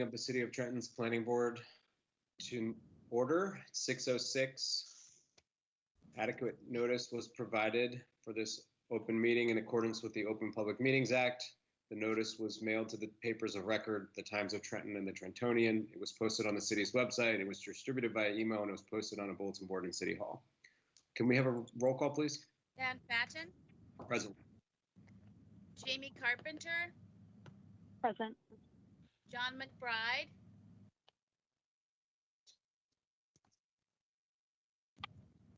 of the City of Trenton's Planning Board to order. 6:06. Adequate notice was provided for this open meeting in accordance with the Open Public Meetings Act. The notice was mailed to the papers of record, the Times of Trenton and the Trentonian. It was posted on the city's website. It was distributed by email, and it was posted on a bulletin board in City Hall. Can we have a roll call, please? Dan Fatton. Present. Jamie Carpenter. Present. John McBride.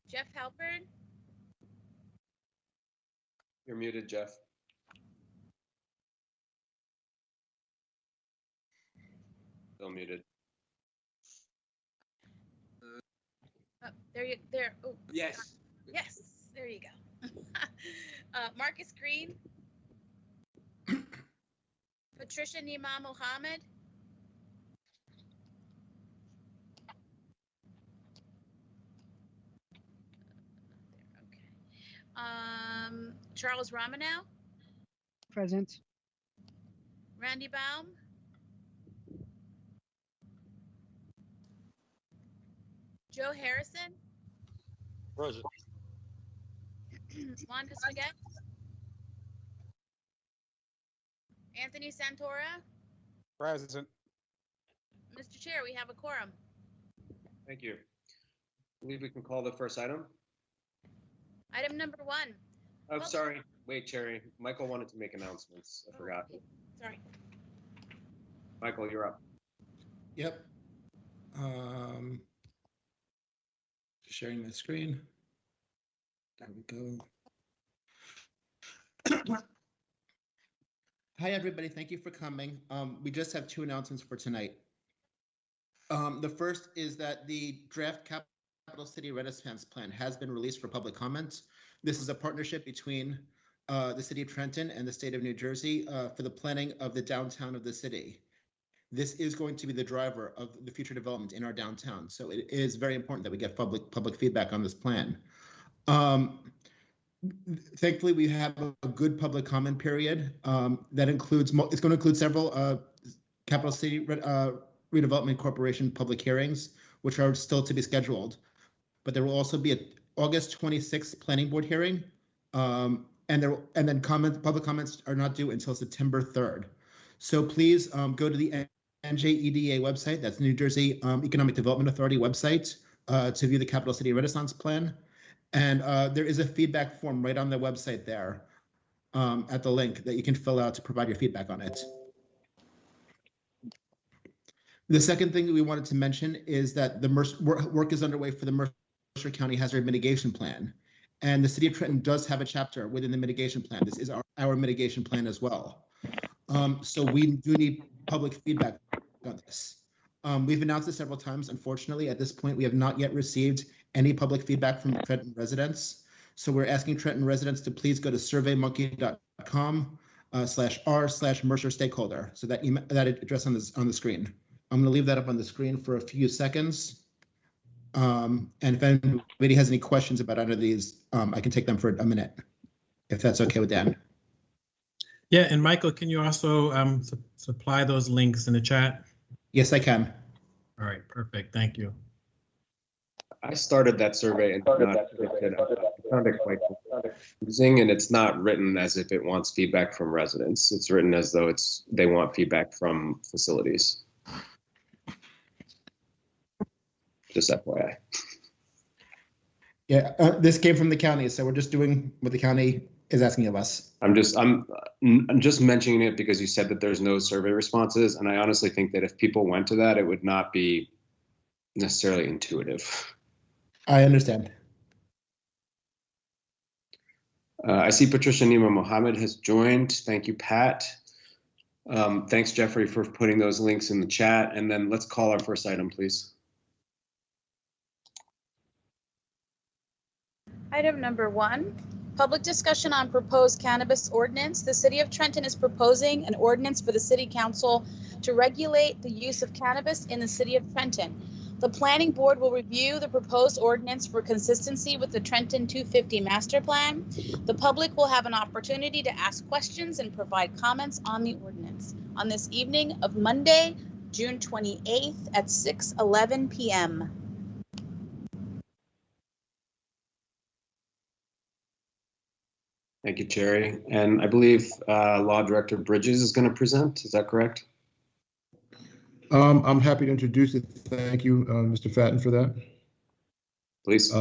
Jeff Halpern. You're muted, Jeff. Still muted. Oh, oh, Yes. yes, there you go. Marcus Green. Patricia Nima Mohammed. Okay. Charles Romanow. Present. Randy Baum. Joe Harrison. Present. Wanda Spaghetti. Anthony Santora. Present. Mr. Chair, we have a quorum. Thank you. I believe we can call the first item. Item number 1. Oh, sorry. Wait, Cherry. Michael wanted to make announcements. I forgot. Sorry. Michael, you're up. Yep. Sharing my screen. There we go. Hi, everybody. Thank you for coming. We just have 2 announcements for tonight. The first is that the draft Capital City Renaissance Plan has been released for public comment. This is a partnership between the City of Trenton and the State of New Jersey for the planning of the downtown of the city. This is going to be the driver of the future development in our downtown. So it is very important that we get public feedback on this plan. Thankfully, we have a good public comment period that includes, it's going to include several Capital City Redevelopment Corporation public hearings, which are still to be scheduled. But there will also be an August 26th planning board hearing. And then public comments are not due until September 3rd. So please go to the NJEDA website, that's New Jersey Economic Development Authority website, to view the Capital City Renaissance Plan. And there is a feedback form right on the website there at the link that you can fill out to provide your feedback on it. The second thing that we wanted to mention is that the work is underway for the Mercer County Hazard Mitigation Plan. And the City of Trenton does have a chapter within the mitigation plan. This is our mitigation plan as well. So we do need public feedback on this. We've announced this several times. Unfortunately, at this point, we have not yet received any public feedback from Trenton residents. So we're asking Trenton residents to please go to surveymonkey.com/r/Mercer stakeholder. So that address on the screen. I'm going to leave that up on the screen for a few seconds. And if anybody has any questions about any of these, I can take them for a minute, if that's okay with Dan. Yeah, and Michael, can you also supply those links in the chat? Yes, I can. All right, perfect. Thank you. I started that survey and found it quite confusing, and it's not written as if it wants feedback from residents. It's written as though they want feedback from facilities. Just FYI. Yeah, this came from the county, so we're just doing what the county is asking of us. I'm just mentioning it because you said that there's no survey responses, and I honestly think that if people went to that, it would not be necessarily intuitive. I understand. I see Patricia Nima Mohammed has joined. Thank you, Pat. Thanks, Jeffrey, for putting those links in the chat. And then let's call our first item, please. Item number 1, public discussion on proposed cannabis ordinance. The City of Trenton is proposing an ordinance for the City Council to regulate the use of cannabis in the City of Trenton. The Planning Board will review the proposed ordinance for consistency with the Trenton 250 Master Plan. The public will have an opportunity to ask questions and provide comments on the ordinance. On this evening of Monday, June 28th at 6:11 p.m. Thank you, Cherry. And I believe Law Director Bridges is going to present. Is that correct? I'm happy to introduce it. Thank you, Mr. Fatton, for that. Please.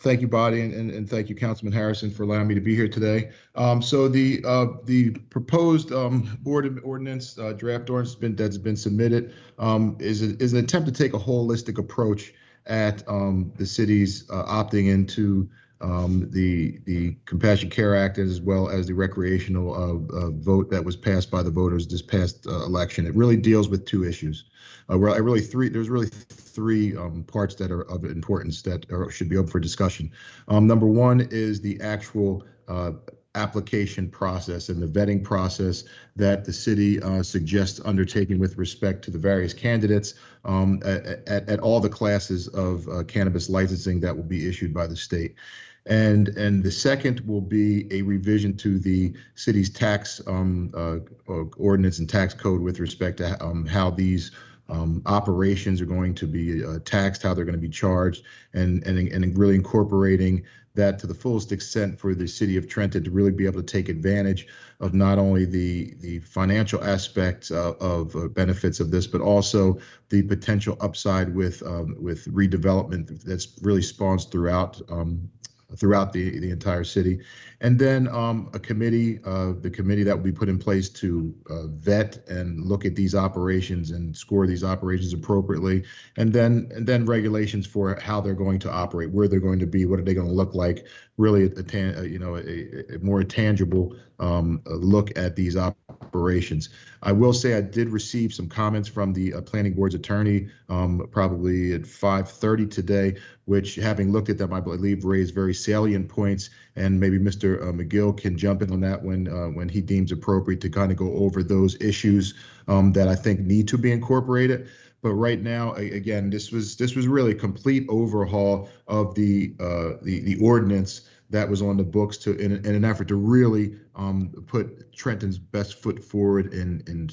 Thank you, Body, and thank you, Councilman Harrison, for allowing me to be here today. So the proposed ordinance, draft ordinance that's been submitted is an attempt to take a holistic approach at the city's opting into the Compassion Care Act, as well as the recreational vote that was passed by the voters this past election. It really deals with two issues. There's really three parts that are of importance that should be open for discussion. Number one is the actual application process and the vetting process that the city suggests undertaking with respect to the various candidates at all the classes of cannabis licensing that will be issued by the state. And the second will be a revision to the city's tax ordinance and tax code with respect to how these operations are going to be taxed, how they're going to be charged, and really incorporating that to the fullest extent for the city of Trenton to really be able to take advantage of not only the financial aspects of benefits of this, but also the potential upside with redevelopment that's really spawns throughout the entire city. And then a committee, the committee that will be put in place to vet and look at these operations and score these operations appropriately, and then regulations for how they're going to operate, where they're going to be, what are they going to look like, really a more tangible look at these operations. I will say I did receive some comments from the planning board's attorney probably at 5:30 today, which, having looked at them, I believe raised very salient points, and maybe Mr. McGill can jump in on that when he deems appropriate to kind of go over those issues that I think need to be incorporated. But right now, again, this was really a complete overhaul of the ordinance that was on the books in an effort to really put Trenton's best foot forward in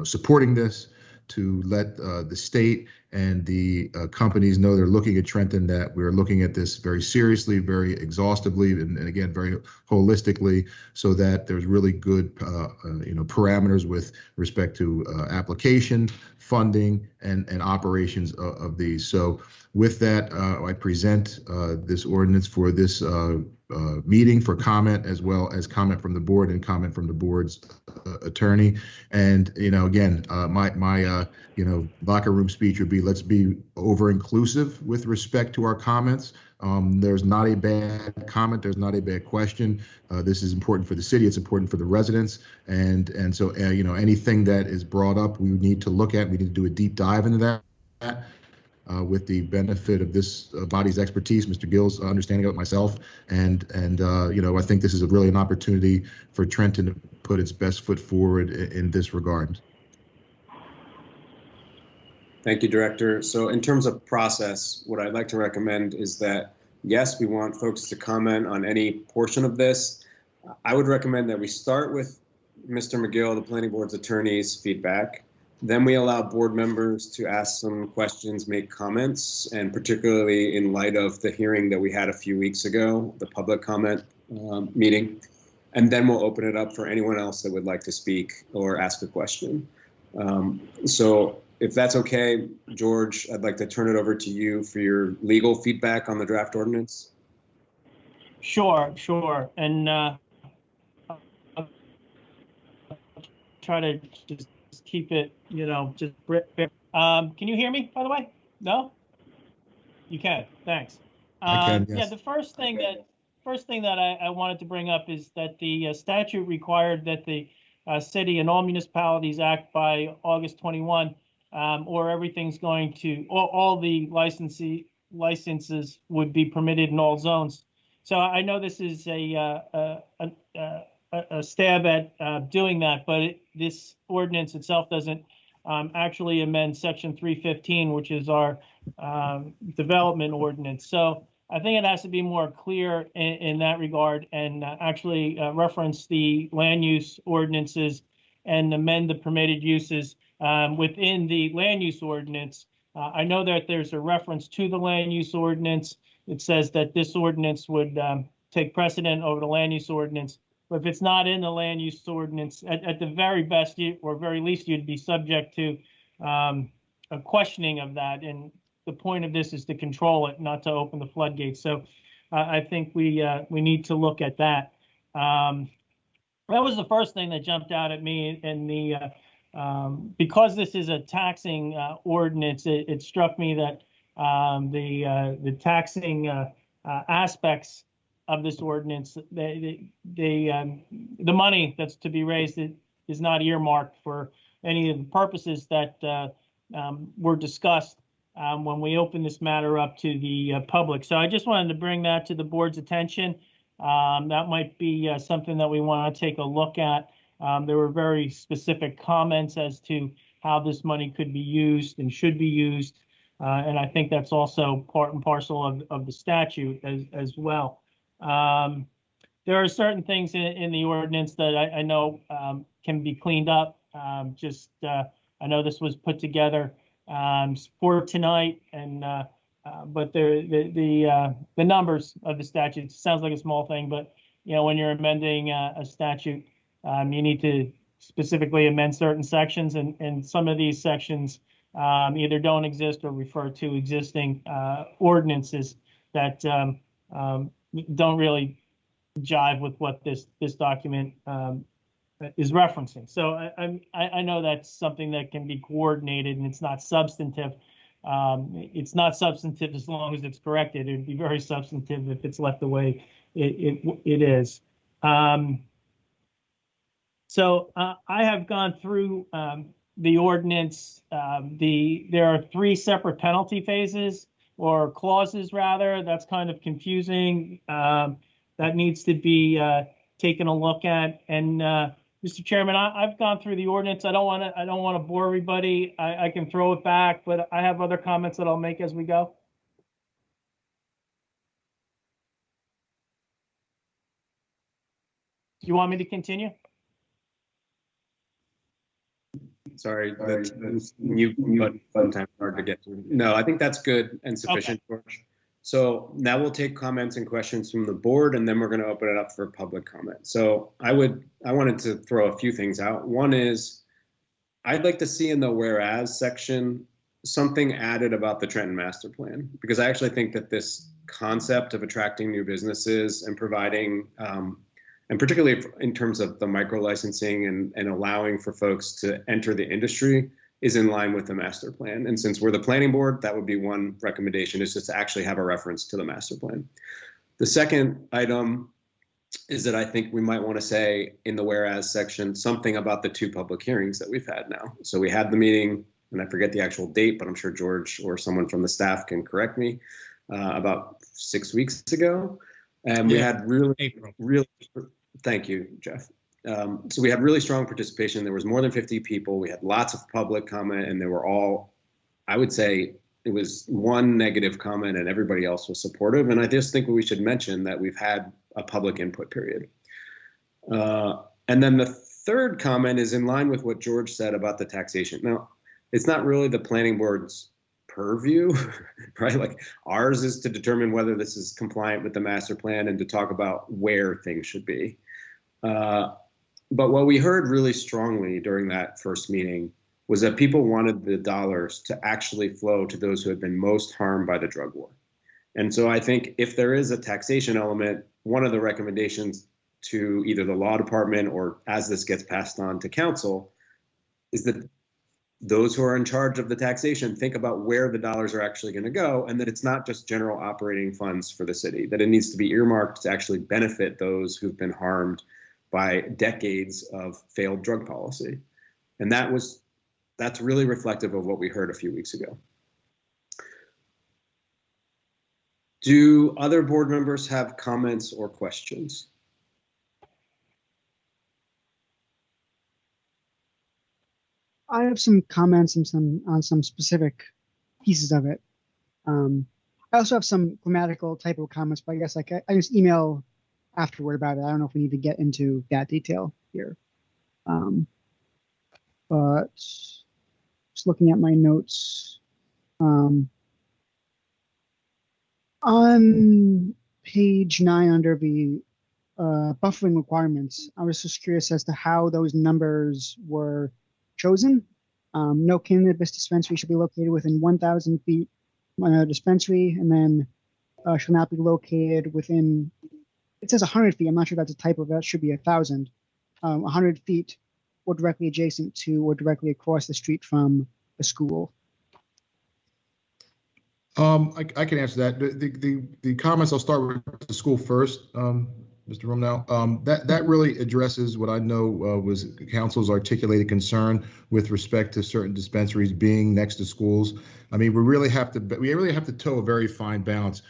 supporting this, to let the state and the companies know they're looking at Trenton, that we're looking at this very seriously, very exhaustively, and again, very holistically, so that there's really good parameters with respect to application, funding, and operations of these. So with that, I present this ordinance for this meeting for comment, as well as comment from the board and comment from the board's attorney. And again, my locker room speech would be, let's be over inclusive with respect to our comments. There's not a bad comment, there's not a bad question. This is important for the city, it's important for the residents, and so anything that is brought up, we need to look at. We need to do a deep dive into that. With the benefit of this body's expertise, Mr. Gill's understanding of it, myself, and I think this is really an opportunity for Trenton to put its best foot forward in this regard. Thank you, Director. So in terms of process, what I'd like to recommend is that, yes, we want folks to comment on any portion of this. I would recommend that we start with Mr. McGill, the Planning Board's attorney's feedback. Then we allow board members to ask some questions, make comments, and particularly in light of the hearing that we had a few weeks ago, the public comment meeting. And then we'll open it up for anyone else that would like to speak or ask a question. So if that's okay, George, I'd like to turn it over to you for your legal feedback on the draft ordinance. Sure. And I'll try to just keep it, can you hear me, by the way? No? You can, thanks. I can, yes. Yeah, the first thing that I wanted to bring up is that the statute required that the city and all municipalities act by August 21, or everything's going to, all the licenses would be permitted in all zones. So I know this is a stab at doing that, but this ordinance itself doesn't actually amend Section 315, which is our development ordinance. So I think it has to be more clear in that regard, and actually reference the land use ordinances and amend the permitted uses within the land use ordinance. I know that there's a reference to the land use ordinance. It says that this ordinance would take precedent over the land use ordinance. But if it's not in the land use ordinance, at the very best, or very least, you'd be subject to a questioning of that. And the point of this is to control it, not to open the floodgates. So I think we need to look at that. That was the first thing that jumped out at me. And because this is a taxing ordinance, it struck me that the taxing aspects of this ordinance, the money that's to be raised is not earmarked for any of the purposes that were discussed when we opened this matter up to the public. So I just wanted to bring that to the board's attention. That might be something that we want to take a look at. There were very specific comments as to how this money could be used and should be used. And I think that's also part and parcel of the statute as well. There are certain things in the ordinance that I know can be cleaned up. I know this was put together for tonight, and but the numbers of the statute sounds like a small thing, but when you're amending a statute, you need to specifically amend certain sections, and some of these sections either don't exist or refer to existing ordinances that don't really jive with what this document is referencing. So I know that's something that can be coordinated, and it's not substantive. It's not substantive as long as it's corrected. It'd be very substantive if it's left the way it is. So I have gone through the ordinance. There are 3 separate penalty phases, or clauses rather. That's kind of confusing. That needs to be taken a look at. And Mr. Chairman, I've gone through the ordinance. I don't want to bore everybody. I can throw it back, but I have other comments that I'll make as we go. Do you want me to continue? Sorry, the mute button sometimes hard to get to. No, I think that's good and sufficient, okay. George. So now we'll take comments and questions from the board, and then we're going to open it up for public comment. So I wanted to throw a few things out. One is, I'd like to see in the whereas section something added about the Trenton Master Plan, because I actually think that this concept of attracting new businesses and providing, and particularly in terms of the micro licensing and allowing for folks to enter the industry, is in line with the master plan. And since we're the planning board, that would be one recommendation, is just to actually have a reference to the master plan. The second item is that I think we might want to say in the whereas section something about the 2 public hearings that we've had now. So we had the meeting, and I forget the actual date, but I'm sure George or someone from the staff can correct me, about 6 weeks ago. And we had really, thank you, Jeff. So we had really strong participation. There was more than 50 people. We had lots of public comment, and they were all, I would say, it was 1 negative comment and everybody else was supportive. And I just think we should mention that we've had a public input period. And then the third comment is in line with what George said about the taxation. Now, it's not really the planning board's purview, right? Like, ours is to determine whether this is compliant with the master plan and to talk about where things should be. But what we heard really strongly during that first meeting was that people wanted the dollars to actually flow to those who had been most harmed by the drug war. And so I think if there is a taxation element, one of the recommendations to either the law department or as this gets passed on to council is that those who are in charge of the taxation think about where the dollars are actually going to go, and that it's not just general operating funds for the city, that it needs to be earmarked to actually benefit those who've been harmed by decades of failed drug policy. And that's really reflective of what we heard a few weeks ago. Do other board members have comments or questions? I have some comments and on some specific pieces of it. I also have some grammatical typo comments, but I guess I just email afterward about it. I don't know if we need to get into that detail here. But just looking at my notes. On page 9 under the buffering requirements, I was just curious as to how those numbers were chosen. No cannabis dispensary should be located within 1,000 feet of a dispensary, and then shall not be located within, it says 100 feet. I'm not sure if that's a typo. That should be 1,000. 100 feet or directly adjacent to or directly across the street from the school. I can answer that. The comments, I'll start with the school first, Mr. Romanow. That really addresses what I know was council's articulated concern with respect to certain dispensaries being next to schools. I mean, we really have to toe a very fine balance.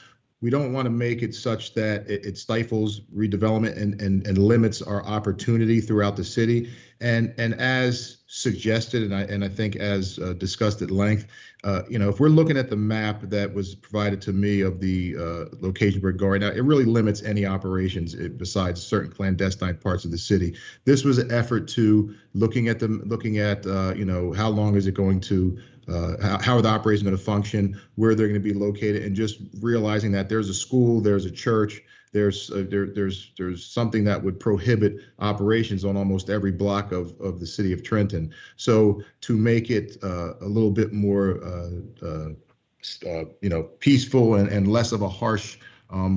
We don't want to make it such that it stifles redevelopment and limits our opportunity throughout the city. And as suggested, and I think as discussed at length, if we're looking at the map that was provided to me of the location we're going now, it really limits any operations besides certain clandestine parts of the city. This was an effort to looking at how long is it going to how are the operations going to function, where they're going to be located, and just realizing that there's a school, there's a church, there's something that would prohibit operations on almost every block of the city of Trenton. So to make it a little bit more peaceful and less of a harsh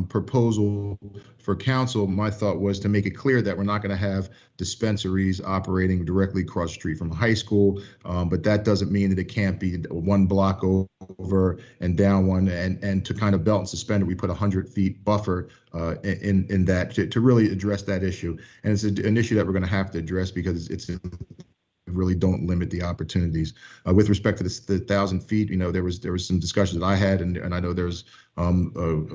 proposal for council, my thought was to make it clear that we're not going to have dispensaries operating directly across the street from a high school, but that doesn't mean that it can't be one block over and down one, and to kind of belt and suspend it, we put 100 feet buffer in that to really address that issue. And it's an issue that we're going to have to address because it's really don't limit the opportunities. With respect to the 1,000 feet, there was some discussions that I had, and I know there's a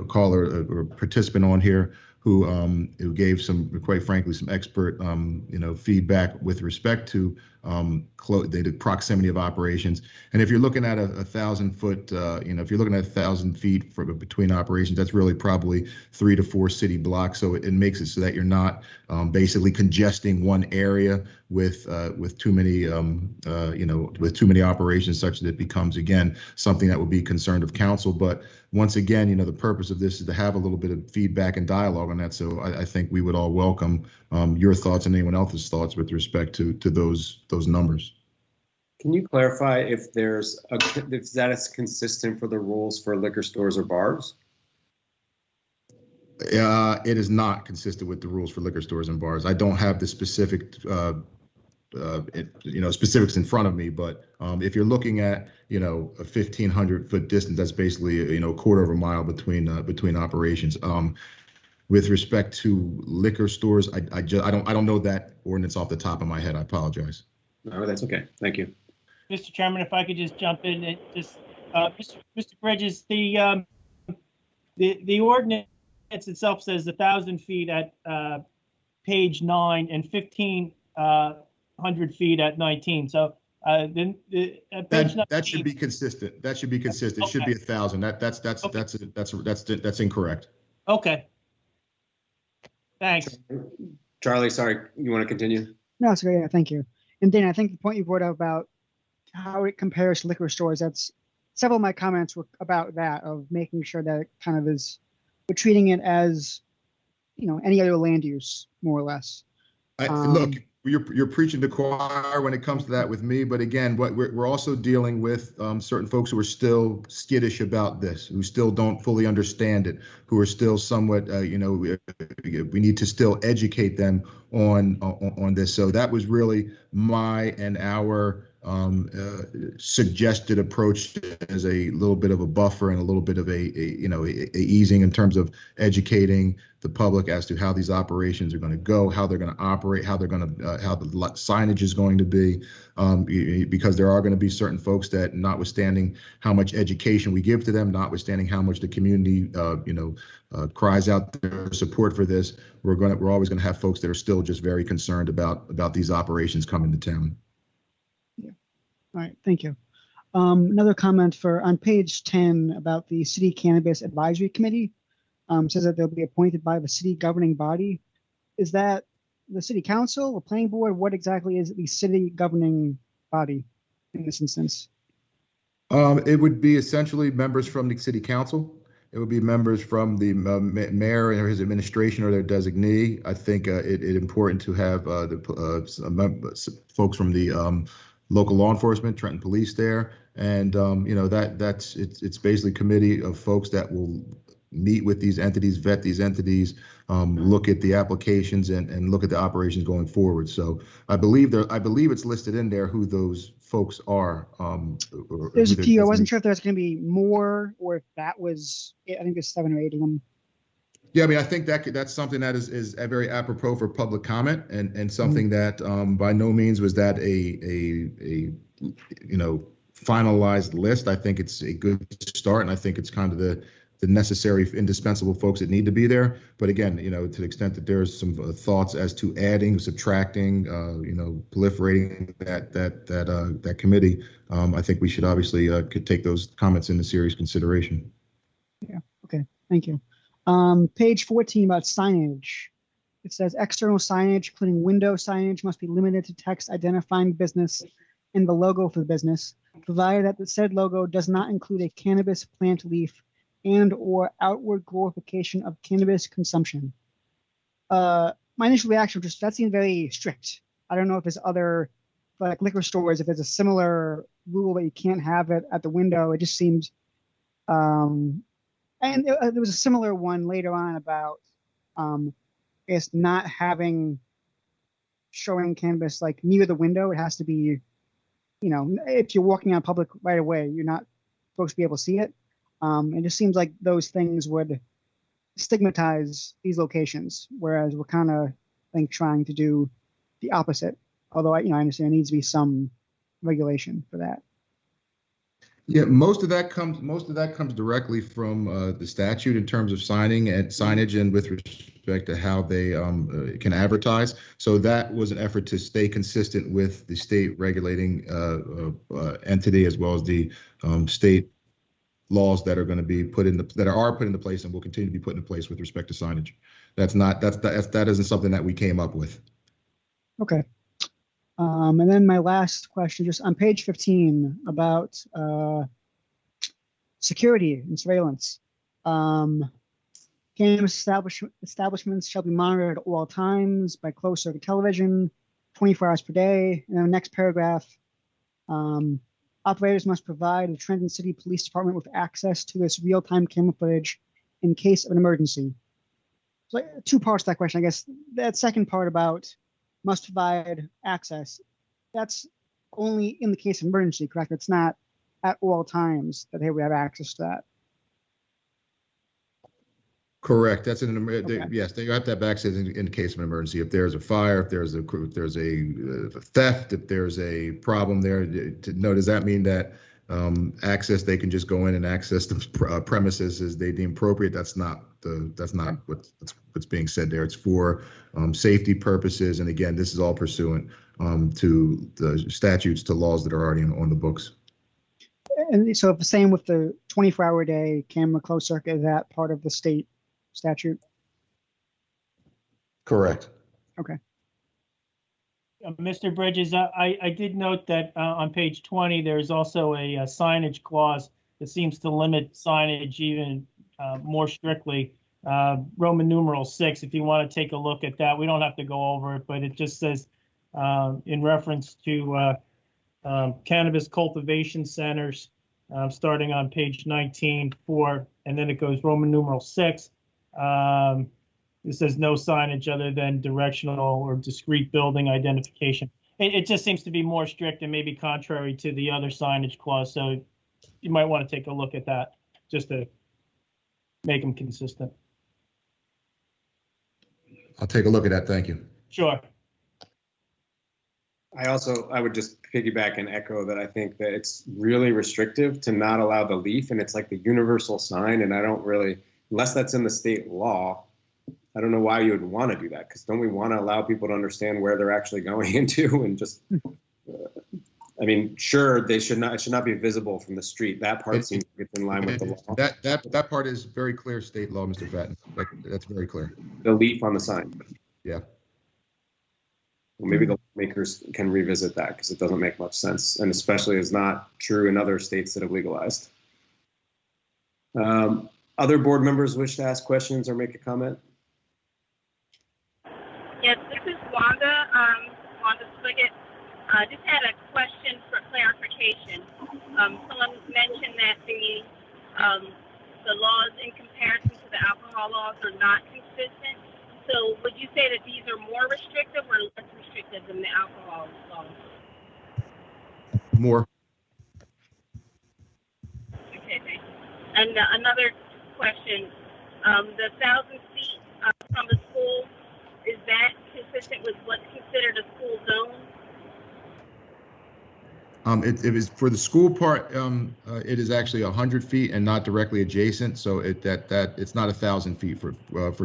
caller or a participant on here who gave some, quite frankly, some expert feedback with respect to the proximity of operations. And if you're looking at a 1,000 foot, if you're looking at 1,000 feet between operations, that's really probably 3 to 4 city blocks. So it makes it so that you're not basically congesting one area with too many operations, such that it becomes, again, something that would be concerned of council. But once again, the purpose of this is to have a little bit of feedback and dialogue on that. So I think we would all welcome your thoughts and anyone else's thoughts with respect to those numbers. Can you clarify if that is consistent for the rules for liquor stores or bars? It is not consistent with the rules for liquor stores and bars. I don't have the specific specifics in front of me, but if you're looking at a 1,500 foot distance, that's basically a quarter of a mile between operations. With respect to liquor stores, I don't know that ordinance off the top of my head. I apologize. No, that's okay. Thank you. Mr. Chairman, if I could just jump in and just, Mr. Bridges, the ordinance itself says 1,000 feet at page 9 and 1,500 feet at 19. So then that should be consistent. That should be consistent. Okay. It should be 1,000. That's incorrect. Okay. Thanks. Charlie, sorry, you want to continue? No, it's great. Yeah, thank you. And Dan, I think the point you brought up about how it compares to liquor stores, that's several of my comments were about that, of making sure that it kind of is, we're treating it as, any other land use, more or less. Look, you're preaching to choir when it comes to that with me, but again, what we're also dealing with certain folks who are still skittish about this, who still don't fully understand it, who are still somewhat, we need to still educate them on this. So that was really my and our suggested approach as a little bit of a buffer and a little bit of a easing in terms of educating the public as to how these operations are going to go, how they're going to operate, how the signage is going to be, because there are going to be certain folks that, notwithstanding how much education we give to them, notwithstanding how much the community cries out their support for this, we're always going to have folks that are still just very concerned about these operations coming to town. Yeah. All right. Thank you. Another comment on page 10 about the City Cannabis Advisory Committee. Says that they'll be appointed by the city governing body. Is that the city council or planning board? What exactly is the city governing body in this instance? It would be essentially members from the city council. It would be members from the mayor or his administration or their designee. I think it's important to have folks from the local law enforcement, Trenton Police there, and it's basically a committee of folks that will meet with these entities, vet these entities, look at the applications and look at the operations going forward. So I believe it's listed in there who those folks are. There's a few. I wasn't sure if there's going to be more or if that was it. I think there's 7 or 8 of them. Yeah, I mean, I think that's something that is very apropos for public comment and something that by no means was that a finalized list. I think it's a good start, and I think it's kind of the necessary, indispensable folks that need to be there. But again, to the extent that there's some thoughts as to adding, subtracting, proliferating that committee, I think we should obviously could take those comments into serious consideration. Yeah. Okay. Thank you. Page 14 about signage. It says external signage, including window signage, must be limited to text identifying business and the logo for the business, provided that the said logo does not include a cannabis plant leaf and or outward glorification of cannabis consumption. My initial reaction was just, that seems very strict. I don't know if there's other, like liquor stores, if there's a similar rule that you can't have it at the window. It just seems, and there was a similar one later on about, it's not showing cannabis like near the window. It has to be, if you're walking on public right away, you're not supposed to be able to see it. It just seems like those things would stigmatize these locations, whereas we're kind of, I think, trying to do the opposite. Although I understand there needs to be some regulation for that. Yeah, most of that comes directly from the statute in terms of signage and with respect to how they can advertise. So that was an effort to stay consistent with the state regulating entity as well as the state laws that are going to be put into place and will continue to be put into place with respect to signage. That isn't something that we came up with. Okay. And then my last question, just on page 15 about security and surveillance. Cannabis establishments shall be monitored at all times by closed-circuit television, 24 hours per day. And then the next paragraph, operators must provide the Trenton City Police Department with access to this real-time camera footage in case of an emergency. So 2 parts to that question, I guess. That second part about must provide access, that's only in the case of emergency, correct? It's not at all times that they would have access to that. Correct. That's yes. They have to have access in case of an emergency. If there's a fire, if there's a theft, if there's a problem there. Does that mean that access? They can just go in and access the premises as they deem appropriate. That's not what's being said there. It's for safety purposes, and again, this is all pursuant to the statutes, to laws that are already on the books. And so, the same with the 24-hour-a-day camera closed circuit. Is that part of the state statute? Correct. Okay. Mr. Bridges, I did note that on page 20, there's also a signage clause that seems to limit signage even more strictly. Roman numeral 6, if you want to take a look at that. We don't have to go over it, but it just says in reference to cannabis cultivation centers, starting on page 19:4, and then it goes Roman numeral 6. It says no signage other than directional or discrete building identification. It just seems to be more strict and maybe contrary to the other signage clause. So you might want to take a look at that just to make them consistent. I'll take a look at that. Thank you. Sure. I would just piggyback and echo that I think that it's really restrictive to not allow the leaf, and it's like the universal sign, and I don't really, unless that's in the state law, I don't know why you would want to do that, because don't we want to allow people to understand where they're actually going into and just, I mean, sure, it should not be visible from the street. That part seems to get in line with the law. That part is very clear state law, Mr. Patton. That's very clear. The leaf on the sign. Yeah. Well, maybe the makers can revisit that because it doesn't make much sense, and especially is not true in other states that have legalized. Other board members wish to ask questions or make a comment? Yes, this is Wanda, Wanda Sliggett. Just had a question for clarification. Someone mentioned that the laws in comparison to the alcohol laws are not consistent. So would you say that these are more restrictive or less restrictive than the alcohol laws? More. Okay, thank you. And another question, the 1,000 feet from the school, is that consistent with what's considered a school zone? It was for the school part. It is actually 100 feet and not directly adjacent. So it's not 1,000 feet for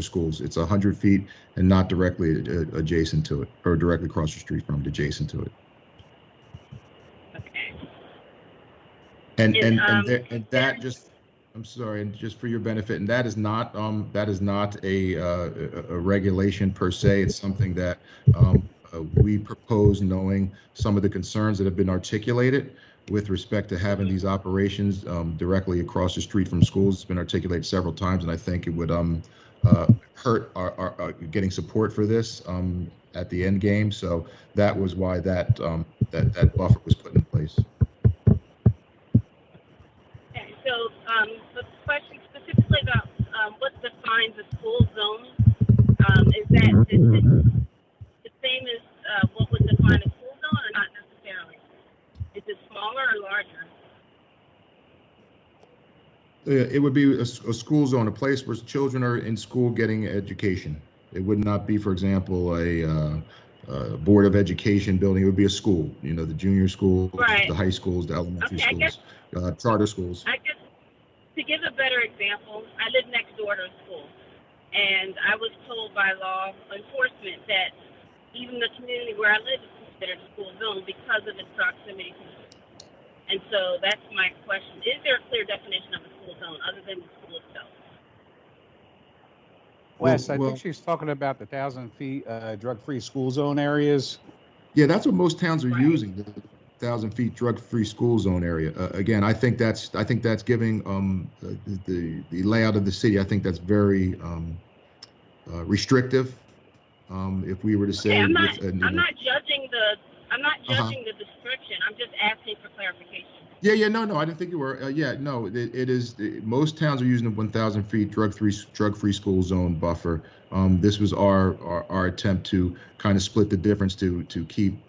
schools. It's 100 feet and not directly adjacent to it, or directly across the street from it, adjacant to it. Okay. And that just, I'm sorry, and just for your benefit, and that is not a regulation per se. It's something that we propose, knowing some of the concerns that have been articulated with respect to having these operations directly across the street from schools. It's been articulated several times, and I think it would hurt our getting support for this at the end game. So that was why that buffer was put in place. Okay, so the question specifically about what defines a school zone, is that the same as what would define a school zone, or not necessarily? Is it smaller or larger? It would be a school zone, a place where children are in school getting education. It would not be, for example, a board of education building. It would be a school, you know, the junior school, right, the high schools, the elementary okay, schools, charter schools. I guess, to give a better example, I live next door to a school, and I was told by law enforcement that even the community where I live is considered a school zone because of its proximity to the school. And so that's my question. Is there a clear definition of a school zone other than the school itself? Wes, I think she's talking about the 1,000 feet drug-free school zone areas. Yeah, that's what most towns are using, the 1,000 feet drug-free school zone area. Again, I think that's giving the layout of the city. I think that's very restrictive. If we were to say, okay, I'm not judging the description. I'm just asking for clarification. Yeah, no, I didn't think you were. It is. Most towns are using the 1,000 feet drug-free school zone buffer. This was our attempt to kind of split the difference to keep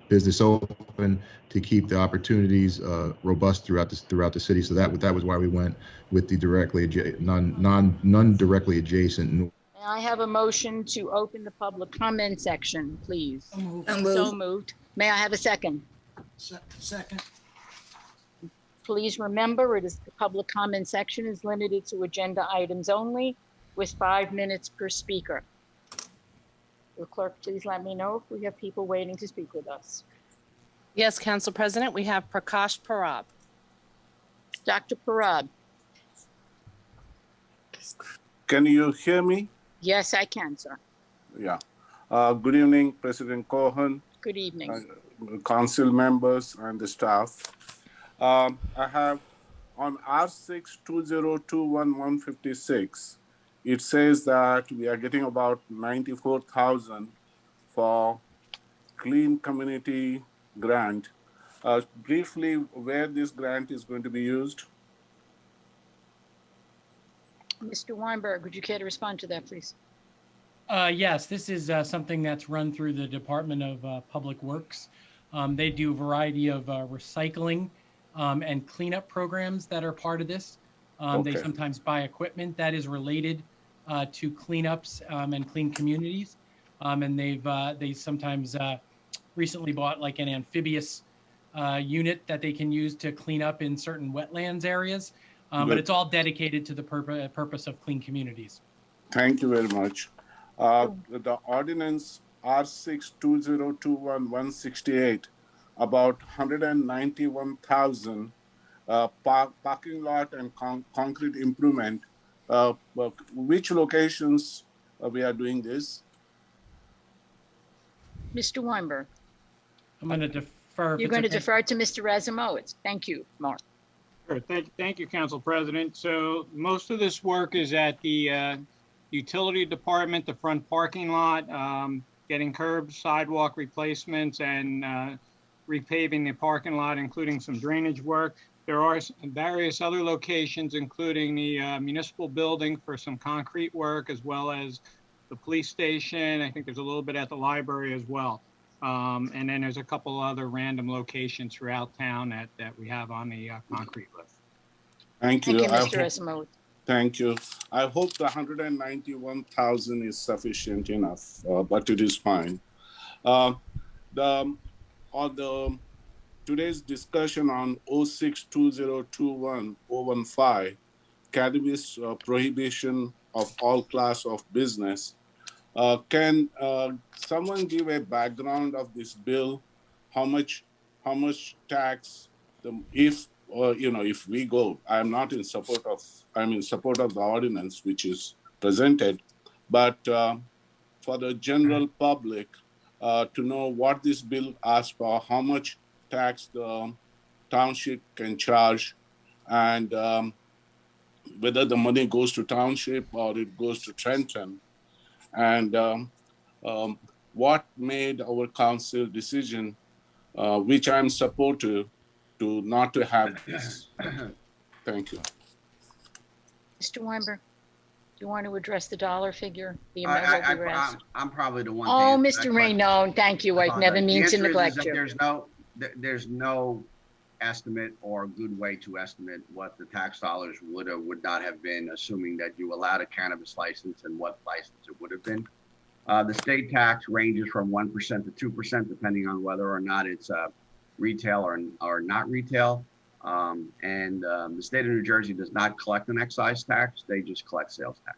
business open, to keep the opportunities robust throughout the city. So that was why we went with the non-directly adjacent. May I have a motion to open the public comment section, please? So moved. May I have a second? Second. Please remember, the public comment section is limited to agenda items only, with 5 minutes per speaker. Will clerk please let me know if we have people waiting to speak with us? Yes, Council President, we have Prakash Parab. Dr. Parab. Can you hear me? Yes, I can, sir. Yeah. Good evening, President Cohen. Good evening. Council members and the staff. I have on R6-2021-156, it says that we are getting about 94,000 for Clean Community Grant. Briefly, where this grant is going to be used? Mr. Weinberg, would you care to respond to that, please? Yes, this is something that's run through the Department of Public Works. They do a variety of recycling and cleanup programs that are part of this. They sometimes buy equipment that is related to cleanups and clean communities. And they sometimes recently bought like an amphibious unit that they can use to clean up in certain wetlands areas. But it's all dedicated to the purpose of clean communities. Thank you very much. The ordinance R6-2021-168, about 191,000 parking lot and concrete improvement. Which locations we are doing this? Mr. Weinberg. I'm going to defer. You're going to defer to Mr. Razumowitz. Thank you, Mark. Sure. Thank you, Council President. So most of this work is at the utility department, the front parking lot, getting curbs, sidewalk replacements, and repaving the parking lot, including some drainage work. There are various other locations, including the municipal building for some concrete work, as well as the police station. I think there's a little bit at the library as well. And then there's a couple other random locations throughout town that we have on the concrete list. Thank you. Thank you, Mr. Razumowitz. Thank you. I hope the 191,000 is sufficient enough, but it is fine. Today's discussion on 062021-015, cannabis prohibition of all class of business. Can someone give a background of this bill? How much tax? If we go, I'm in support of the ordinance which is presented, but for the general public to know what this bill asks for, how much tax the township can charge, and whether the money goes to township or it goes to Trenton, and what made our council decision, which I'm supportive to not to have this. Thank you. Mr. Weinberg, do you want to address the dollar figure? The amount what we were asked? I'm probably the one. Oh, Mr. Rayno, thank you. I never mean to neglect you. There's no estimate or good way to estimate what the tax dollars would or would not have been, assuming that you allowed a cannabis license and what license it would have been. The state tax ranges from 1% to 2%, depending on whether or not it's retail or not retail. The state of New Jersey does not collect an excise tax; they just collect sales tax.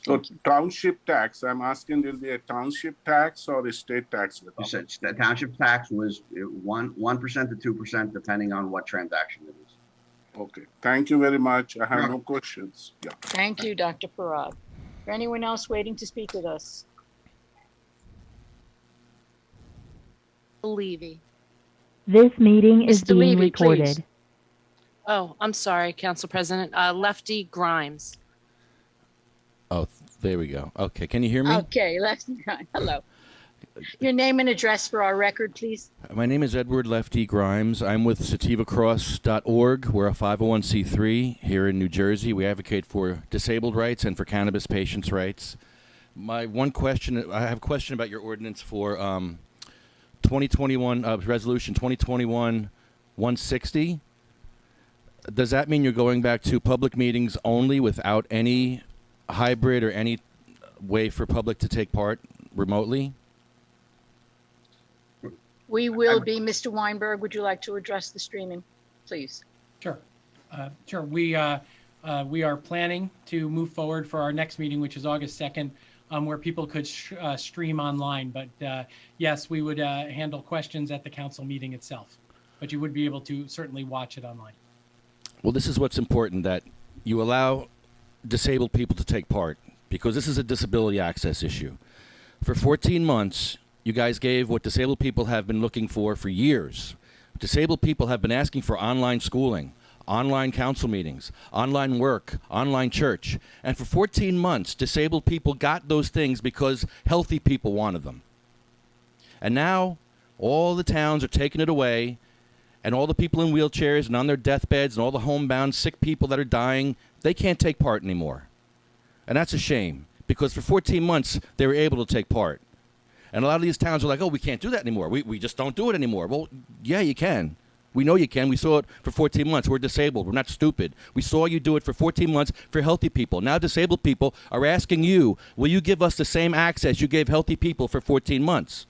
So township tax, I'm asking, will be a township tax or a state tax? You said the township tax was 1% to 2%, depending on what transaction it is. Okay, thank you very much. I have no questions. Yeah. Thank you, Dr. Parag. Is there anyone else waiting to speak with us? Levy. This meeting is Mr. being Levy, recorded. please. Oh, I'm sorry, Council President. Lefty Grimes. Oh, there we go. Okay, can you hear me? Okay, Lefty Grimes. Hello. Your name and address for our record, please. My name is Edward Lefty Grimes. I'm with sativacross.org. We're a 501c3 here in New Jersey. We advocate for disabled rights and for cannabis patients' rights. I have a question about your ordinance for 2021, resolution 2021-160. Does that mean you're going back to public meetings only without any hybrid or any way for public to take part remotely? We will be. Mr. Weinberg, would you like to address the streaming, please? Sure. Sure. We are planning to move forward for our next meeting, which is August 2nd, where people could stream online. But yes, we would handle questions at the council meeting itself. But you would be able to certainly watch it online. Well, this is what's important, that you allow disabled people to take part, because this is a disability access issue. For 14 months, you guys gave what disabled people have been looking for years. Disabled people have been asking for online schooling, online council meetings, online work, online church. And for 14 months, disabled people got those things because healthy people wanted them. And now all the towns are taking it away, and all the people in wheelchairs and on their deathbeds and all the homebound sick people that are dying, they can't take part anymore. And that's a shame, because for 14 months, they were able to take part. And a lot of these towns are like, oh, we can't do that anymore. We just don't do it anymore. Well, yeah, you can. We know you can. We saw it for 14 months. We're disabled. We're not stupid. We saw you do it for 14 months for healthy people. Now disabled people are asking you, will you give us the same access you gave healthy people for 14 months?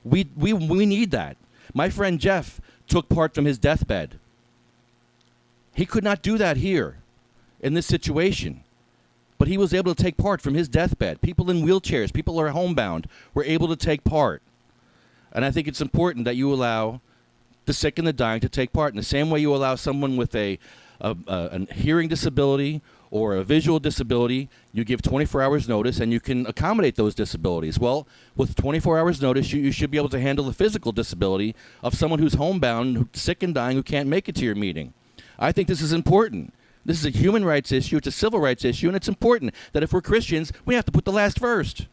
We need that. My friend Jeff took part from his deathbed. He could not do that here in this situation. But he was able to take part from his deathbed. People in wheelchairs, people who are homebound, were able to take part. And I think it's important that you allow the sick and the dying to take part in the same way you allow someone with a a hearing disability or a visual disability, you give 24 hours notice and you can accommodate those disabilities. Well, with 24 hours notice, you should be able to handle the physical disability of someone who's homebound, sick and dying, who can't make it to your meeting. I think this is important. This is a human rights issue, it's a civil rights issue, and it's important that if we're Christians, we have to put the last first.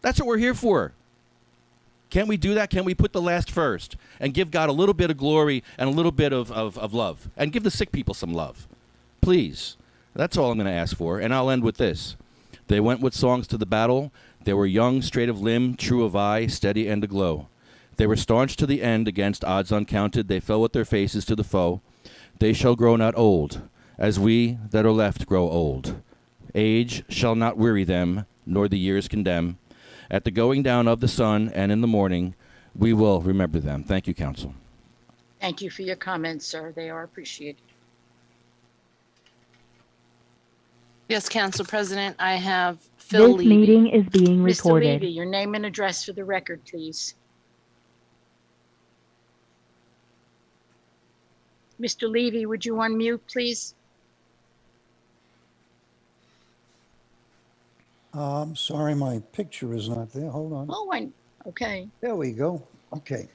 That's what we're here for. Can't we do that? Can't we put the last first and give God a little bit of glory and a little bit of love, and give the sick people some love? Please. That's all I'm going to ask for, and I'll end with this. They went with songs to the battle. They were young, straight of limb, true of eye, steady and aglow. They were staunch to the end against odds uncounted. They fell with their faces to the foe. They shall grow not old, as we that are left grow old. Age shall not weary them, nor the years condemn. At the going down of the sun and in the morning, we will remember them. Thank you, Council. Thank you for your comments, sir. They are appreciated. Yes, Council President, I have Phil This Levy. meeting is being Mr. recorded. Levy, your name and address for the record, please. Mr. Levy, would you unmute, please? Sorry, my picture is not there. Hold on. Oh, okay. There we go. Okay.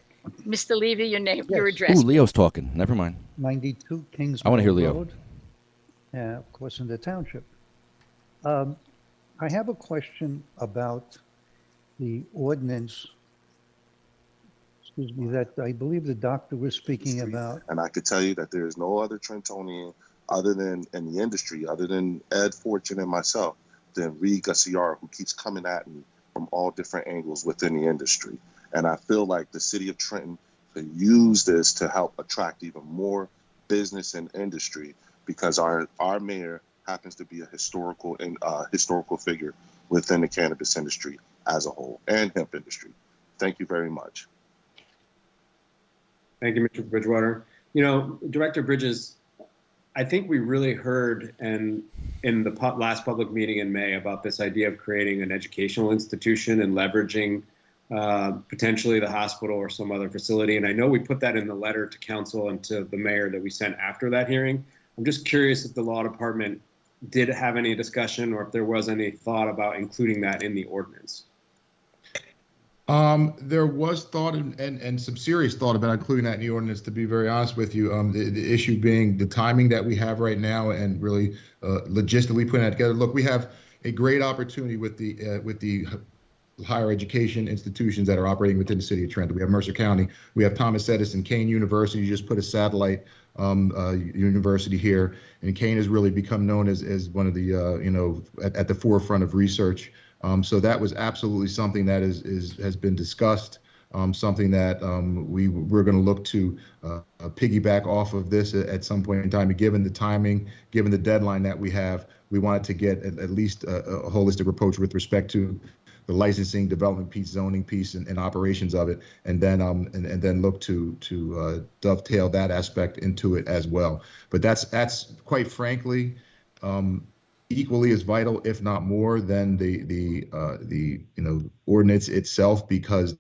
Mr. Levy, your name, your Yes. address. Ooh, Leo's talking. Never mind. 92 Kings I wanna hear Road. Leo. Yeah, of course, in the township. I have a question about the ordinance, excuse me, that I believe the doctor was speaking about. And I could tell you that there is no other Trentonian other than in the industry, other than Ed Fortune and myself, than Reed Gassiara, who keeps coming at me from all different angles within the industry. And I feel like the city of Trenton could use this to help attract even more business and industry, because our mayor happens to be a historical figure within the cannabis industry as a whole and hemp industry. Thank you very much. Thank you, Mr. Bridgewater. You know, Director Bridges, I think we really heard in the last public meeting in May about this idea of creating an educational institution and leveraging potentially the hospital or some other facility. And I know we put that in the letter to council and to the mayor that we sent after that hearing. I'm just curious if the law department did have any discussion or if there was any thought about including that in the ordinance. There was thought and some serious thought about including that in the ordinance, to be very honest with you. The issue being the timing that we have right now and really logistically putting that together. Look, we have a great opportunity with the higher education institutions that are operating within the city of Trenton. We have Mercer County, we have Thomas Edison, Kane University just put a satellite university here, and Kane has really become known as one of the at the forefront of research. So that was absolutely something that has been discussed, something that we're going to look to piggyback off of this at some point in time. And given the timing, given the deadline that we have, we wanted to get at least a holistic approach with respect to the licensing, development piece, zoning piece, and operations of it, and then look to dovetail that aspect into it as well. But that's quite frankly equally as vital, if not more, than the ordinance itself, because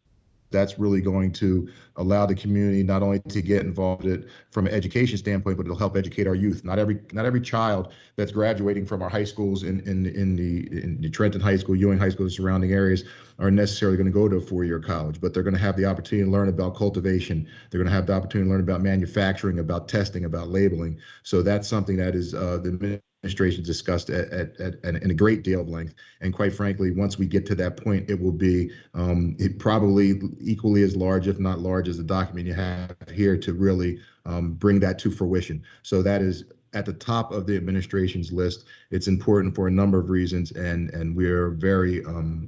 that's really going to allow the community not only to get involved in it from an education standpoint, but it'll help educate our youth. Not every child that's graduating from our high schools in the Trenton High School, Ewing High School, the surrounding areas are necessarily going to go to a four-year college, but they're going to have the opportunity to learn about cultivation. They're going to have the opportunity to learn about manufacturing, about testing, about labeling. So that's something that is the administration discussed in a great deal of length. And quite frankly, once we get to that point, it will be probably equally as large, if not large, as the document you have here to really bring that to fruition. So that is at the top of the administration's list. It's important for a number of reasons, and we're very,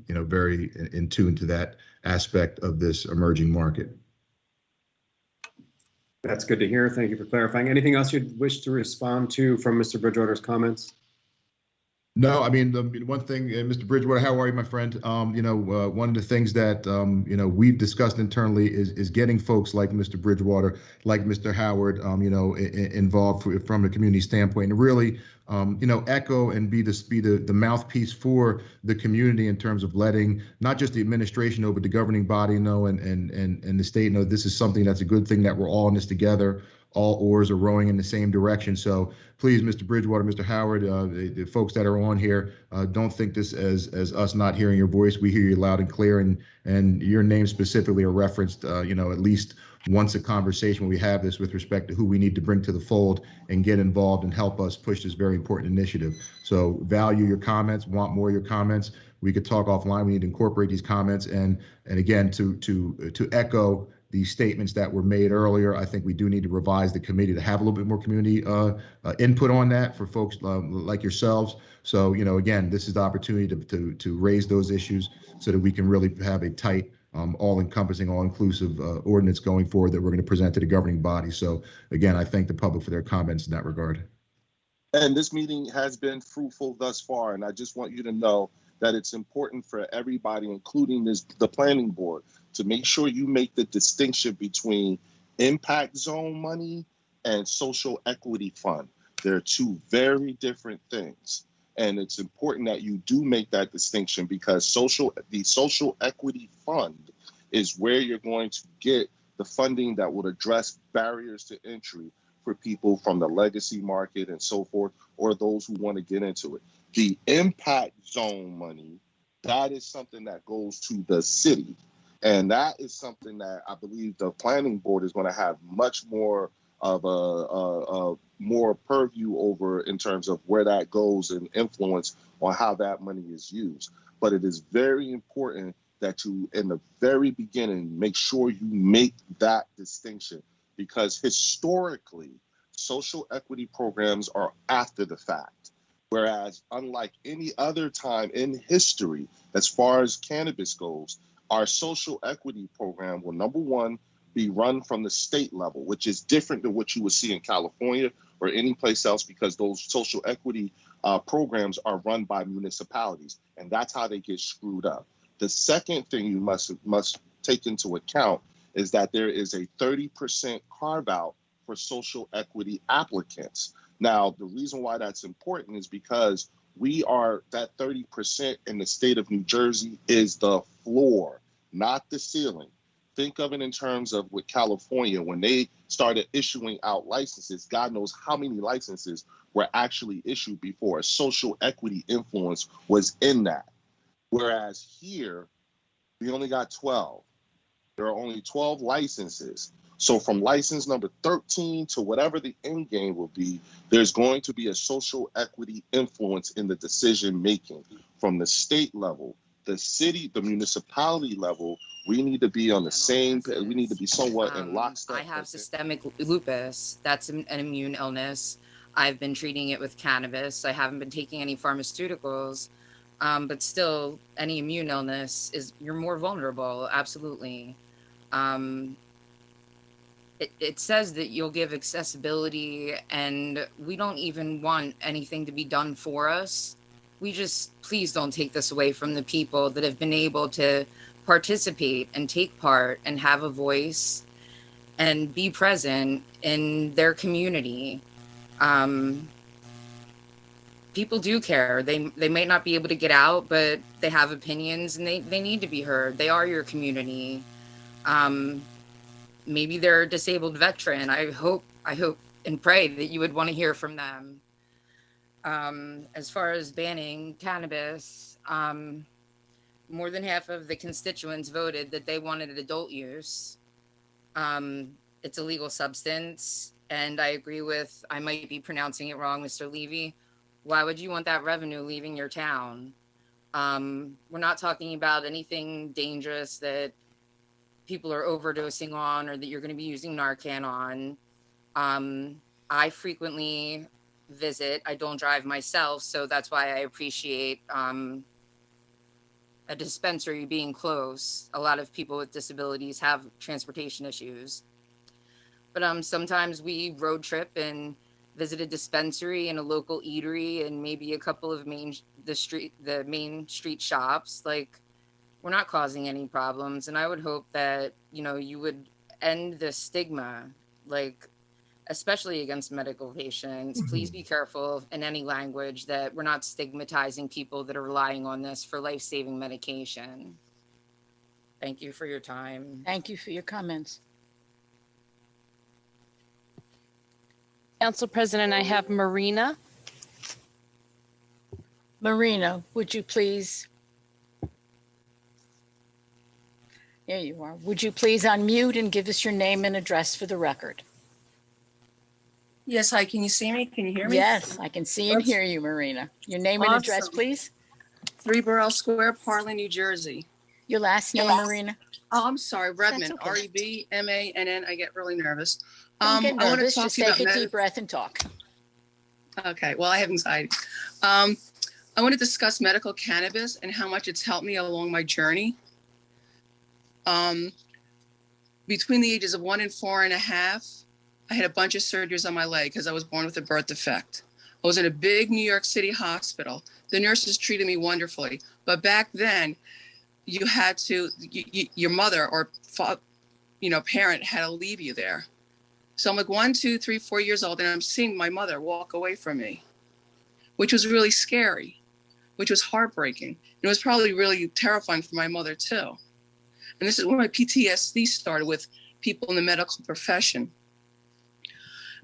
very in tune to that aspect of this emerging market. That's good to hear. Thank you for clarifying. Anything else you'd wish to respond to from Mr. Bridgewater's comments? No, I mean, the one thing, Mr. Bridgewater, how are you, my friend? One of the things that, we've discussed internally is getting folks like Mr. Bridgewater, like Mr. Howard, involved from a community standpoint, and really, echo and be the mouthpiece for the community in terms of letting not just the administration know, but the governing body know and the state know this is something that's a good thing, that we're all in this together. all oars are rowing in the same direction. So please, Mr. Bridgewater, Mr. Howard, the folks that are on here, don't think this as us not hearing your voice. We hear you loud and clear, and your name specifically are referenced, at least once a conversation when we have this with respect to who we need to bring to the fold and get involved and help us push this very important initiative. So value your comments, want more of your comments. We could talk offline. We need to incorporate these comments, and again, to echo the statements that were made earlier, I think we do need to revise the committee to have a little bit more community input on that for folks like yourselves. So, again, this is the opportunity to raise those issues so that we can really have a tight, all-encompassing, all-inclusive ordinance going forward that we're going to present to the governing body. So, again, I thank the public for their comments in that regard. And this meeting has been fruitful thus far, and I just want you to know that it's important for everybody, including the planning board, to make sure you make the distinction between impact zone money and social equity fund. They're two very different things. And it's important that you do make that distinction, because the social equity fund is where you're going to get the funding that would address barriers to entry for people from the legacy market and so forth, or those who want to get into it. The impact zone money, that is something that goes to the city. And that is something that I believe the planning board is going to have much more of a more purview over in terms of where that goes and influence on how that money is used. But it is very important that you, in the very beginning, make sure you make that distinction, because historically, social equity programs are after the fact. Whereas unlike any other time in history, as far as cannabis goes, our social equity program will, number one, be run from the state level, which is different than what you would see in California or any place else, because those social equity programs are run by municipalities, and that's how they get screwed up. The second thing you must take into account is that there is a 30% carve out for social equity applicants. Now, the reason why that's important is because that 30% in the state of New Jersey is the floor, not the ceiling. Think of it in terms of with California, when they started issuing out licenses, God knows how many licenses were actually issued before a social equity influence was in that. Whereas here, we only got 12. There are only 12 licenses. So from license number 13 to whatever the end game will be, there's going to be a social equity influence in the decision making from the state level, the city, the municipality level. We need to be on the same, we need to be somewhat in lockstep. I have systemic lupus. That's an immune illness. I've been treating it with cannabis. I haven't been taking any pharmaceuticals, but still any immune illness you're more vulnerable. Absolutely. It says that you'll give accessibility, and we don't even want anything to be done for us. We just, please don't take this away from the people that have been able to participate and take part and have a voice and be present in their community. People do care. They might not be able to get out, but they have opinions, and they need to be heard. They are your community. Maybe they're a disabled veteran. I hope and pray that you would want to hear from them. As far as banning cannabis, more than half of the constituents voted that they wanted adult use. It's a legal substance, and I agree with, I might be pronouncing it wrong, Mr. Levy. Why would you want that revenue leaving your town? We're not talking about anything dangerous that people are overdosing on or that you're going to be using Narcan on. I frequently visit. I don't drive myself, so that's why I appreciate a dispensary being close. A lot of people with disabilities have transportation issues. But sometimes we road trip and visit a dispensary and a local eatery and maybe a couple of main street shops. Like, we're not causing any problems, and I would hope that, you would end the stigma, like, especially against medical patients. Please be careful in any language that we're not stigmatizing people that are relying on this for life-saving medication. Thank you for your time. Thank you for your comments. Council President, I have Marina. Marina, would you please? There you are. Would you please unmute and give us your name and address for the record? Yes, hi, can you see me? Can you hear me? Yes, I can see and hear you, Marina. Your name and address, Awesome. please? 3 Burrell Square, Parlin, New Jersey. Your last name, Marina? Oh, I'm sorry, Redmond, okay. R-E-B-M-A-N-N. I get really nervous. Don't get I want to nervous, talk just to you take about a deep breath and talk. Okay, well, I have anxiety. I want to discuss medical cannabis and how much it's helped me along my journey. Between the ages of 1 and 4.5, I had a bunch of surgeries on my leg because I was born with a birth defect. I was in a big New York City hospital. The nurses treated me wonderfully. But back then, you had to, your mother or parent had to leave you there. So I'm like 1, 2, 3, 4 years old, and I'm seeing my mother walk away from me, which was really scary, which was heartbreaking. It was probably really terrifying for my mother too. And this is where my PTSD started with people in the medical profession.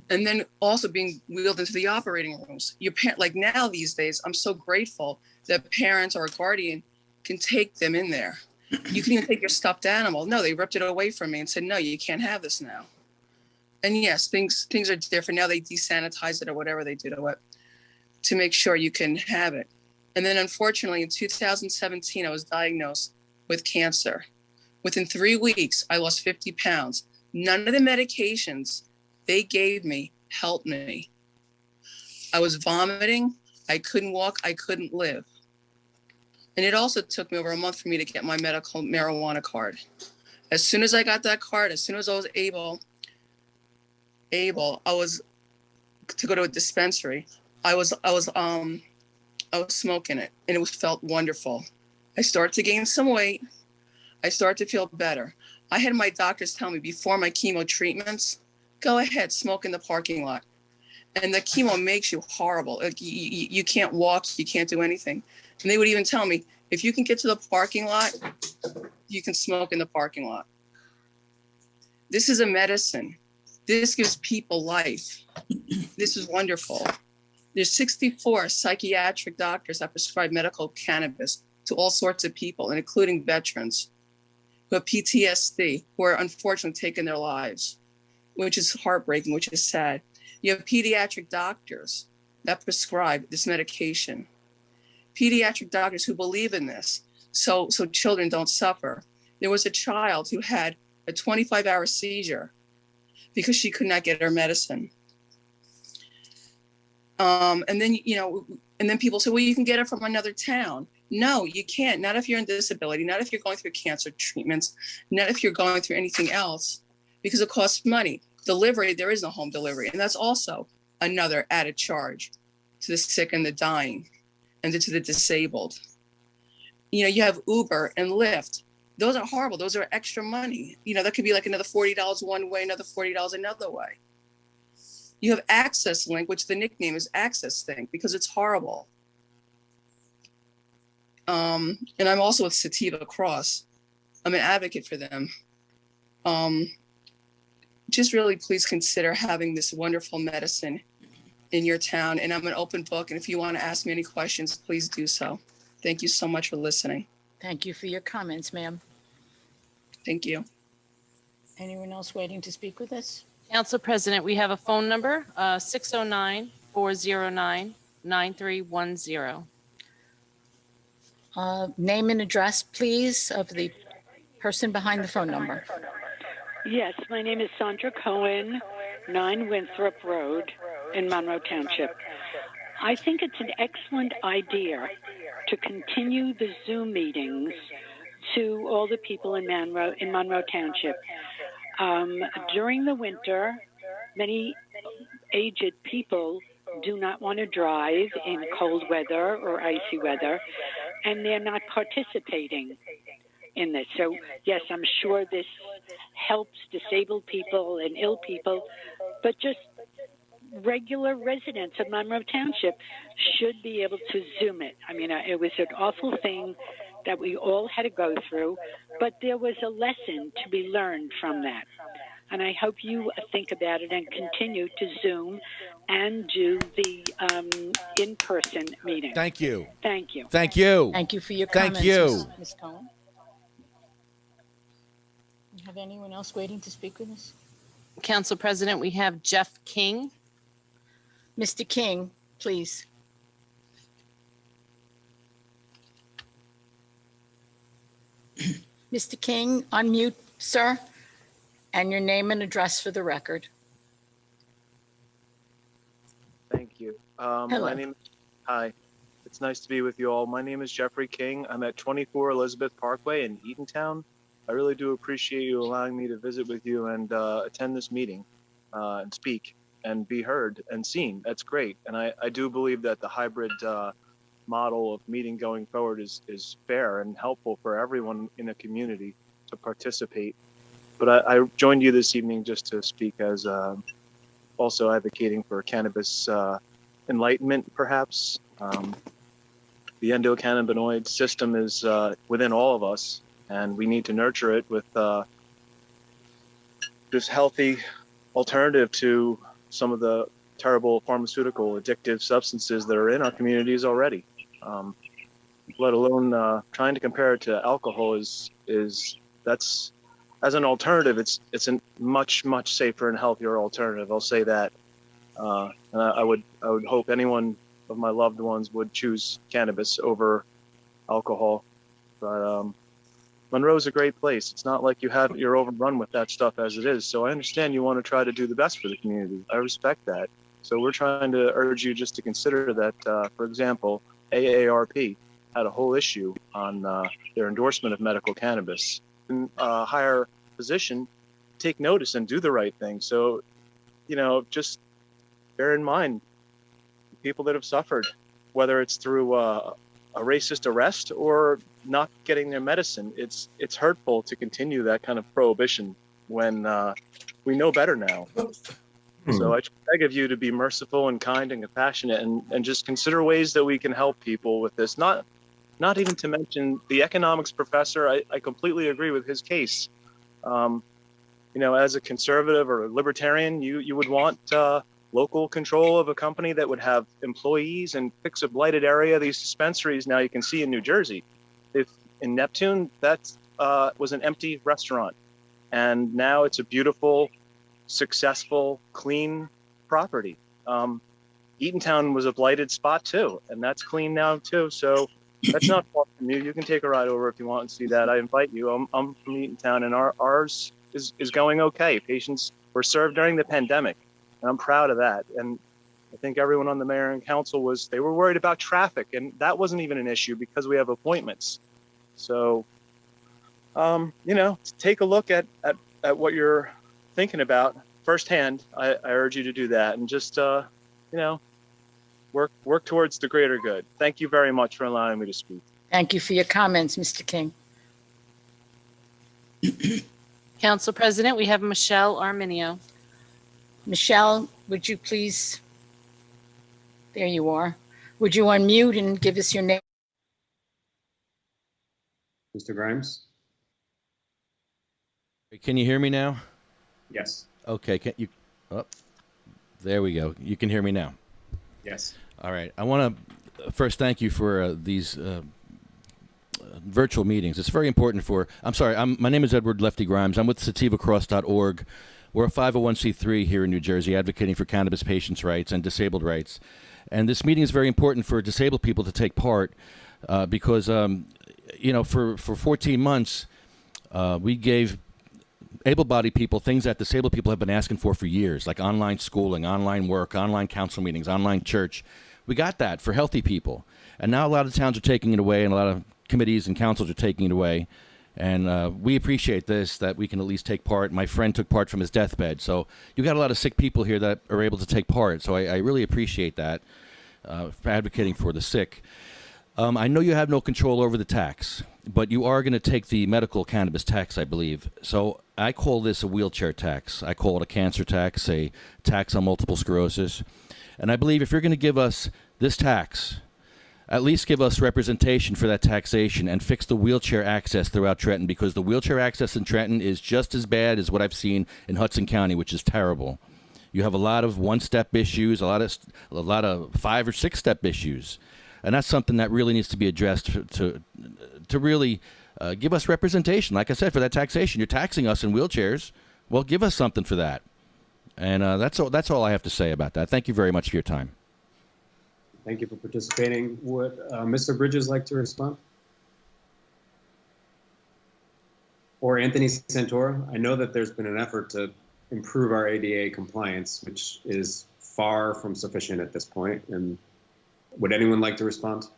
And then also being wheeled into the operating rooms. Your parent, like now these days, I'm so grateful that parents or a guardian can take them in there. You can even take your stuffed animal. No, they ripped it away from me and said, no, you can't have this now. And yes, things are different. Now they desanitize it or whatever they do to it to make sure you can have it. And then unfortunately in 2017, I was diagnosed with cancer. Within 3 weeks, I lost 50 pounds. None of the medications they gave me helped me. I was vomiting. I couldn't walk. I couldn't live. And it also took me over a month for me to get my medical marijuana card. As soon as I got that card, as soon as I was able, I was to go to a dispensary. I was smoking it, and it felt wonderful. I started to gain some weight. I started to feel better. I had my doctors tell me before my chemo treatments, go ahead, smoke in the parking lot. And the chemo makes you horrible. Like you can't walk, you can't do anything. And they would even tell me, if you can get to the parking lot, you can smoke in the parking lot. This is a medicine. This gives people life. This is wonderful. There's 64 psychiatric doctors that prescribe medical cannabis to all sorts of people, and including veterans who have PTSD, who are unfortunately taking their lives, which is heartbreaking, which is sad. You have pediatric doctors that prescribe this medication. Pediatric doctors who believe in this, so children don't suffer. There was a child who had a 25-hour seizure because she could not get her medicine. And then people say, well, you can get it from another town. No, you can't. Not if you're in disability, not if you're going through cancer treatments, not if you're going through anything else, because it costs money. Delivery, there is no home delivery. And that's also another added charge to the sick and the dying and to the disabled. You have Uber and Lyft. Those are horrible. Those are extra money. That could be like another $40 one way, another $40 another way. You have Access Link, which the nickname is Access Link because it's horrible. And I'm also with Sativa Cross. I'm an advocate for them. Just really please consider having this wonderful medicine in your town. And I'm an open book. And if you want to ask me any questions, please do so. Thank you so much for listening. Thank you for your comments, ma'am. Thank you. Anyone else waiting to speak with us? Council President, we have a phone number, 609-409-9310. Name and address, please, of the person behind the phone number. Yes, my name is Sandra Cohen, 9 Winthrop Road in Monroe Township. I think it's an excellent idea to continue the Zoom meetings to all the people in Monroe Township. During the winter, many aged people do not want to drive in cold weather or icy weather, and they're not participating in this. So, yes, I'm sure this helps disabled people and ill people, but just regular residents of Monroe Township should be able to Zoom it. I mean, it was an awful thing that we all had to go through, but there was a lesson to be learned from that. And I hope you think about it and continue to Zoom and do the in-person meeting. Thank you. Thank you. Thank you. Thank you for your Thank comments, you. Ms. Cohen. Have anyone else waiting to speak with us? Council President, we have Jeff King. Mr. King, please. Mr. King, unmute, sir, and your name and address for the record. Thank you. Hello. Hi, it's nice to be with you all. My name is Jeffrey King. I'm at 24 Elizabeth Parkway in Eatontown. I really do appreciate you allowing me to visit with you and attend this meeting and speak and be heard and seen. That's great. And I do believe that the hybrid model of meeting going forward is fair and helpful for everyone in a community to participate. But I joined you this evening just to speak as also advocating for cannabis enlightenment, perhaps. The endocannabinoid system is within all of us, and we need to nurture it with this healthy alternative to some of the terrible pharmaceutical addictive substances that are in our communities already. Let alone trying to compare it to alcohol is that's, as an alternative, it's a much safer and healthier alternative. I'll say that, and I would hope anyone of my loved ones would choose cannabis over alcohol. But Monroe's a great place. It's not like you're overrun with that stuff as it is. So I understand you want to try to do the best for the community. I respect that. So we're trying to urge you just to consider that, for example, AARP had a whole issue on their endorsement of medical cannabis. In a higher position, take notice and do the right thing. So, just bear in mind people that have suffered, whether it's through a racist arrest or not getting their medicine. It's hurtful to continue that kind of prohibition when we know better now. So I beg of you to be merciful and kind and compassionate and just consider ways that we can help people with this. Not even to mention the economics professor. I completely agree with his case. As a conservative or a libertarian, you would want local control of a company that would have employees and fix a blighted area. These dispensaries now you can see in New Jersey. If in Neptune, that was an empty restaurant. And now it's a beautiful, successful, clean property. Eatontown was a blighted spot too, and that's clean now too. So that's not far from you. You can take a ride over if you want and see that. I invite you. I'm from Eatontown, and ours is going okay. Patients were served during the pandemic, and I'm proud of that. And I think everyone on the mayor and council they were worried about traffic, and that wasn't even an issue because we have appointments. So, take a look at what you're thinking about firsthand. I urge you to do that and just, work towards the greater good. Thank you very much for allowing me to speak. Thank you for your comments, Mr. King. Council President, we have Michelle Arminio. Michelle, would you please, there you are. Would you unmute and give us your name? Mr. Grimes? Can you hear me now? Yes. Okay. There we go. You can hear me now. Yes. All right. I want to first thank you for these virtual meetings. It's very important my name is Edward Lefty Grimes. I'm with sativacross.org. We're a 501c3 here in New Jersey advocating for cannabis patients' rights and disabled rights. And this meeting is very important for disabled people to take part because, for 14 months, we gave able-bodied people things that disabled people have been asking for years, like online schooling, online work, online council meetings, online church. We got that for healthy people. And now a lot of towns are taking it away, and a lot of committees and councils are taking it away. And we appreciate this, that we can at least take part. My friend took part from his deathbed. So you got a lot of sick people here that are able to take part. So I really appreciate that for advocating for the sick. I know you have no control over the tax, but you are going to take the medical cannabis tax, I believe. So I call this a wheelchair tax. I call it a cancer tax, a tax on multiple sclerosis. And I believe if you're going to give us this tax at least give us representation for that taxation and fix the wheelchair access throughout Trenton, because the wheelchair access in Trenton is just as bad as what I've seen in Hudson County, which is terrible. You have a lot of one-step issues, a lot of 5 or 6 step issues, and that's something that really needs to be addressed to really give us representation. Like I said, for that taxation, you're taxing us in wheelchairs. Well, give us something for that. And that's all I have to say about that. Thank you very much for your time. Thank you for participating. Would Mr. Bridges like to respond? Or Anthony Santora? I know that there's been an effort to improve our ADA compliance, which is far from sufficient at this point. And would anyone like to respond?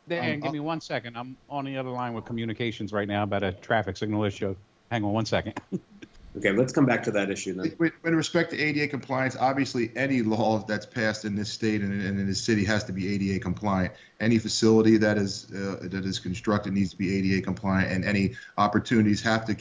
Dan, give me 1 second. I'm on the other line with communications right now about a traffic signal issue. Hang on 1 second. Okay, let's come back to that issue then. With respect to ADA compliance, obviously any law that's passed in this state and in this city has to be ADA compliant. Any facility that is constructed needs to be ADA compliant, and any opportunities have to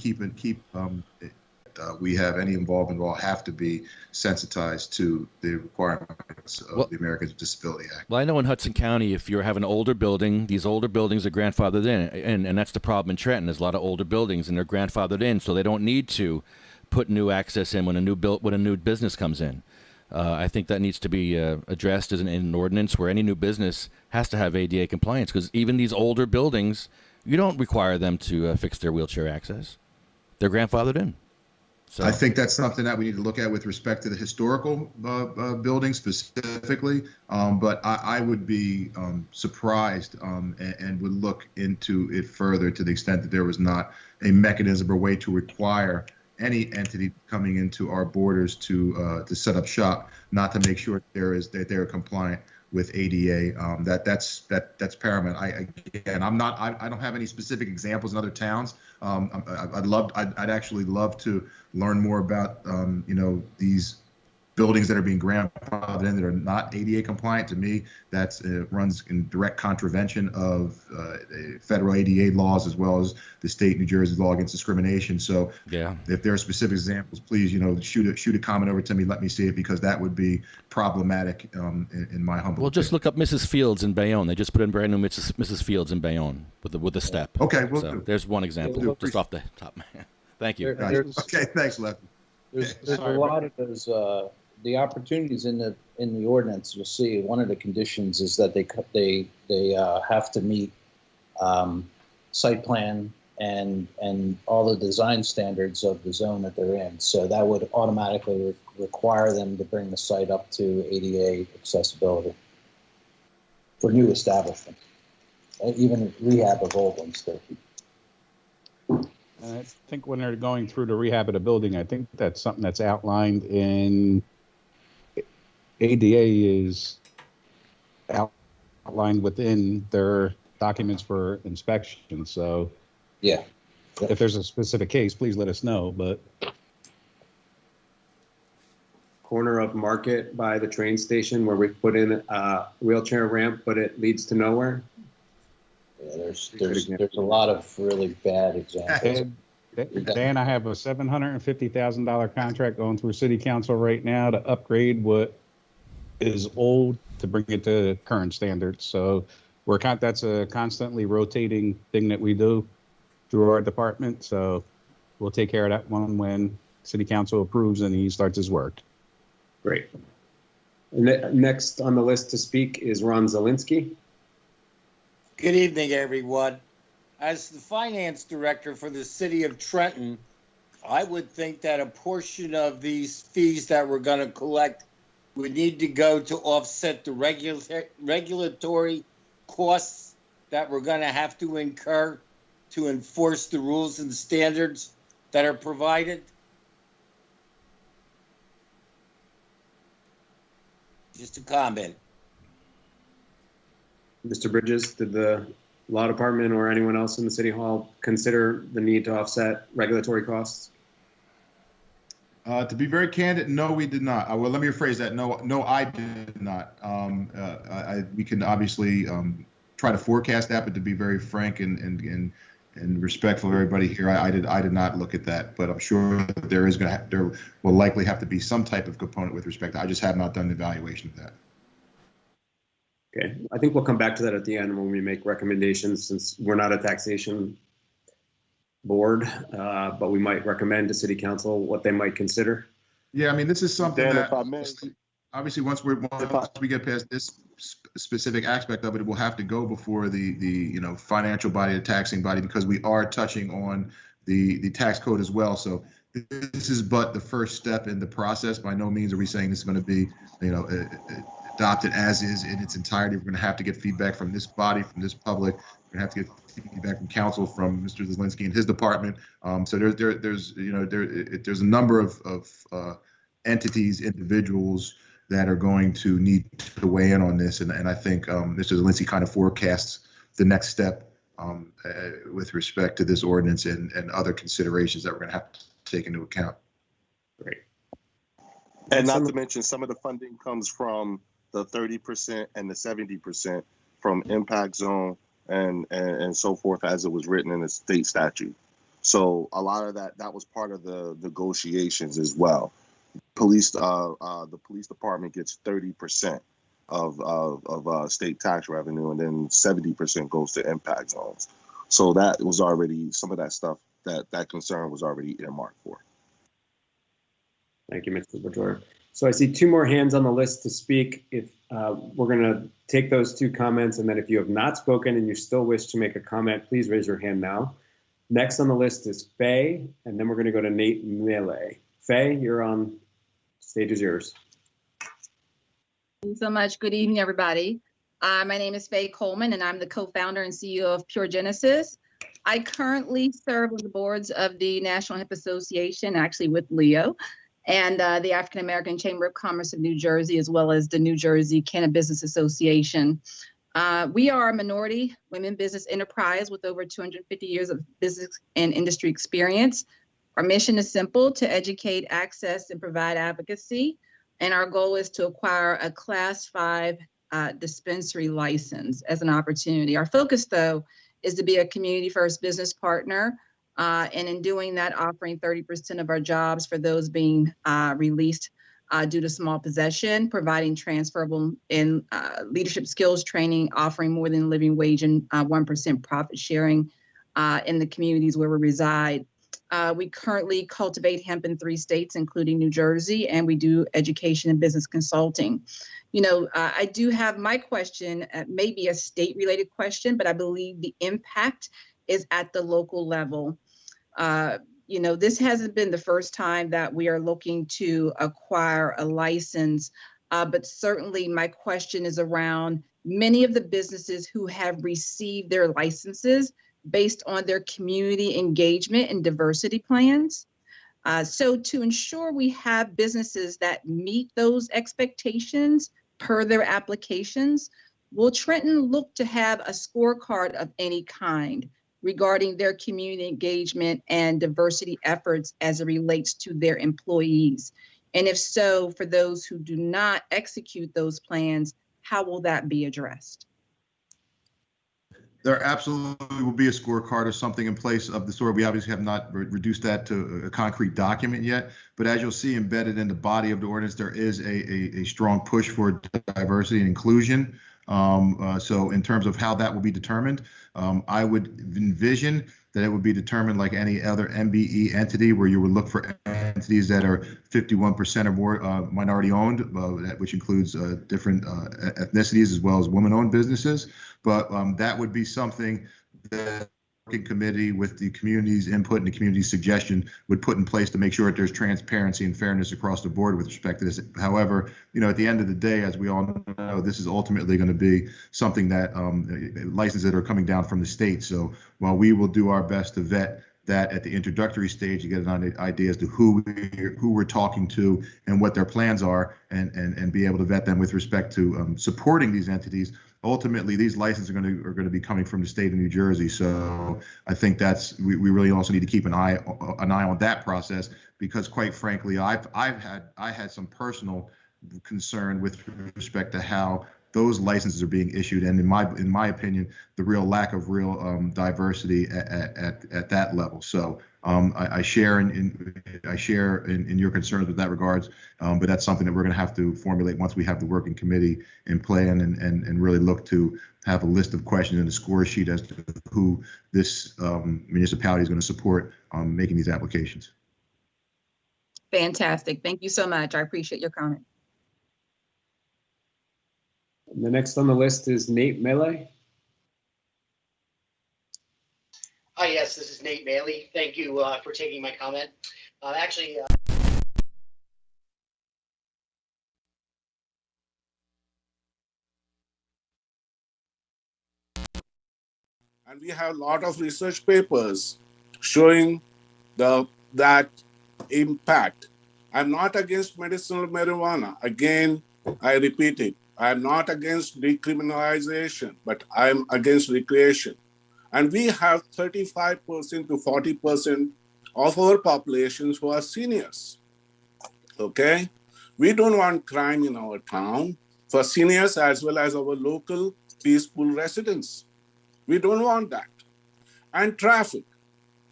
we have any involvement law have to be sensitized to the requirements of the Americans with Disability Act. Well, I know in Hudson County, if you have an older building, these older buildings are grandfathered in, and that's the problem in Trenton. There's a lot of older buildings, and they're grandfathered in, so they don't need to put new access in when a new business comes in. I think that needs to be addressed as an ordinance where any new business has to have ADA compliance, because even these older buildings, you don't require them to fix their wheelchair access. They're grandfathered in. So I think that's something that we need to look at with respect to the historical buildings specifically. But I would be surprised and would look into it further to the extent that there was not a mechanism or way to require any entity coming into our borders to set up shop, not to make sure that they're compliant with ADA. That's paramount. I don't have any specific examples in other towns. I'd actually love to learn more about these buildings that are being grandfathered in that are not ADA compliant. To me, that runs in direct contravention of federal ADA laws as well as the state New Jersey law against discrimination. So if there are specific examples, please shoot a comment over to me. Let me see it, because that would be problematic in my humble. Well, just look up Mrs. Fields in Bayonne. They just put in brand new Mrs. Fields in Bayonne with the step. Okay, there's one example just off the top of my head. Thank you. Okay, thanks, Lefty. There's a lot of those. The opportunities in the ordinance, you'll see one of the conditions is that they have to meet site plan and all the design standards of the zone that they're in. So that would automatically require them to bring the site up to ADA accessibility for new establishments, even rehab of old ones too. I think when they're going through the rehab of the building, I think that's something that's outlined in ADA is outlined within their documents for inspection. So yeah, if there's a specific case, please let us know. But corner of Market by the train station where we put in a wheelchair ramp, but it leads to nowhere. Yeah, there's a lot of really bad examples. Dan, I have a $750,000 contract going through City Council right now to upgrade what is old to bring it to current standards. So that's a constantly rotating thing that we do through our department. So we'll take care of that one when City Council approves and he starts his work. Great. Next on the list to speak is Ron Zielinski. Good evening, everyone. As the finance director for the city of Trenton, I would think that a portion of these fees that we're going to collect would need to go to offset the regulatory costs that we're going to have to incur to enforce the rules and standards that are provided. Just a comment. Mr. Bridges, did the law department or anyone else in the city hall consider the need to offset regulatory costs? To be very candid, no, we did not. Well, let me rephrase that. No, I did not. We can obviously try to forecast that, but to be very frank and respectful of everybody here, I did not look at that. But I'm sure that there will likely have to be some type of component with respect to. I just have not done the evaluation of that. Okay, I think we'll come back to that at the end when we make recommendations, since we're not a taxation board, but we might recommend to city council what they might consider. Yeah, I mean, this is something Dan, that if I may, obviously once we get past this specific aspect of it, it will have to go before the financial body, the taxing body, because we are touching on the tax code as well. So this is but the first step in the process. By no means are we saying this is going to be adopted as is in its entirety. We're going to have to get feedback from this body, from this public. We're going to have to get feedback from council, from Mr. Zielinski and his department. So there's a number of entities, individuals that are going to need to weigh in on this, and I think Mr. Zielinski kind of forecasts the next step with respect to this ordinance and other considerations that we're going to have to take into account. Great. And not to mention, some of the funding comes from the 30% and the 70% from impact zone and so forth, as it was written in the state statute. So a lot of that was part of the negotiations as well. The police department gets 30% of state tax revenue, and then 70% goes to impact zones. So that was already, some of that stuff, that concern was already earmarked for. Thank you, Mr. Bajor. So I see two more hands on the list to speak. If we're going to take those two comments, and then if you have not spoken and you still wish to make a comment, please raise your hand now. Next on the list is Faye, and then we're going to go to Nate Melee. Faye, you're on. Stage is yours. Thank you so much. Good evening, everybody. My name is Faye Coleman, and I'm the co-founder and CEO of Pure Genesis. I currently serve on the boards of the National Hemp Association, actually with Leo, and the African American Chamber of Commerce of New Jersey, as well as the New Jersey Cannabis Business Association. We are a minority women business enterprise with over 250 years of business and industry experience. Our mission is simple: to educate, access, and provide advocacy. And our goal is to acquire a Class 5 dispensary license as an opportunity. Our focus, though, is to be a community-first business partner. And in doing that, offering 30% of our jobs for those being released due to small possession, providing transferable and leadership skills training, offering more than living wage and 1% profit sharing in the communities where we reside. We currently cultivate hemp in 3 states, including New Jersey, and we do education and business consulting. I do have my question, maybe a state-related question, but I believe the impact is at the local level. This hasn't been the first time that we are looking to acquire a license, but certainly my question is around many of the businesses who have received their licenses based on their community engagement and diversity plans. So to ensure we have businesses that meet those expectations per their applications, will Trenton look to have a scorecard of any kind regarding their community engagement and diversity efforts as it relates to their employees? And if so, for those who do not execute those plans, how will that be addressed? There absolutely will be a scorecard or something in place of the sort. We obviously have not reduced that to a concrete document yet, but as you'll see embedded in the body of the ordinance, there is a strong push for diversity and inclusion. So in terms of how that will be determined, I would envision that it would be determined like any other MBE entity, where you would look for entities that are 51% or more minority owned, which includes different ethnicities as well as women-owned businesses. But that would be something that the working committee, with the community's input and the community's suggestion, would put in place to make sure that there's transparency and fairness across the board with respect to this. However, at the end of the day, as we all know, this is ultimately going to be something that licenses that are coming down from the state. So while we will do our best to vet that at the introductory stage, to get an idea as to who we're talking to and what their plans are, and be able to vet them with respect to supporting these entities. Ultimately, these licenses are going to be coming from the state of New Jersey. So I think we really also need to keep an eye on that process, because quite frankly, I had some personal concern with respect to how those licenses are being issued, and in my opinion, the real lack of real diversity at that level. So I share in your concerns with that regards, but that's something that we're going to have to formulate once we have the working committee in plan and really look to have a list of questions and a score sheet as to who this municipality is going to support making these applications. Fantastic. Thank you so much. I appreciate your comment. The next on the list is Nate Melee. Hi, yes, this is Nate Bailey. Thank you for taking my comment. Actually, and we have a lot of research papers showing that impact. I'm not against medicinal marijuana. Again, I repeat it. I'm not against decriminalization, but I'm against recreation. And we have 35% to 40% of our populations who are seniors. Okay? We don't want crime in our town for seniors as well as our local peaceful residents. We don't want that. And traffic.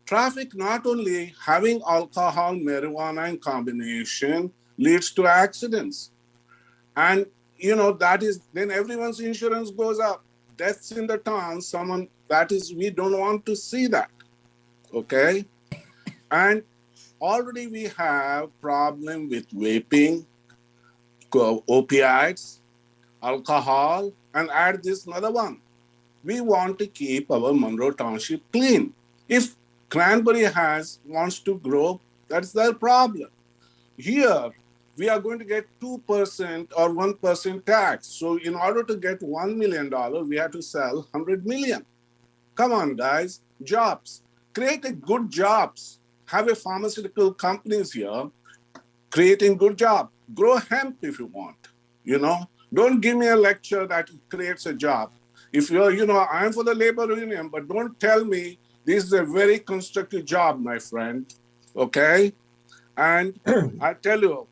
Traffic, not only having alcohol, marijuana in combination leads to accidents. And, you know, that is, then everyone's insurance goes up. Deaths in the town, we don't want to see that, okay? And already we have problem with vaping, opiates, alcohol, and add this another one. We want to keep our Monroe Township clean. If Cranberry wants to grow, that's their problem. Here, we are going to get 2% or 1% tax. So in order to get $1 million, we have to sell 100 million. Come on, guys, jobs. Create a good jobs. Have a pharmaceutical companies here creating good job. Grow hemp if you want, you know. Don't give me a lecture that creates a job. If you're, you know, I'm for the labor union, but don't tell me this is a very constructive job, my friend, okay? And I tell you,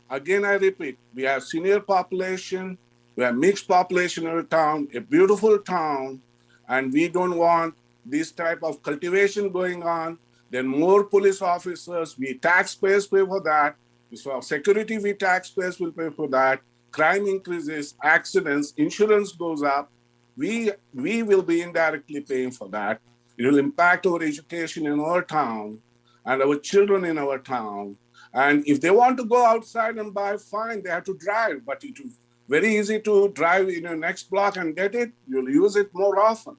again, I repeat, we have senior population, we have mixed population in the town, a beautiful town, and we don't want this type of cultivation going on. Then more police officers, we taxpayers pay for that. So security, we taxpayers will pay for that. Crime increases, accidents, insurance goes up. We will be indirectly paying for that. It will impact our education in our town and our children in our town. And if they want to go outside and buy, fine, they have to drive. But it is very easy to drive in your next block and get it. You'll use it more often.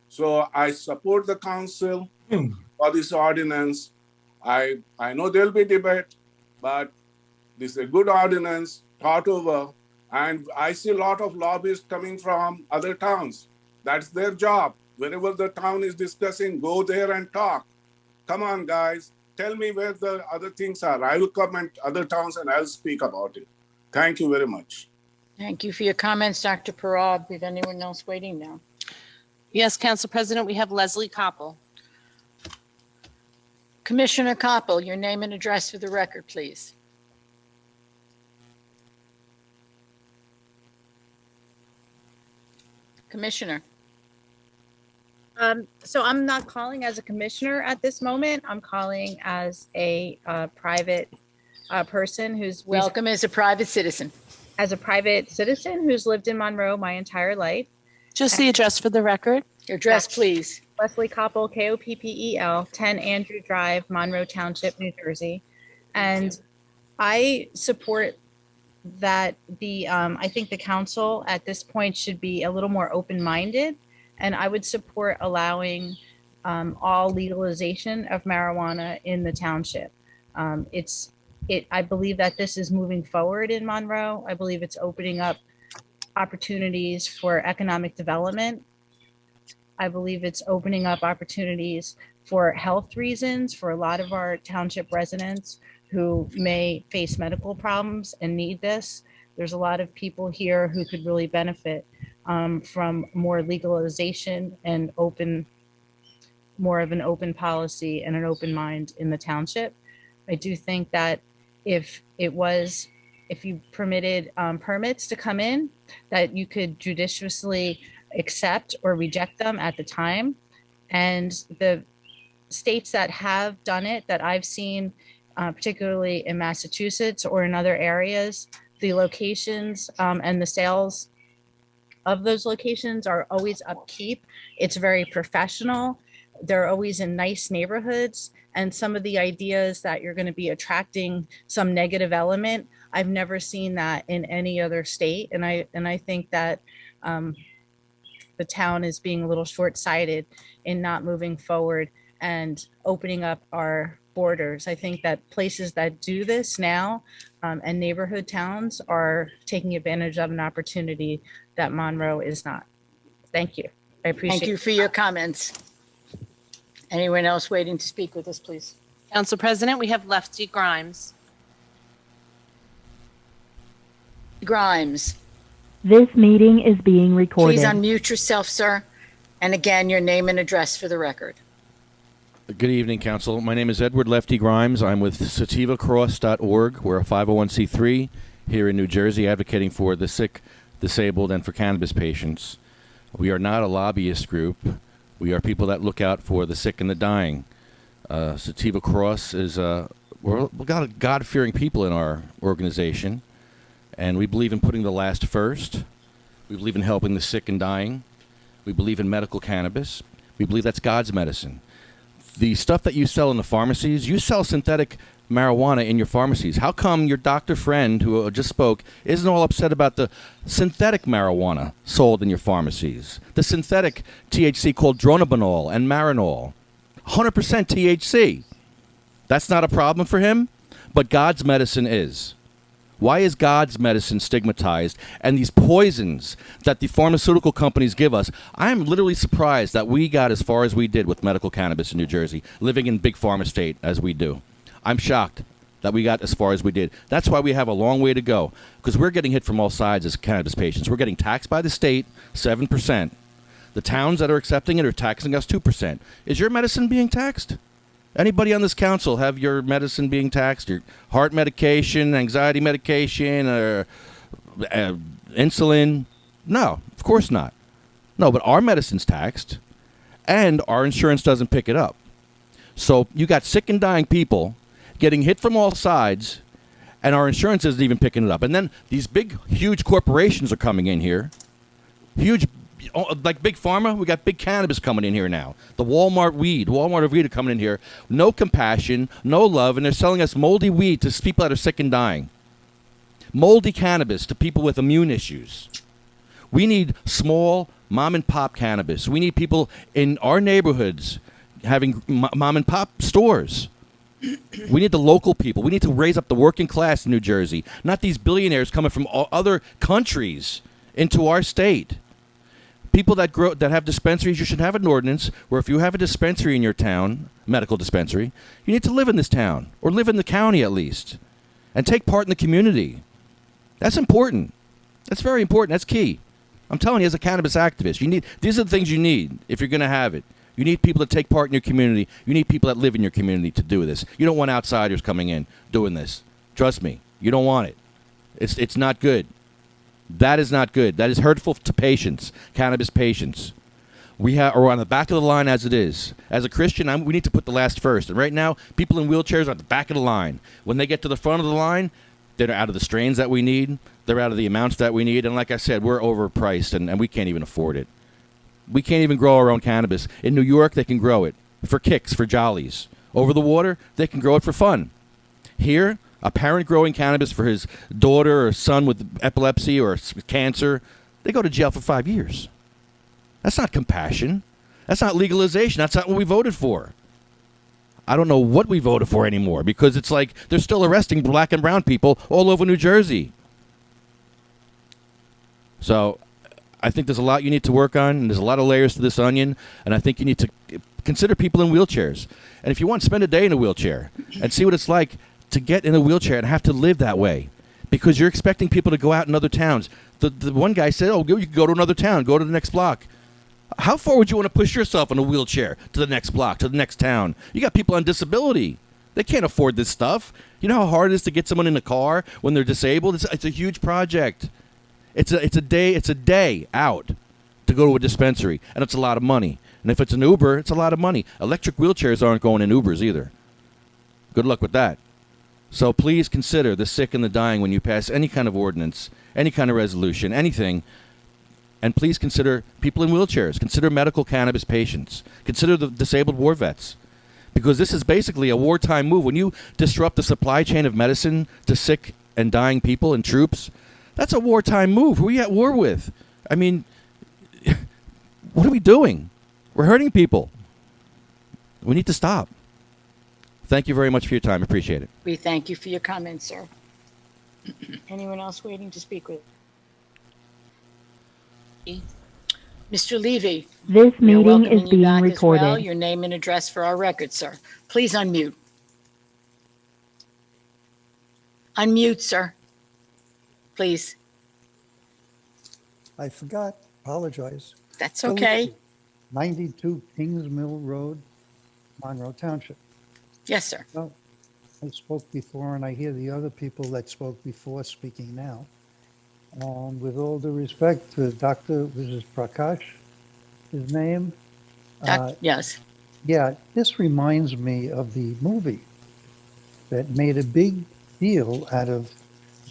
So I support the council for this ordinance. I know there'll be debate, but this is a good ordinance, thought over. And I see a lot of lobbyists coming from other towns. That's their job. Wherever the town is discussing, go there and talk. Come on, guys. Tell me where the other things are. I will comment other towns and I'll speak about it. Thank you very much. Thank you for your comments, Dr. Parab. Is anyone else waiting now? Yes, Council President, we have Leslie Koppel. Commissioner Koppel, your name and address for the record, please. Commissioner. So I'm not calling as a commissioner at this moment. I'm calling as a private person who's welcome as a private citizen. As a private citizen who's lived in Monroe my entire life. Just the address for the record. Your address, please. Leslie Koppel, Koppel, 10 Andrew Drive, Monroe Township, New Jersey. And I support that I think the council at this point should be a little more open-minded, and I would support allowing all legalization of marijuana in the township. I believe that this is moving forward in Monroe. I believe it's opening up opportunities for economic development. I believe it's opening up opportunities for health reasons for a lot of our township residents who may face medical problems and need this. There's a lot of people here who could really benefit from more legalization and more of an open policy and an open mind in the township. I do think that if it was if you permitted permits to come in, that you could judiciously accept or reject them at the time. And the states that have done it, that I've seen, particularly in Massachusetts or in other areas, the locations and the sales of those locations are always upkeep. It's very professional. They're always in nice neighborhoods. And some of the ideas that you're going to be attracting some negative element, I've never seen that in any other state. And I think that the town is being a little short-sighted in not moving forward and opening up our borders. I think that places that do this now and neighborhood towns are taking advantage of an opportunity that Monroe is not. Thank you. I appreciate it. Thank you for your comments. Anyone else waiting to speak with us, please? Council President, we have Lefty Grimes. Grimes, This meeting is being recorded. please unmute yourself, sir. And again, your name and address for the record. Good evening, Council. My name is Edward Lefty Grimes. I'm with sativacross.org. We're a 501c3 here in New Jersey advocating for the sick, disabled, and for cannabis patients. We are not a lobbyist group. We are people that look out for the sick and the dying. Sativa Cross is, we've got God-fearing people in our organization, and we believe in putting the last first. We believe in helping the sick and dying. We believe in medical cannabis. We believe that's God's medicine. The stuff that you sell in the pharmacies, you sell synthetic marijuana in your pharmacies. How come your doctor friend who just spoke isn't all upset about the synthetic marijuana sold in your pharmacies? The synthetic THC called dronabinol and marinol. 100% THC. That's not a problem for him, but God's medicine is. Why is God's medicine stigmatized? And these poisons that the pharmaceutical companies give us, I'm literally surprised that we got as far as we did with medical cannabis in New Jersey, living in big pharma state as we do. I'm shocked that we got as far as we did. That's why we have a long way to go, because we're getting hit from all sides as cannabis patients. We're getting taxed by the state, 7%. The towns that are accepting it are taxing us 2%. Is your medicine being taxed? Anybody on this council have your medicine being taxed? Your heart medication, anxiety medication, or insulin? No, of course not. No, but our medicine's taxed, and our insurance doesn't pick it up. So you got sick and dying people getting hit from all sides, and our insurance isn't even picking it up. And then these big, huge corporations are coming in here. Huge, like big pharma, we got big cannabis coming in here now. The Walmart of weed are coming in here. No compassion, no love, and they're selling us moldy weed to people that are sick and dying. Moldy cannabis to people with immune issues. We need small mom and pop cannabis. We need people in our neighborhoods having mom and pop stores. We need the local people. We need to raise up the working class in New Jersey, not these billionaires coming from other countries into our state. People that have dispensaries, you should have an ordinance where if you have a dispensary in your town, medical dispensary, you need to live in this town or live in the county at least and take part in the community. That's important. That's very important. That's key. I'm telling you, as a cannabis activist, these are the things you need if you're going to have it. You need people to take part in your community. You need people that live in your community to do this. You don't want outsiders coming in doing this. Trust me, you don't want it. It's not good. That is not good. That is hurtful to patients, cannabis patients. We are on the back of the line as it is. As a Christian, we need to put the last first. And right now, people in wheelchairs are at the back of the line. When they get to the front of the line, they're out of the strains that we need. They're out of the amounts that we need. And like I said, we're overpriced, and we can't even afford it. We can't even grow our own cannabis. In New York, they can grow it for kicks, for jollies. Over the water, they can grow it for fun. Here, a parent growing cannabis for his daughter or son with epilepsy or cancer, they go to jail for 5 years. That's not compassion. That's not legalization. That's not what we voted for. I don't know what we voted for anymore because it's like they're still arresting black and brown people all over New Jersey. So I think there's a lot you need to work on, and there's a lot of layers to this onion, and I think you need to consider people in wheelchairs. And if you want, spend a day in a wheelchair and see what it's like to get in a wheelchair and have to live that way, because you're expecting people to go out in other towns. The one guy said, you can go to another town, go to the next block. How far would you want to push yourself in a wheelchair to the next block, to the next town? You got people on disability. They can't afford this stuff. You know how hard it is to get someone in a car when they're disabled? It's a huge project. It's a day out to go to a dispensary, and it's a lot of money. And if it's an Uber, it's a lot of money. Electric wheelchairs aren't going in Ubers either. Good luck with that. So please consider the sick and the dying when you pass any kind of ordinance, any kind of resolution, anything. And please consider people in wheelchairs. Consider medical cannabis patients. Consider the disabled war vets. Because this is basically a wartime move. When you disrupt the supply chain of medicine to sick and dying people and troops, that's a wartime move. Who are you at war with? I mean, what are we doing? We're hurting people. We need to stop. Thank you very much for your time. Appreciate it. We thank you for your comments, sir. Anyone else waiting to speak with? Mr. Levy. This we are meeting welcoming is you being back as well. recorded. Your name and address for our record, sir. Please unmute. Unmute, sir. Please. I forgot. Apologize. That's okay. 92 Kings Mill Road, Monroe Township. Yes, sir. Well, I spoke before, and I hear the other people that spoke before speaking now. With all due respect to Dr. Mrs. Prakash, his name. Yes. Yeah, this reminds me of the movie that made a big deal out of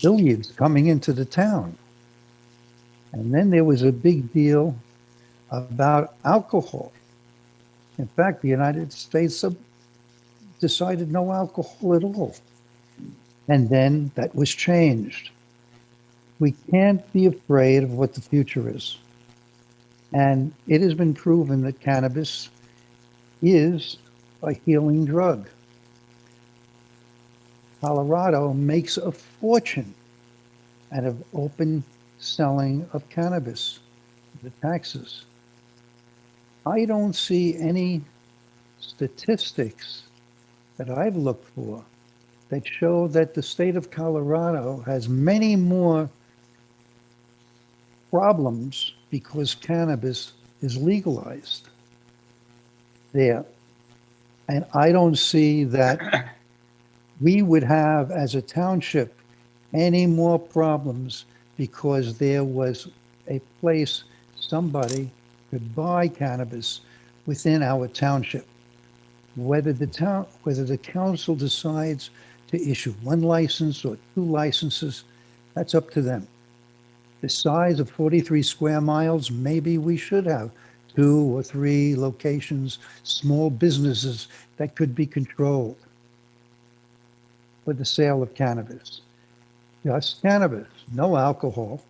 billiards coming into the town. And then there was a big deal about alcohol. In fact, the United States decided no alcohol at all. And then that was changed. We can't be afraid of what the future is. And it has been proven that cannabis is a healing drug. Colorado makes a fortune out of open selling of cannabis, the taxes. I don't see any statistics that I've looked for that show that the state of Colorado has many more problems because cannabis is legalized there. And I don't see that we would have, as a township, any more problems because there was a place somebody could buy cannabis within our township. Whether the council decides to issue one license or 2 licenses, that's up to them. The size of 43 square miles, maybe we should have 2 or 3 locations, small businesses that could be controlled for the sale of cannabis. Just cannabis, no alcohol.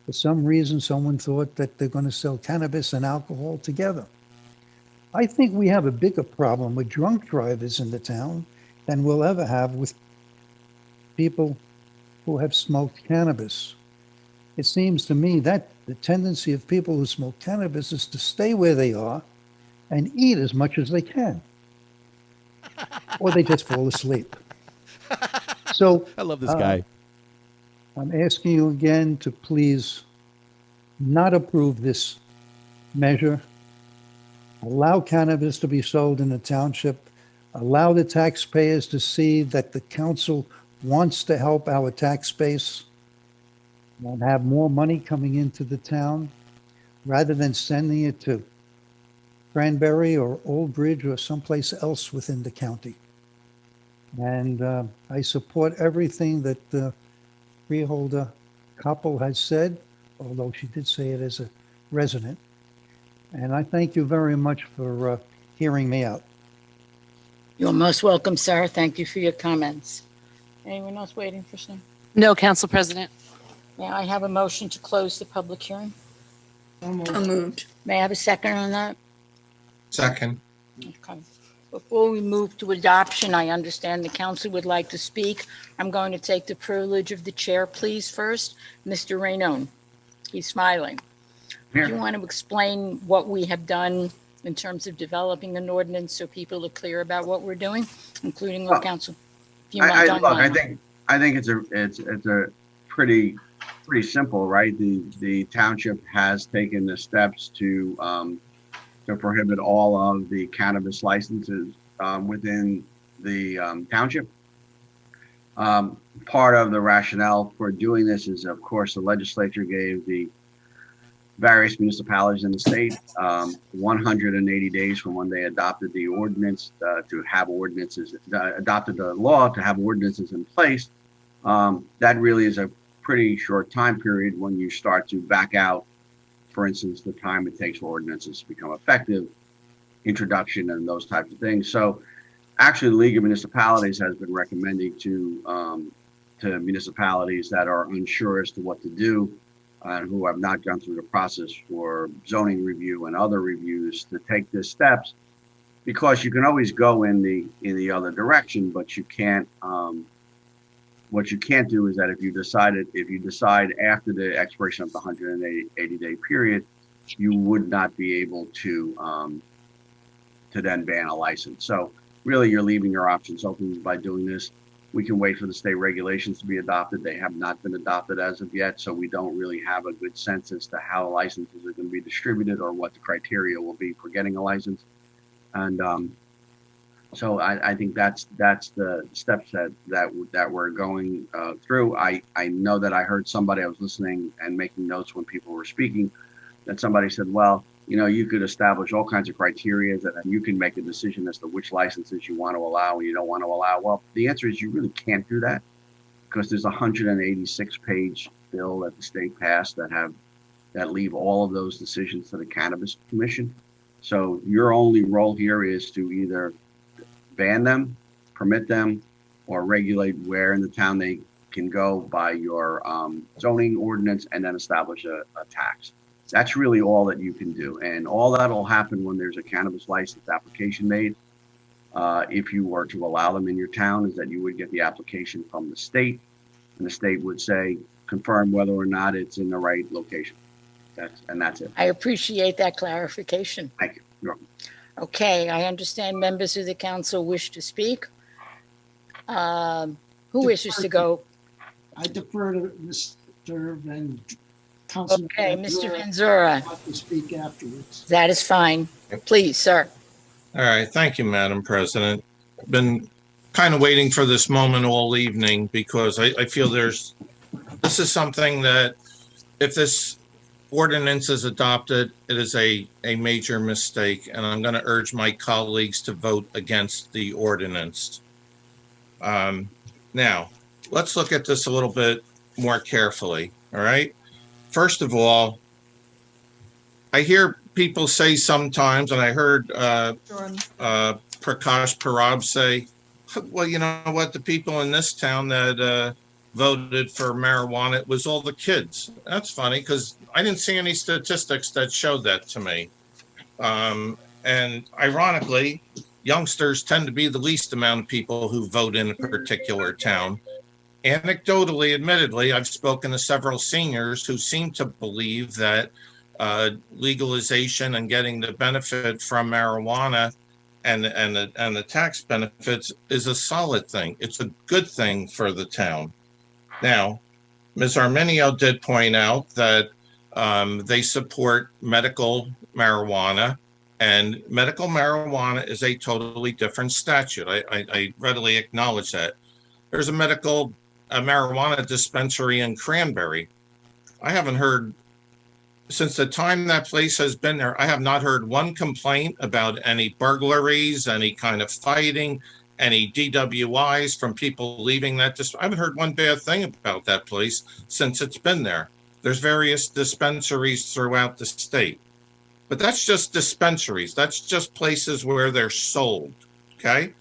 For some reason, someone thought that they're going to sell cannabis and alcohol together. I think we have a bigger problem with drunk drivers in the town than we'll ever have with people who have smoked cannabis. It seems to me that the tendency of people who smoke cannabis is to stay where they are and eat as much as they can. Or they just fall asleep. So I love this guy. I'm asking you again to please not approve this measure. Allow cannabis to be sold in the township. Allow the taxpayers to see that the council wants to help our tax base and have more money coming into the town rather than sending it to Cranberry or Old Bridge or someplace else within the county. And I support everything that the freeholder couple has said, although she did say it as a resident. And I thank you very much for hearing me out. You're most welcome, sir. Thank you for your comments. Anyone else waiting for some? No, Council President. May I have a motion to close the public hearing? So moved. May I have a second on that? Second. Okay. Before we move to adoption, I understand the council would like to speak. I'm going to take the privilege of the chair, please, first. Mr. Vernon. He's smiling. Here. Do you want to explain what we have done in terms of developing an ordinance so people are clear about what we're doing, including our council? If you I don't mind. think it's a pretty simple, right? The township has taken the steps to prohibit all of the cannabis licenses within the township. Part of the rationale for doing this is, of course, the legislature gave the various municipalities in the state 180 days from when they adopted the ordinance to have ordinances, adopted the law to have ordinances in place. That really is a pretty short time period when you start to back out, for instance, the time it takes for ordinances to become effective, introduction and those types of things. So actually, the League of Municipalities has been recommending to municipalities that are unsure as to what to do and who have not gone through the process for zoning review and other reviews to take these steps, because you can always go in the other direction, but you can't. What you can't do is that if you decide after the expiration of the 180-day period, you would not be able to then ban a license. So really, you're leaving your options open by doing this. We can wait for the state regulations to be adopted. They have not been adopted as of yet, so we don't really have a good sense as to how licenses are going to be distributed or what the criteria will be for getting a license. And so I think that's the steps that we're going through. I know that I heard somebody, I was listening and making notes when people were speaking, that somebody said, well, you know, you could establish all kinds of criteria that you can make a decision as to which licenses you want to allow and you don't want to allow. Well, the answer is you really can't do that, because there's a 186-page bill that the state passed that leave all of those decisions to the Cannabis Commission. So your only role here is to either ban them, permit them, or regulate where in the town they can go by your zoning ordinance, and then establish a tax. That's really all that you can do. And all that'll happen when there's a cannabis license application made. If you were to allow them in your town, is that you would get the application from the state, and the state would say, confirm whether or not it's in the right location. That's it. I appreciate that clarification. Thank you. You're welcome. Okay, I understand members of the council wish to speak. Who wishes to go? I defer to Mr. Van Councilman. Okay, Mr. Vanzura. To speak afterwards. That is fine. Please, sir. All right. Thank you, Madam President. I've been kind of waiting for this moment all evening, because I feel this is something that, if this ordinance is adopted, it is a major mistake, and I'm going to urge my colleagues to vote against the ordinance. Now, let's look at this a little bit more carefully, all right? First of all, I hear people say sometimes, and I heard Prakash Parab say, well, you know what, the people in this town that voted for marijuana, it was all the kids. That's funny, because I didn't see any statistics that showed that to me. And ironically, youngsters tend to be the least amount of people who vote in a particular town. Anecdotally, admittedly, I've spoken to several seniors who seem to believe that legalization and getting the benefit from marijuana and the tax benefits is a solid thing. It's a good thing for the town. Now, Ms. Arminio did point out that they support medical marijuana, and medical marijuana is a totally different statute. I readily acknowledge that. There's a medical marijuana dispensary in Cranberry. I haven't heard, since the time that place has been there, I have not heard one complaint about any burglaries, any kind of fighting, any DWIs from people leaving that. I haven't heard one bad thing about that place since it's been there. There's various dispensaries throughout the state, but that's just dispensaries. That's just places where they're sold, okay?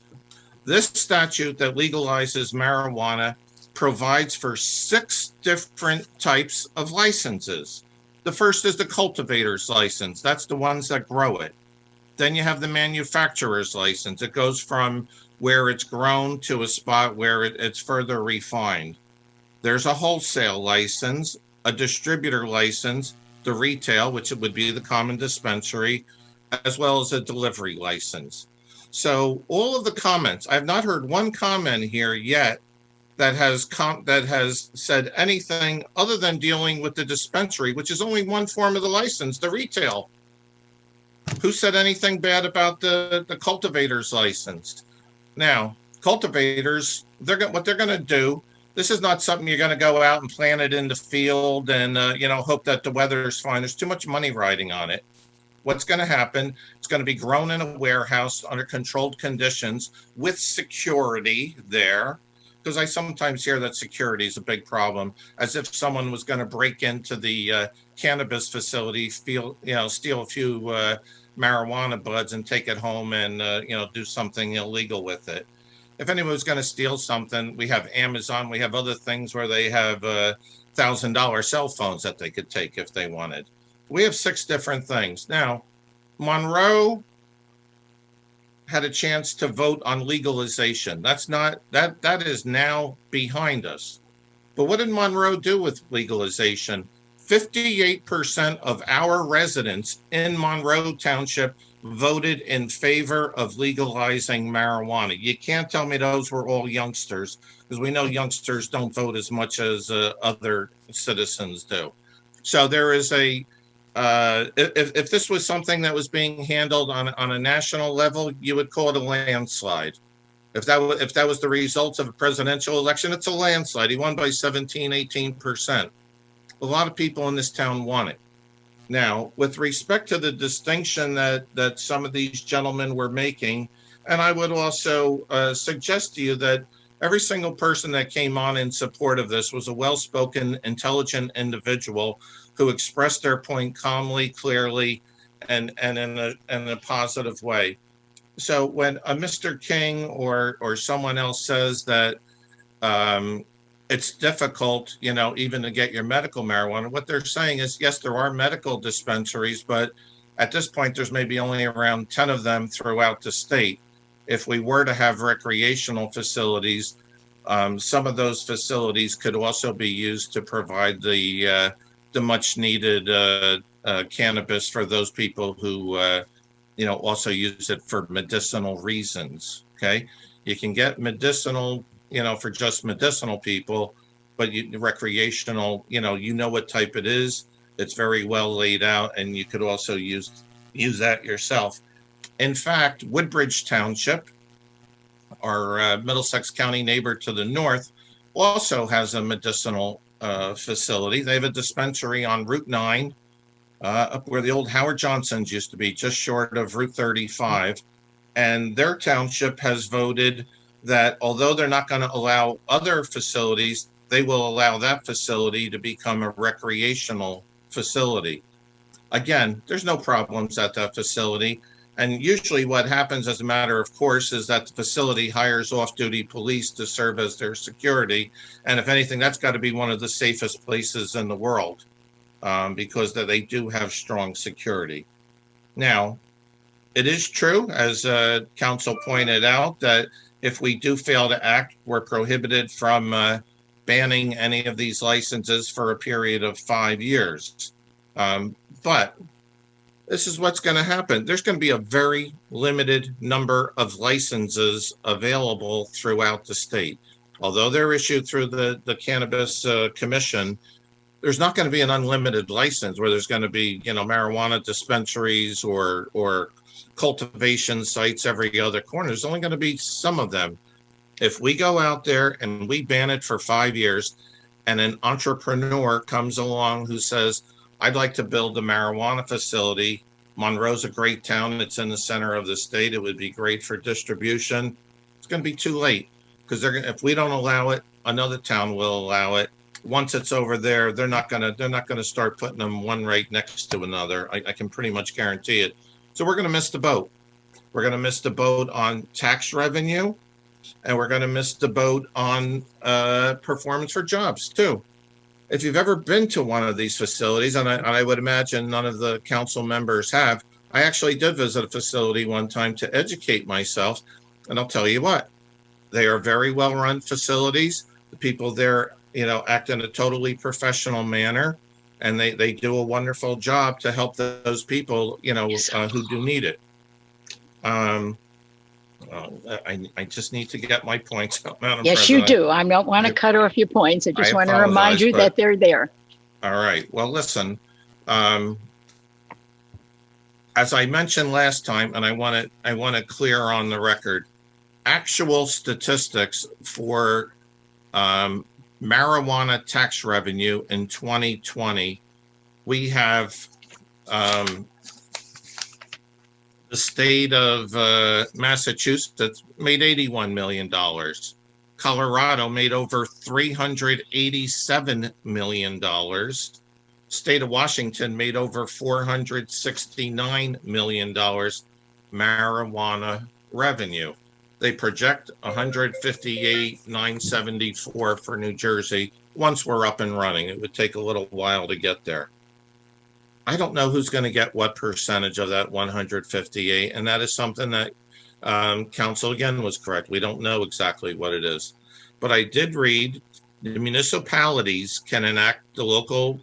This statute that legalizes marijuana provides for 6 different types of licenses. The first is the cultivator's license. That's the ones that grow it. Then you have the manufacturer's license. It goes from where it's grown to a spot where it's further refined. There's a wholesale license, a distributor license, the retail, which would be the common dispensary, as well as a delivery license. So all of the comments, I've not heard one comment here yet that has said anything other than dealing with the dispensary, which is only one form of the license, the retail. Who said anything bad about the cultivator's license? Now, cultivators, what they're going to do. This is not something you're going to go out and plant it in the field and hope that the weather is fine. There's too much money riding on it. What's going to happen? It's going to be grown in a warehouse under controlled conditions with security there. Because I sometimes hear that security is a big problem, as if someone was going to break into the cannabis facility, steal a few marijuana buds and take it home and do something illegal with it. If anyone was going to steal something, we have Amazon, we have other things where they have $1,000 cell phones that they could take if they wanted. We have 6 different things. Now, Monroe had a chance to vote on legalization. That is now behind us. But what did Monroe do with legalization? 58% of our residents in Monroe Township voted in favor of legalizing marijuana. You can't tell me those were all youngsters, because we know youngsters don't vote as much as other citizens do. So there is if this was something that was being handled on a national level, you would call it a landslide. If that was the result of a presidential election, it's a landslide. He won by 17, 18%. A lot of people in this town want it. Now, with respect to the distinction that some of these gentlemen were making, and I would also suggest to you that every single person that came on in support of this was a well-spoken, intelligent individual who expressed their point calmly, clearly, and in a positive way. So when a Mr. King or someone else says that it's difficult, even to get your medical marijuana, what they're saying is, yes, there are medical dispensaries, but at this point, there's maybe only around 10 of them throughout the state. If we were to have recreational facilities, some of those facilities could also be used to provide the much needed cannabis for those people who also use it for medicinal reasons. Okay, you can get medicinal for just medicinal people, but recreational, you know what type it is. It's very well laid out, and you could also use that yourself. In fact, Woodbridge Township, our Middlesex County neighbor to the north, also has a medicinal facility. They have a dispensary on Route 9, up where the old Howard Johnson's used to be, just short of Route 35. And their township has voted that although they're not going to allow other facilities, they will allow that facility to become a recreational facility. Again, there's no problems at that facility. And usually what happens as a matter of course is that the facility hires off-duty police to serve as their security. And if anything, that's got to be one of the safest places in the world because they do have strong security. Now, it is true, as council pointed out, that if we do fail to act, we're prohibited from banning any of these licenses for a period of 5 years. But this is what's going to happen. There's going to be a very limited number of licenses available throughout the state. Although they're issued through the Cannabis Commission, there's not going to be an unlimited license where there's going to be, marijuana dispensaries or cultivation sites every other corner. There's only going to be some of them. If we go out there and we ban it for 5 years and an entrepreneur comes along who says, I'd like to build a marijuana facility. Monroe's a great town. It's in the center of the state. It would be great for distribution. It's going to be too late because if we don't allow it, another town will allow it. Once it's over there, they're not going to start putting them one right next to another. I can pretty much guarantee it. So we're going to miss the boat. We're going to miss the boat on tax revenue, and we're going to miss the boat on performance for jobs too. If you've ever been to one of these facilities, and I would imagine none of the council members have, I actually did visit a facility one time to educate myself, and I'll tell you what, they are very well-run facilities. The people there, act in a totally professional manner, and they do a wonderful job to help those people, who do need it. I just need to get my points out, Madam Yes, President. you do. I don't want to cut off your points. I just want to remind you that they're there. All right. Well, listen, as I mentioned last time, and I want to clear on the record, actual statistics for marijuana tax revenue in 2020, we have the state of Massachusetts made $81 million. Colorado made over $387 million. State of Washington made over $469 million marijuana revenue. They project 158,974 for New Jersey. Once we're up and running, it would take a little while to get there. I don't know who's going to get what percentage of that 158, and that is something that council again was correct. We don't know exactly what it is, but I did read the municipalities can enact the local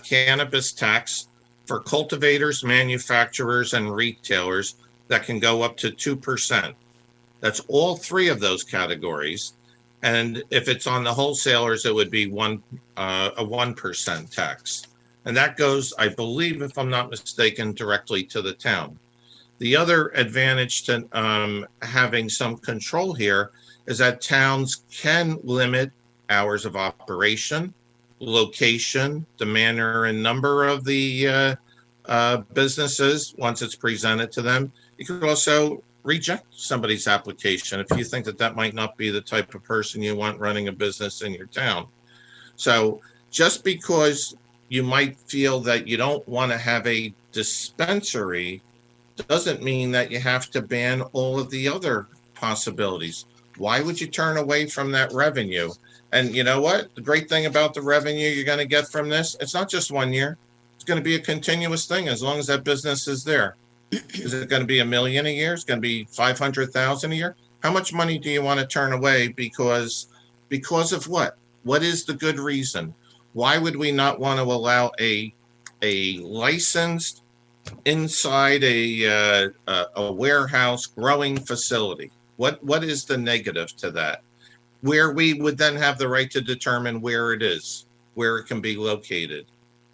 cannabis tax for cultivators, manufacturers, and retailers that can go up to 2%. That's all three of those categories. And if it's on the wholesalers, it would be a 1% tax. And that goes, I believe, if I'm not mistaken, directly to the town. The other advantage to having some control here is that towns can limit hours of operation, location, the manner and number of the businesses once it's presented to them. You could also reject somebody's application if you think that that might not be the type of person you want running a business in your town. So just because you might feel that you don't want to have a dispensary doesn't mean that you have to ban all of the other possibilities. Why would you turn away from that revenue? And you know what? The great thing about the revenue you're going to get from this, it's not just 1 year. It's going to be a continuous thing as long as that business is there. Is it going to be $1 million a year? It's going to be $500,000 a year? How much money do you want to turn away because of what? What is the good reason? Why would we not want to allow a licensed inside a warehouse growing facility? What is the negative to that? Where we would then have the right to determine where it is, where it can be located.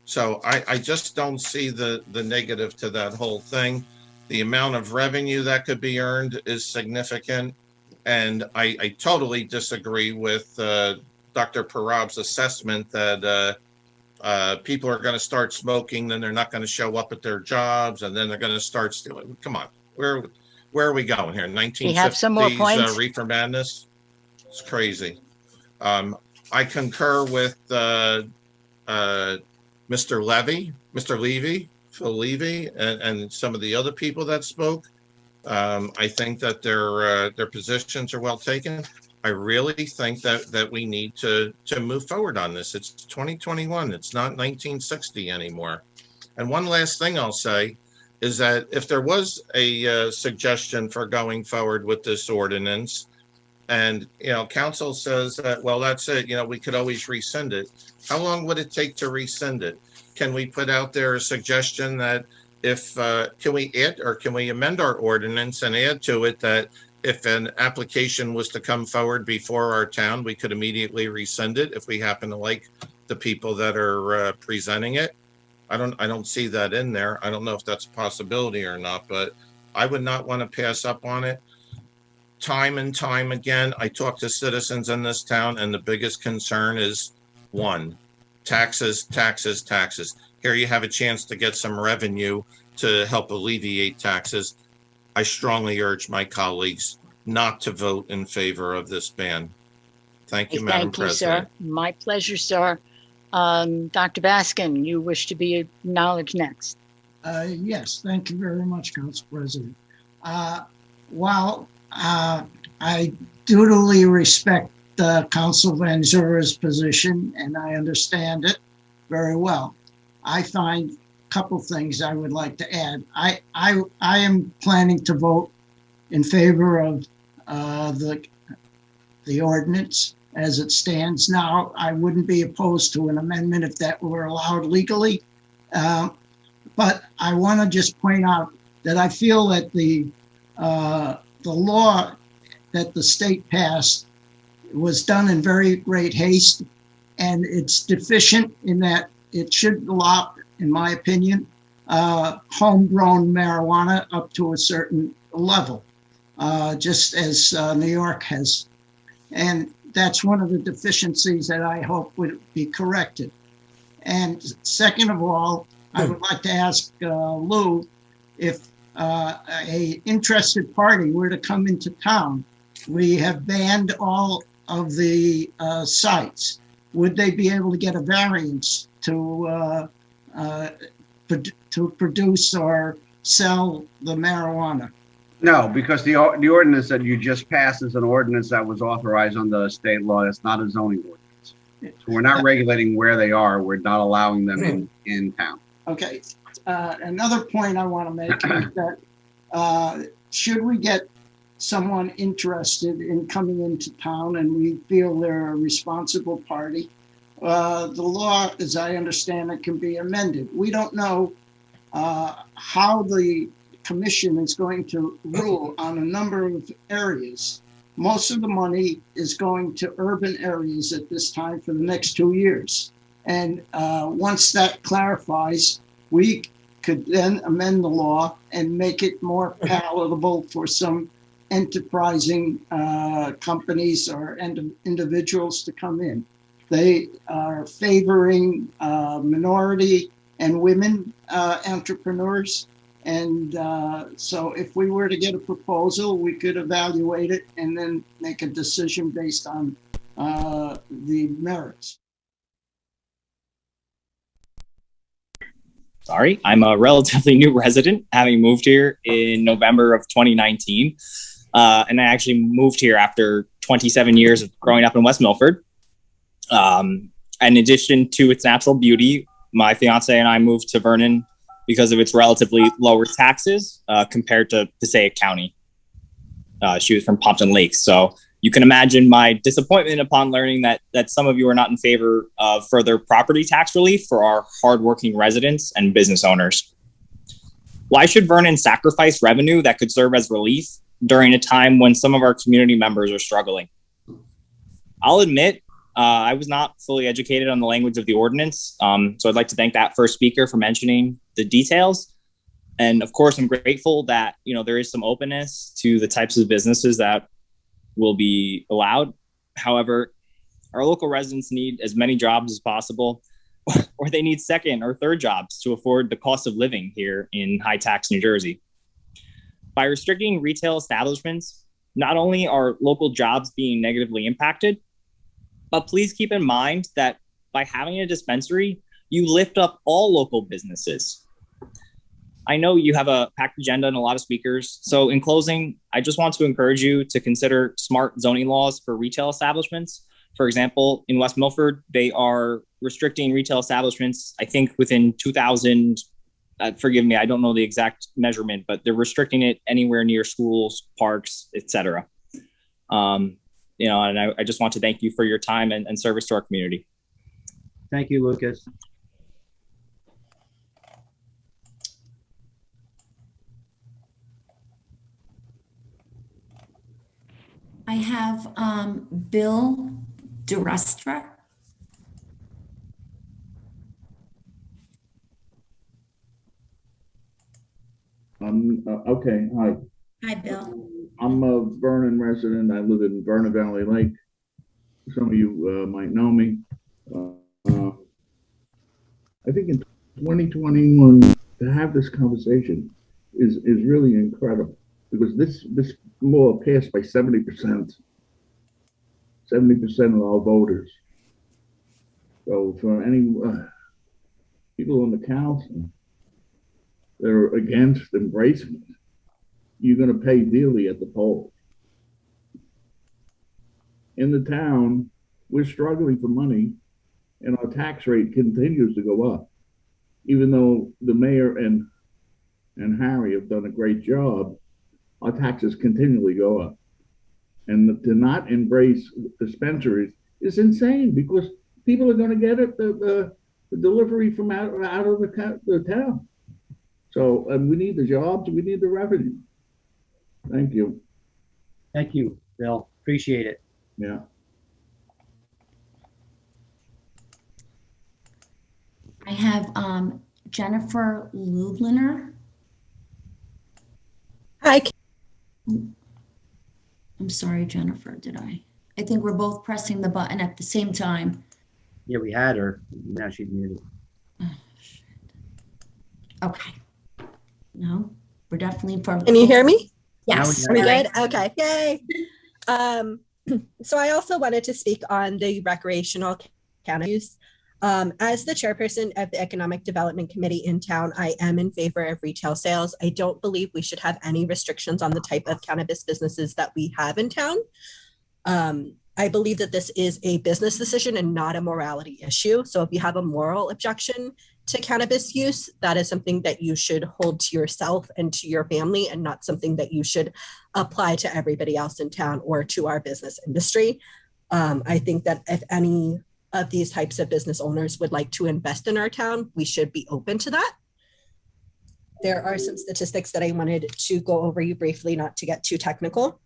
So I just don't see the negative to that whole thing. The amount of revenue that could be earned is significant. And I totally disagree with Dr. Parab's assessment that people are going to start smoking, then they're not going to show up at their jobs, and then they're going to start stealing. Come on, where are we going here? 1950s you have some more points? Reefer madness? It's crazy. I concur with Mr. Levy, Phil Levy, and some of the other people that spoke. I think that their positions are well taken. I really think that we need to move forward on this. It's 2021. It's not 1960 anymore. And one last thing I'll say is that if there was a suggestion for going forward with this ordinance, and council says that, well, that's it, we could always rescind it. How long would it take to rescind it? Can we put out there a suggestion that can we add or can we amend our ordinance and add to it that if an application was to come forward before our town, we could immediately rescind it if we happen to like the people that are presenting it? I don't see that in there. I don't know if that's a possibility or not, but I would not want to pass up on it. Time and time again, I talk to citizens in this town, and the biggest concern is one, taxes, taxes, taxes. Here you have a chance to get some revenue to help alleviate taxes. I strongly urge my colleagues not to vote in favor of this ban. Thank you, Madam President. Thank you, sir. My pleasure, sir. Dr. Baskin, you wish to be acknowledged next. Yes, thank you very much, Council President. While I dutifully respect Council Van Zura's position, and I understand it very well, I find a couple things I would like to add. I am planning to vote in favor of the ordinance as it stands now. I wouldn't be opposed to an amendment if that were allowed legally. But I want to just point out that I feel that the law that the state passed was done in very great haste, and it's deficient in that it should allow, in my opinion, homegrown marijuana up to a certain level. just as New York has. And that's one of the deficiencies that I hope would be corrected. And second of all, I would like to ask Lou if a interested party were to come into town. We have banned all of the sites. Would they be able to get a variance to produce or sell the marijuana? No, because the ordinance that you just passed is an ordinance that was authorized under state law. It's not a zoning ordinance. So we're not regulating where they are. We're not allowing them in town. Okay. Another point I want to make is that should we get someone interested in coming into town and we feel they're a responsible party, the law, as I understand it, can be amended. We don't know how the commission is going to rule on a number of areas. Most of the money is going to urban areas at this time for the next 2 years. And once that clarifies, we could then amend the law and make it more palatable for some enterprising companies or individuals to come in. They are favoring minority and women entrepreneurs. And so if we were to get a proposal, we could evaluate it and then make a decision based on the merits. Sorry, I'm a relatively new resident, having moved here in November of 2019. And I actually moved here after 27 years of growing up in West Milford. In addition to its natural beauty, my fiance and I moved to Vernon because of its relatively lower taxes compared to Passaic County. She was from Pompton Lakes. So you can imagine my disappointment upon learning that some of you are not in favor of further property tax relief for our hardworking residents and business owners. Why should Vernon sacrifice revenue that could serve as relief during a time when some of our community members are struggling? I'll admit, I was not fully educated on the language of the ordinance. So I'd like to thank that first speaker for mentioning the details. And of course, I'm grateful that, there is some openness to the types of businesses that will be allowed. However, our local residents need as many jobs as possible, or they need second or third jobs to afford the cost of living here in high tax New Jersey. By restricting retail establishments, not only are local jobs being negatively impacted, but please keep in mind that by having a dispensary, you lift up all local businesses. I know you have a packed agenda and a lot of speakers. So in closing, I just want to encourage you to consider smart zoning laws for retail establishments. For example, in West Milford, they are restricting retail establishments, I think within 2,000, forgive me, I don't know the exact measurement, but they're restricting it anywhere near schools, parks, etc. And I just want to thank you for your time and service to our community. Thank you, Lucas. I have Bill DeRestra. Okay, hi. Hi, Bill. I'm a Vernon resident. I live in Vernon Valley Lake. Some of you might know me. I think in 2021, to have this conversation is really incredible, because this law passed by 70%. 70% of all voters. So for any people on the council that are against embracing it, you're going to pay dearly at the polls. In the town, we're struggling for money, and our tax rate continues to go up, even though the mayor and Harry have done a great job. Our taxes continually go up, and to not embrace dispensaries is insane, because people are going to get it the delivery from out of the town. So we need the jobs, we need the revenue. Thank you. Thank you, Bill. Appreciate it. Yeah. I have Jennifer Lubliner. Hi. I'm sorry, Jennifer, did I? I think we're both pressing the button at the same time. Yeah, we had her. Now she's muted. Okay. No, we're definitely. Can you hear me? Yes. Are we good? Okay, yay. So I also wanted to speak on the recreational cannabis use. As the chairperson of the Economic Development Committee in town, I am in favor of retail sales. I don't believe we should have any restrictions on the type of cannabis businesses that we have in town. I believe that this is a business decision and not a morality issue. So if you have a moral objection to cannabis use, that is something that you should hold to yourself and to your family, and not something that you should apply to everybody else in town or to our business industry. I think that if any of these types of business owners would like to invest in our town, we should be open to that. There are some statistics that I wanted to go over you briefly, not to get too technical.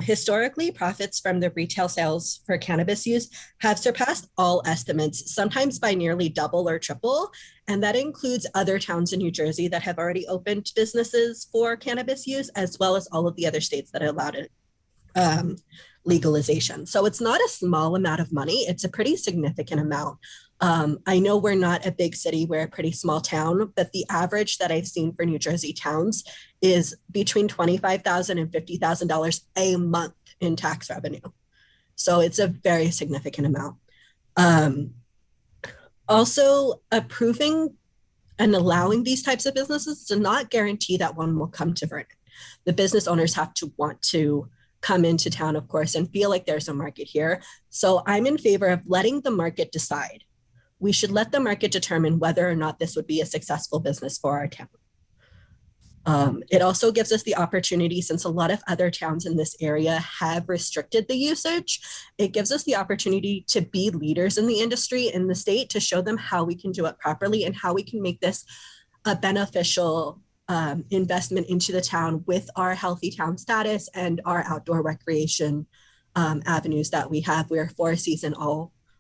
Historically, profits from the retail sales for cannabis use have surpassed all estimates, sometimes by nearly double or triple. And that includes other towns in New Jersey that have already opened businesses for cannabis use, as well as all of the other states that allowed it. Legalization. So it's not a small amount of money. It's a pretty significant amount. I know we're not a big city, we're a pretty small town, but the average that I've seen for New Jersey towns is between $25,000 and $50,000 a month in tax revenue. So it's a very significant amount. Also, approving and allowing these types of businesses does not guarantee that one will come to Vernon. The business owners have to want to come into town, of course, and feel like there's a market here. So I'm in favor of letting the market decide. We should let the market determine whether or not this would be a successful business for our town. It also gives us the opportunity, since a lot of other towns in this area have restricted the usage, it gives us the opportunity to be leaders in the industry in the state, to show them how we can do it properly and how we can make this a beneficial investment into the town with our healthy town status and our outdoor recreation avenues that we have. We're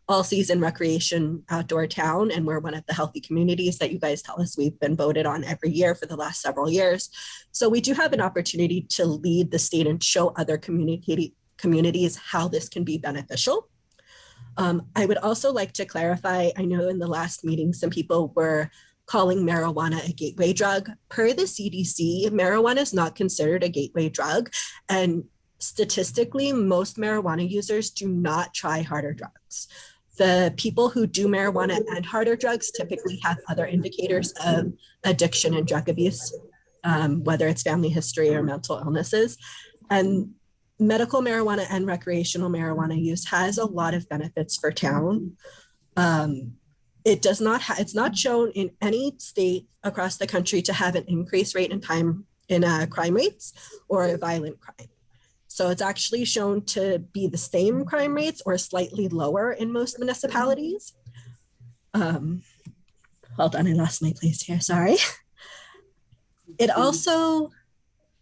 all season recreation outdoor town, and we're one of the healthy communities that you guys tell us we've been voted on every year for the last several years. So we do have an opportunity to lead the state and show other communities how this can be beneficial. I would also like to clarify, I know in the last meeting, some people were calling marijuana a gateway drug. Per the CDC, marijuana is not considered a gateway drug. And statistically, most marijuana users do not try harder drugs. The people who do marijuana and harder drugs typically have other indicators of addiction and drug abuse, whether it's family history or mental illnesses. And medical marijuana and recreational marijuana use has a lot of benefits for town. It's not shown in any state across the country to have an increased rate in crime rates or violent crime. So it's actually shown to be the same crime rates or slightly lower in most municipalities. Hold on, I lost my place here, sorry. It also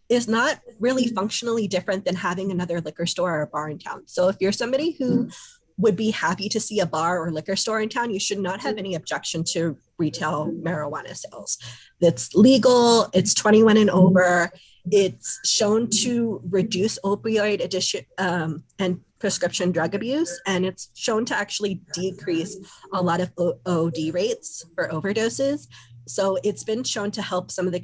is not really functionally different than having another liquor store or a bar in town. So if you're somebody who would be happy to see a bar or liquor store in town, you should not have any objection to retail marijuana sales. It's legal, it's 21 and over. It's shown to reduce opioid addiction and prescription drug abuse, and it's shown to actually decrease a lot of OD rates for overdoses. So it's been shown to help some of the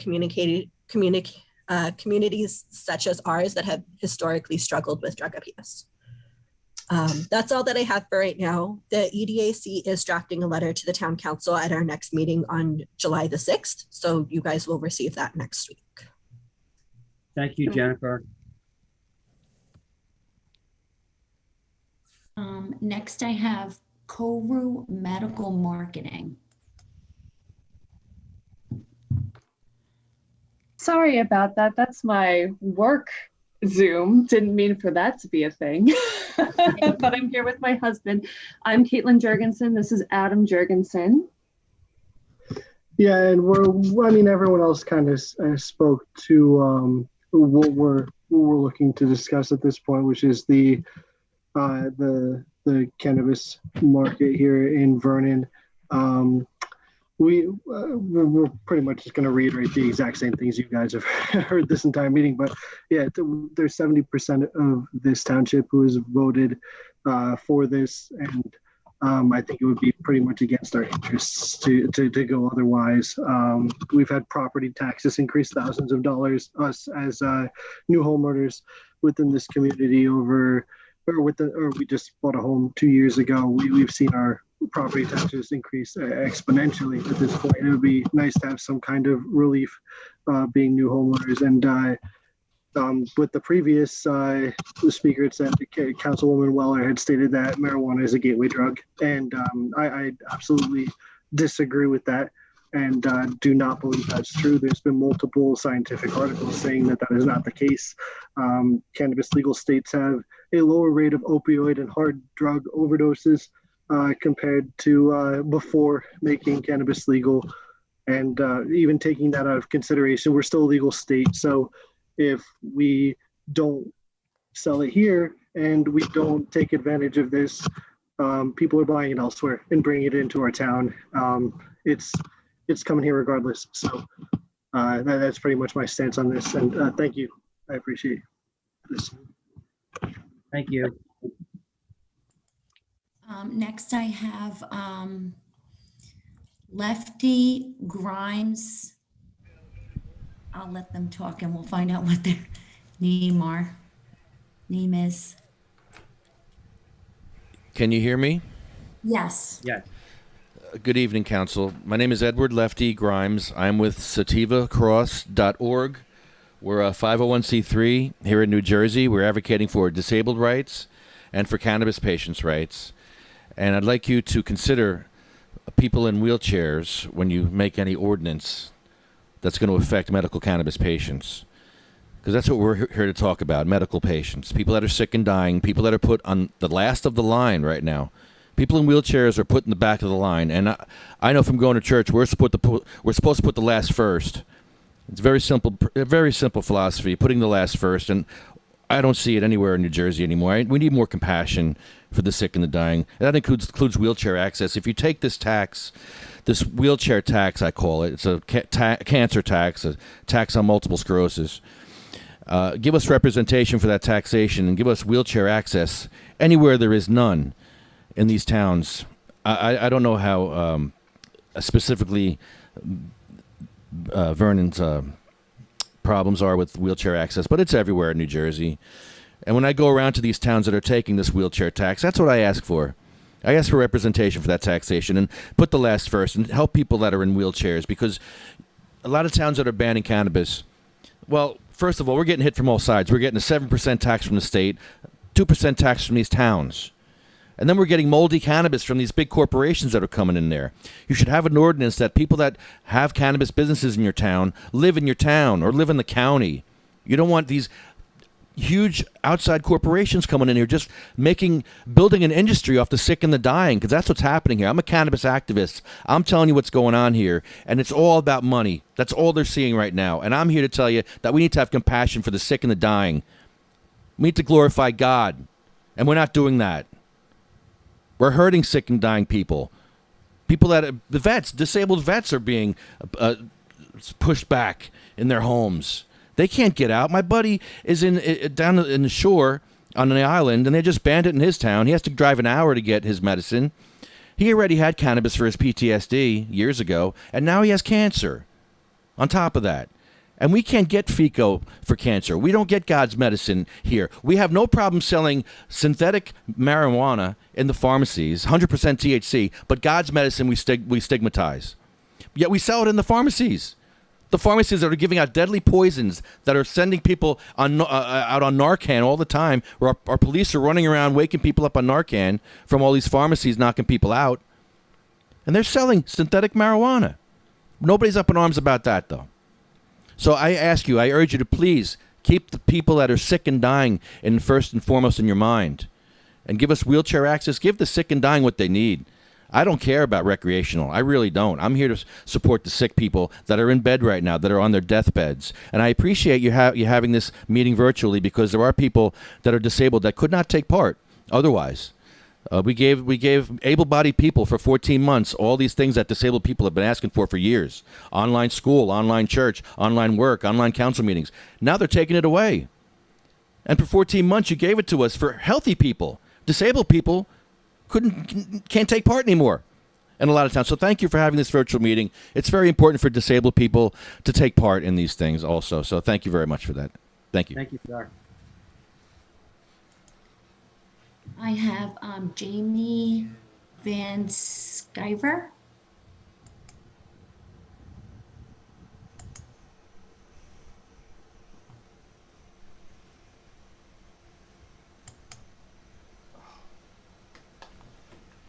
communities such as ours that have historically struggled with drug abuse. That's all that I have for right now. The EDAC is drafting a letter to the town council at our next meeting on July the 6th. So you guys will receive that next week. Thank you, Jennifer. Next, I have Koru Medical Marketing. Sorry about that. That's my work Zoom. Didn't mean for that to be a thing. But I'm here with my husband. I'm Caitlin Jurgensen. This is Adam Jurgensen. Yeah, and everyone else kind of spoke to what we're looking to discuss at this point, which is the cannabis market here in Vernon. we're pretty much just going to reiterate the exact same things you guys have heard this entire meeting. But yeah, there's 70% of this township who has voted for this, and I think it would be pretty much against our interests to go otherwise. We've had property taxes increase thousands of dollars. Us as new homeowners within this community or we just bought a home 2 years ago. We've seen our property taxes increase exponentially at this point. It would be nice to have some kind of relief being new homeowners. And with the previous speaker, it said Councilwoman Weller had stated that marijuana is a gateway drug. And I absolutely disagree with that and do not believe that's true. There's been multiple scientific articles saying that that is not the case. Cannabis legal states have a lower rate of opioid and hard drug overdoses compared to before making cannabis legal. And even taking that out of consideration, we're still a legal state. So if we don't sell it here and we don't take advantage of this, people are buying it elsewhere and bringing it into our town. It's coming here regardless. So that's pretty much my stance on this. And thank you. I appreciate this. Thank you. Next, I have Lefty Grimes. I'll let them talk and we'll find out what their name is. Can you hear me? Yes. Yes. Good evening, Council. My name is Edward Lefty Grimes. I'm with sativacross.org. We're a 501c3 here in New Jersey. We're advocating for disabled rights and for cannabis patients' rights. And I'd like you to consider people in wheelchairs when you make any ordinance that's going to affect medical cannabis patients. Because that's what we're here to talk about, medical patients, people that are sick and dying, people that are put on the last of the line right now. People in wheelchairs are put in the back of the line. And I know from going to church, we're supposed to put the last first. It's very simple philosophy, putting the last first. And I don't see it anywhere in New Jersey anymore. We need more compassion for the sick and the dying. And that includes wheelchair access. If you take this tax, this wheelchair tax, I call it, it's a cancer tax, a tax on multiple sclerosis. Give us representation for that taxation and give us wheelchair access anywhere there is none in these towns. I don't know how specifically Vernon's problems are with wheelchair access, but it's everywhere in New Jersey. And when I go around to these towns that are taking this wheelchair tax, that's what I ask for. I ask for representation for that taxation and put the last first and help people that are in wheelchairs, because a lot of towns that are banning cannabis, well, first of all, we're getting hit from all sides. We're getting a 7% tax from the state, 2% tax from these towns. And then we're getting moldy cannabis from these big corporations that are coming in there. You should have an ordinance that people that have cannabis businesses in your town live in your town or live in the county. You don't want these huge outside corporations coming in here just building an industry off the sick and the dying, because that's what's happening here. I'm a cannabis activist. I'm telling you what's going on here, and it's all about money. That's all they're seeing right now. And I'm here to tell you that we need to have compassion for the sick and the dying. We need to glorify God, and we're not doing that. We're hurting sick and dying people. People the vets, disabled vets are being pushed back in their homes. They can't get out. My buddy is down in the shore on the island, and they just banned it in his town. He has to drive an hour to get his medicine. He already had cannabis for his PTSD years ago, and now he has cancer on top of that. And we can't get FICO for cancer. We don't get God's medicine here. We have no problem selling synthetic marijuana in the pharmacies, 100% THC, but God's medicine we stigmatize. Yet we sell it in the pharmacies. The pharmacies that are giving out deadly poisons, that are sending people out on Narcan all the time, where our police are running around waking people up on Narcan from all these pharmacies knocking people out. And they're selling synthetic marijuana. Nobody's up in arms about that, though. So I urge you to please keep the people that are sick and dying first and foremost in your mind. And give us wheelchair access. Give the sick and dying what they need. I don't care about recreational. I really don't. I'm here to support the sick people that are in bed right now, that are on their deathbeds. And I appreciate you having this meeting virtually, because there are people that are disabled that could not take part otherwise. We gave able-bodied people for 14 months all these things that disabled people have been asking for years. Online school, online church, online work, online council meetings. Now they're taking it away. And for 14 months, you gave it to us for healthy people. Disabled people can't take part anymore in a lot of towns. So thank you for having this virtual meeting. It's very important for disabled people to take part in these things also. So thank you very much for that. Thank you. Thank you, sir. I have Jamie Van Sciver.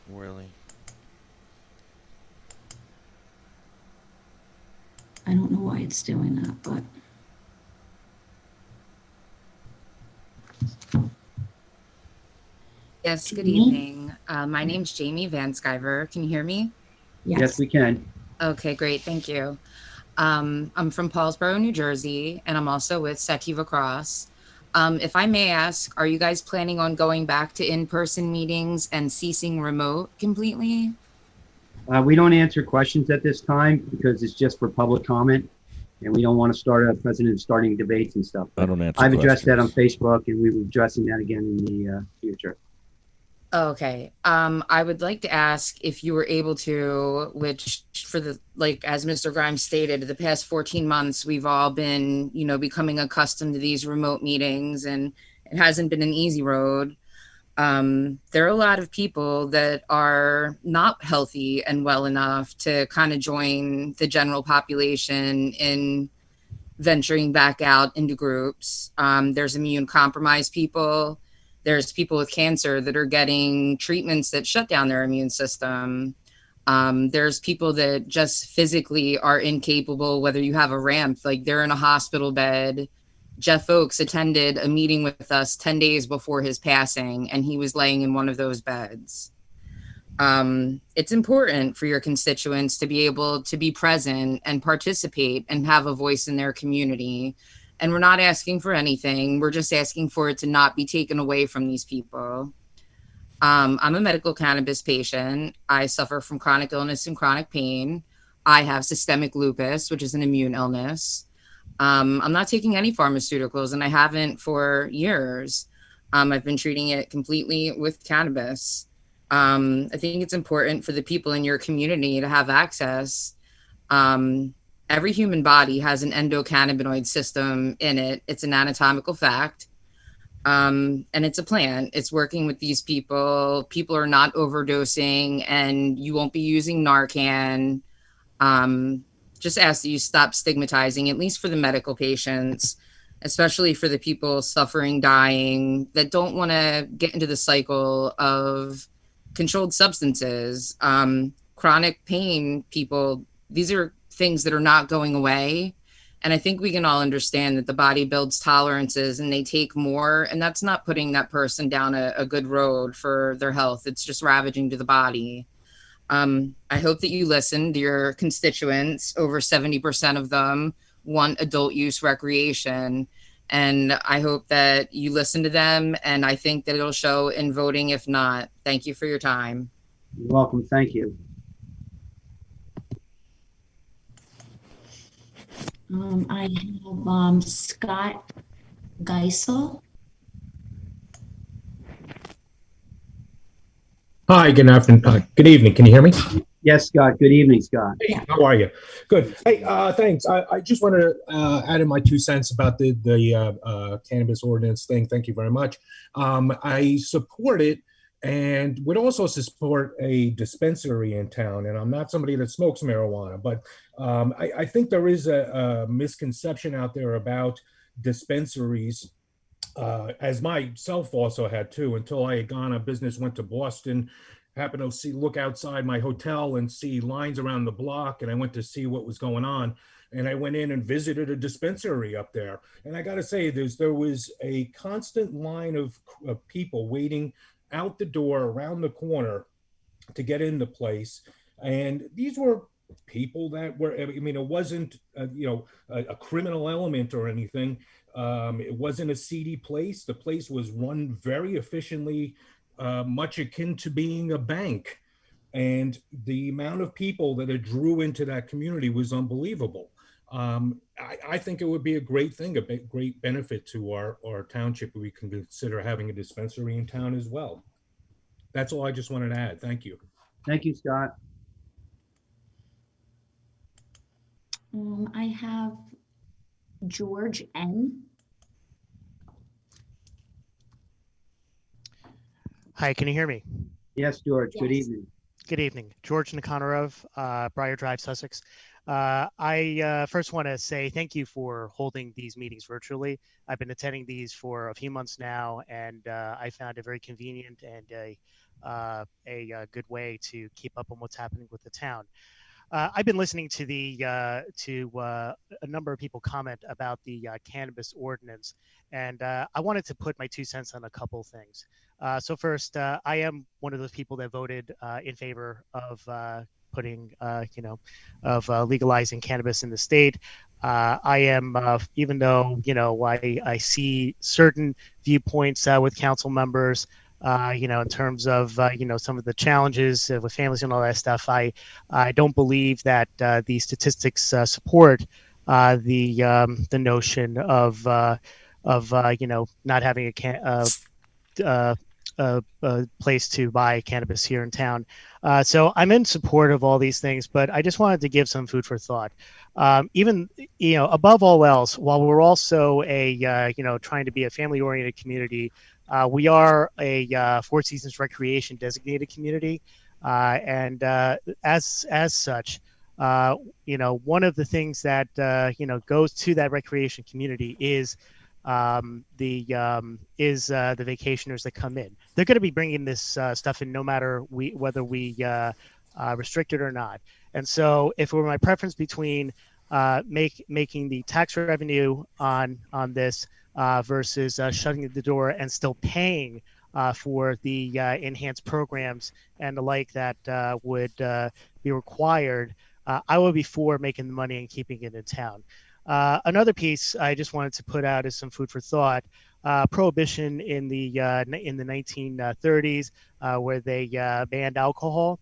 Really? I don't know why it's doing that, but. Yes, good evening. My name's Jamie Van Sciver. Can you hear me? Yes, we can. Okay, great. Thank you. I'm from Paulsboro, New Jersey, and I'm also with Sativa Cross. If I may ask, are you guys planning on going back to in-person meetings and ceasing remote completely? We don't answer questions at this time because it's just for public comment, and we don't want to start a president starting debates and stuff. I don't answer I've addressed that on questions. Facebook, and we will be addressing that again in the future. Okay. I would like to ask if you were able to, which for the, like, as Mr. Grimes stated, the past 14 months, we've all been, becoming accustomed to these remote meetings, and it hasn't been an easy road. There are a lot of people that are not healthy and well enough to kind of join the general population in venturing back out into groups. There's immune compromised people. There's people with cancer that are getting treatments that shut down their immune system. There's people that just physically are incapable, whether you have a ramp, like they're in a hospital bed. Jeff Oakes attended a meeting with us 10 days before his passing, and he was laying in one of those beds. It's important for your constituents to be able to be present and participate and have a voice in their community. And we're not asking for anything. We're just asking for it to not be taken away from these people. I'm a medical cannabis patient. I suffer from chronic illness and chronic pain. I have systemic lupus, which is an immune illness. I'm not taking any pharmaceuticals, and I haven't for years. I've been treating it completely with cannabis. I think it's important for the people in your community to have access. Every human body has an endocannabinoid system in it. It's an anatomical fact. And it's a plant. It's working with these people. People are not overdosing, and you won't be using Narcan. Just ask that you stop stigmatizing, at least for the medical patients, especially for the people suffering, dying, that don't want to get into the cycle of controlled substances. Chronic pain people, these are things that are not going away. And I think we can all understand that the body builds tolerances and they take more, and that's not putting that person down a good road for their health. It's just ravaging to the body. I hope that you listen to your constituents. Over 70% of them want adult use recreation. And I hope that you listen to them, and I think that it'll show in voting if not. Thank you for your time. You're welcome. Thank you. I have Scott Geisel. Hi, good afternoon. Good evening. Can you hear me? Yes, Scott. Good evening, Scott. Hey, how are you? Good. Hey, thanks. I just wanted to add in my 2 cents about the cannabis ordinance thing. Thank you very much. I support it and would also support a dispensary in town. And I'm not somebody that smokes marijuana, but I think there is a misconception out there about dispensaries, as myself also had too, until I had gone on business, went to Boston, happened to look outside my hotel and see lines around the block, and I went to see what was going on. And I went in and visited a dispensary up there. And I got to say, there was a constant line of people waiting out the door around the corner to get in the place. And these were people that were, I mean, it wasn't, a criminal element or anything. It wasn't a seedy place. The place was run very efficiently. much akin to being a bank. And the amount of people that it drew into that community was unbelievable. I think it would be a great thing, great benefit to our township. We can consider having a dispensary in town as well. That's all I just wanted to add. Thank you. Thank you, Scott. I have George N. Hi, can you hear me? Yes, George. Good Yes. evening. Good evening. George Nikonarov, Briar Drive, Sussex. I first want to say thank you for holding these meetings virtually. I've been attending these for a few months now, and I found it very convenient and a good way to keep up on what's happening with the town. I've been listening to a number of people comment about the cannabis ordinance, and I wanted to put my 2 cents on a couple things. So first, I am one of those people that voted in favor of legalizing cannabis in the state. I am, even though I see certain viewpoints with council members. In terms of some of the challenges with families and all that stuff, I don't believe that the statistics support the notion of not having a place to buy cannabis here in town. So I'm in support of all these things, but I just wanted to give some food for thought. Even above all else, while we're also trying to be a family-oriented community. We are a Four Seasons Recreation designated community, and as such, one of the things that goes to that recreation community is the vacationers that come in. They're going to be bringing this stuff in no matter whether we restrict it or not. And so, if it were my preference between making the tax revenue on this versus shutting the door and still paying for the enhanced programs and the like that would be required, I would be for making the money and keeping it in town. Another piece I just wanted to put out is some food for thought. Prohibition in the 1930s, where they banned alcohol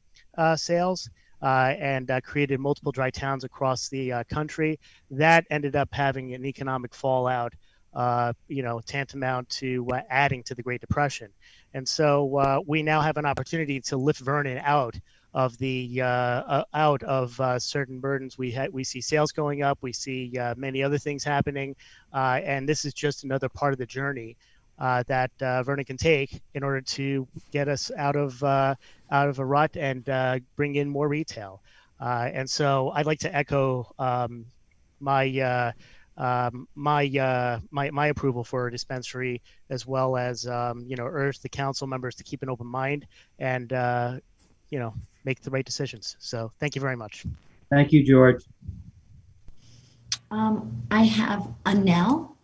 sales. And created multiple dry towns across the country. That ended up having an economic fallout, tantamount to adding to the Great Depression. And so we now have an opportunity to lift Vernon out of certain burdens. We see sales going up. We see many other things happening, and this is just another part of the journey that Vernon can take in order to get us out of a rut and bring in more retail. And so I'd like to echo my approval for a dispensary, as well as urge the council members to keep an open mind and make the right decisions. So thank you very much. Thank you, George. I have Anil.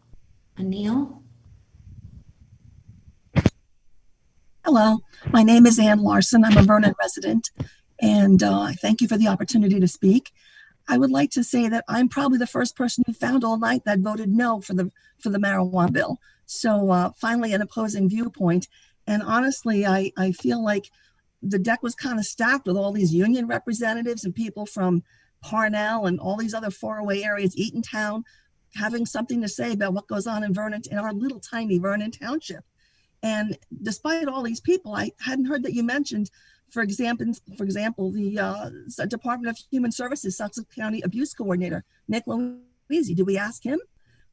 Hello, my name is Ann Larson. I'm a Vernon resident, and I thank you for the opportunity to speak. I would like to say that I'm probably the first person who found all night that voted no for the marijuana bill. So finally, an opposing viewpoint. And honestly, I feel like the deck was kind of stacked with all these union representatives and people from Parnell and all these other faraway areas, Eatontown, having something to say about what goes on in Vernon, in our little tiny Vernon Township. And despite all these people, I hadn't heard that you mentioned, for example, the Department of Human Services, Sussex County Abuse Coordinator, Nick Louisi. Do we ask him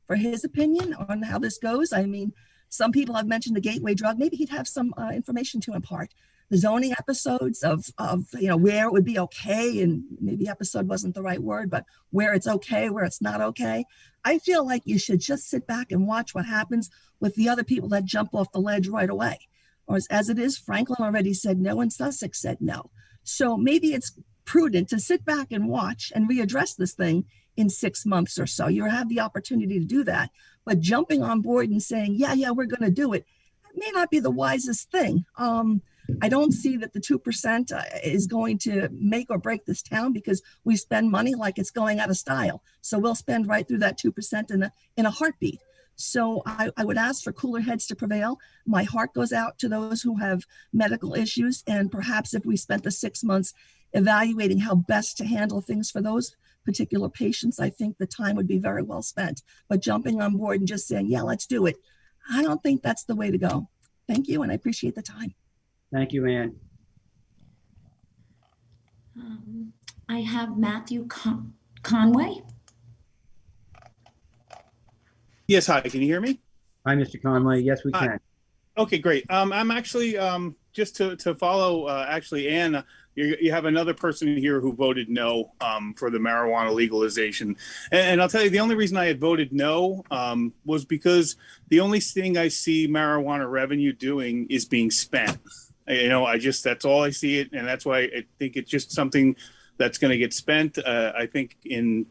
for his opinion on how this goes? I mean, some people have mentioned the gateway drug. Maybe he'd have some information to impart. The zoning episodes of where it would be okay, and maybe episode wasn't the right word, but where it's okay, where it's not okay. I feel like you should just sit back and watch what happens with the other people that jump off the ledge right away. Or as it is, Franklin already said no and Sussex said no. So maybe it's prudent to sit back and watch and readdress this thing in 6 months or so. You have the opportunity to do that. But jumping on board and saying, yeah, we're going to do it, may not be the wisest thing. I don't see that the 2% is going to make or break this town, because we spend money like it's going out of style. So we'll spend right through that 2% in a heartbeat. So I would ask for cooler heads to prevail. My heart goes out to those who have medical issues, and perhaps if we spent the 6 months evaluating how best to handle things for those particular patients, I think the time would be very well spent. But jumping on board and just saying, yeah, let's do it, I don't think that's the way to go. Thank you, and I appreciate the time. Thank you, Ann. I have Matthew Conway. Yes, hi, can you hear me? Hi, Mr. Conway. Yes, we can. Okay, great. I'm actually, just to follow, actually, Ann, you have another person here who voted no for the marijuana legalization. And I'll tell you, the only reason I had voted no was because the only thing I see marijuana revenue doing is being spent. You know, that's all I see it. And that's why I think it's just something that's going to get spent. I think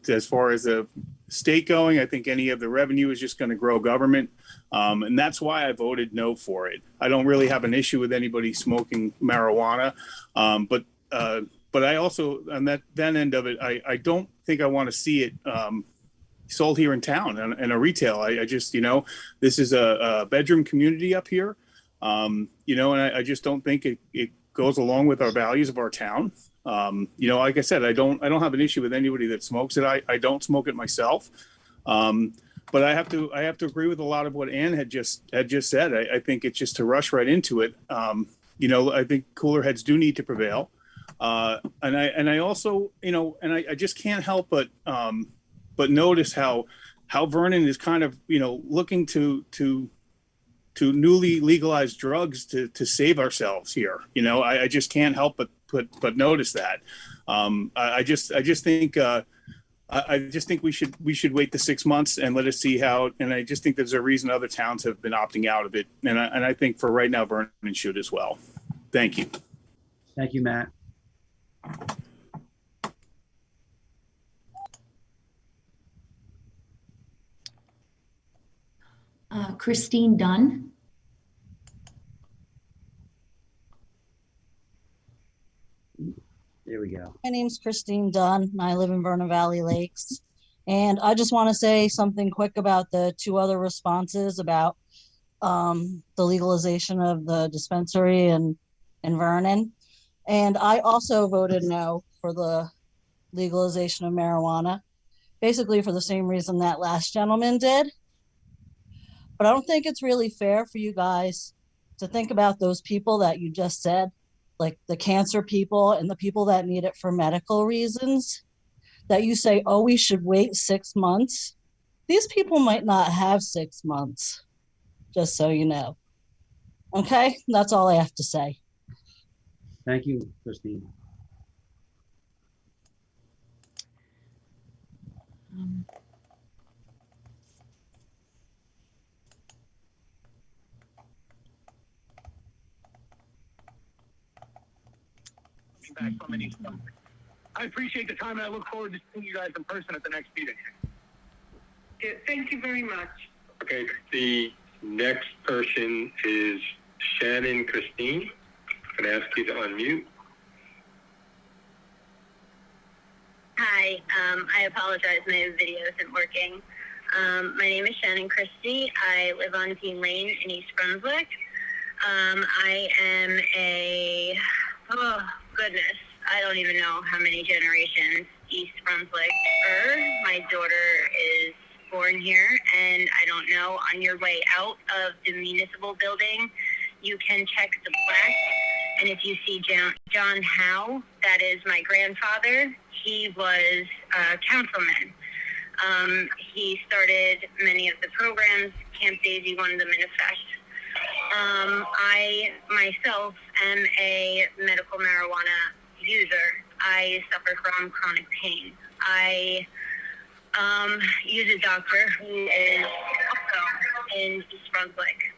as far as the state going, I think any of the revenue is just going to grow government. And that's why I voted no for it. I don't really have an issue with anybody smoking marijuana. But I also, on that end of it, I don't think I want to see it sold here in town in a retail. I just, this is a bedroom community up here, and I just don't think it goes along with our values of our town. Like I said, I don't have an issue with anybody that smokes it. I don't smoke it myself. But I have to agree with a lot of what Ann had just said. I think it's just to rush right into it. I think cooler heads do need to prevail. And I also, I just can't help but notice how Vernon is kind of, looking to newly legalized drugs to save ourselves here. I just can't help but notice that. I just think we should wait the 6 months and let us see how. And I just think there's a reason other towns have been opting out of it, and I think for right now Vernon should as well. Thank you. Thank you, Matt. Christine Dunn. There we go. My name's Christine Dunn, and I live in Vernon Valley Lakes. And I just want to say something quick about the two other responses about the legalization of the dispensary in Vernon. And I also voted no for the legalization of marijuana, basically for the same reason that last gentleman did. But I don't think it's really fair for you guys to think about those people that you just said, like the cancer people and the people that need it for medical reasons, that you say, oh, we should wait 6 months. These people might not have 6 months, just so you know. Okay, that's all I have to say. Thank you, Christine. Back from any stuff. I appreciate the time, and I look forward to seeing you guys in person at the next meeting. Yeah, thank you very much. Okay, the next person is Shannon Christine. I'm going to ask you to unmute. Hi, I apologize, my video isn't working. My name is Shannon Christie. I live on Dean Lane in East Brunswick. I am oh goodness, I don't even know how many generations East Brunswicker. My daughter is born here, and I don't know, on your way out of the municipal building, you can check the plaque, and if you see John Howe, that is my grandfather. He was a councilman. He started many of the programs. Camp Daisy, one of them in effect. I myself am a medical marijuana user. I suffer from chronic pain. I use a doctor who is also in East Brunswick.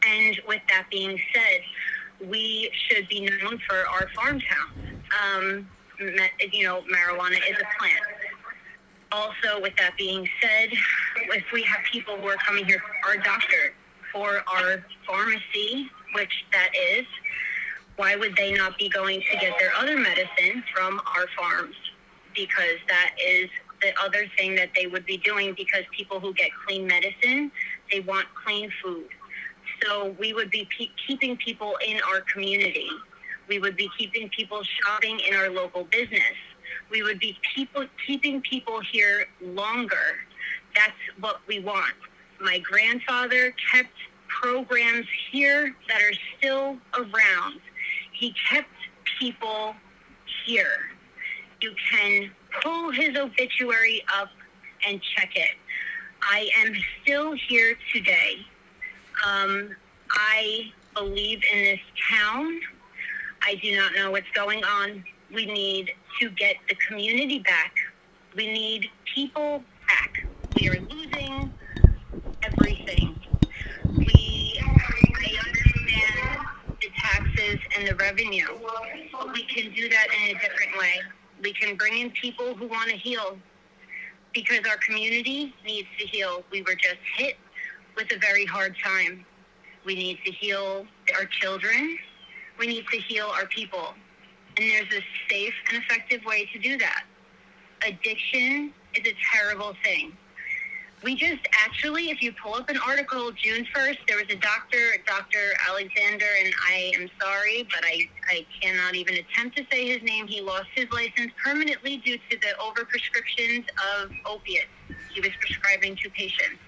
And with that being said, we should be known for our farm towns. Marijuana is a plant. Also, with that being said, if we have people who are coming here for our doctor, for our pharmacy, which that is, why would they not be going to get their other medicine from our farms? Because that is the other thing that they would be doing, because people who get clean medicine, they want clean food. So we would be keeping people in our community. We would be keeping people shopping in our local business. We would be keeping people here longer. That's what we want. My grandfather kept programs here that are still around. He kept people here. You can pull his obituary up and check it. I am still here today. I believe in this town. I do not know what's going on. We need to get the community back. We need people back. We are losing everything. I understand the taxes and the revenue, but we can do that in a different way. We can bring in people who want to heal, because our community needs to heal. We were just hit with a very hard time. We need to heal our children. We need to heal our people. And there's a safe and effective way to do that. Addiction is a terrible thing. We just actually, if you pull up an article, June 1st, there was a Dr. Alexander, and I am sorry, but I cannot even attempt to say his name. He lost his license permanently due to the overprescriptions of opiates he was prescribing to patients.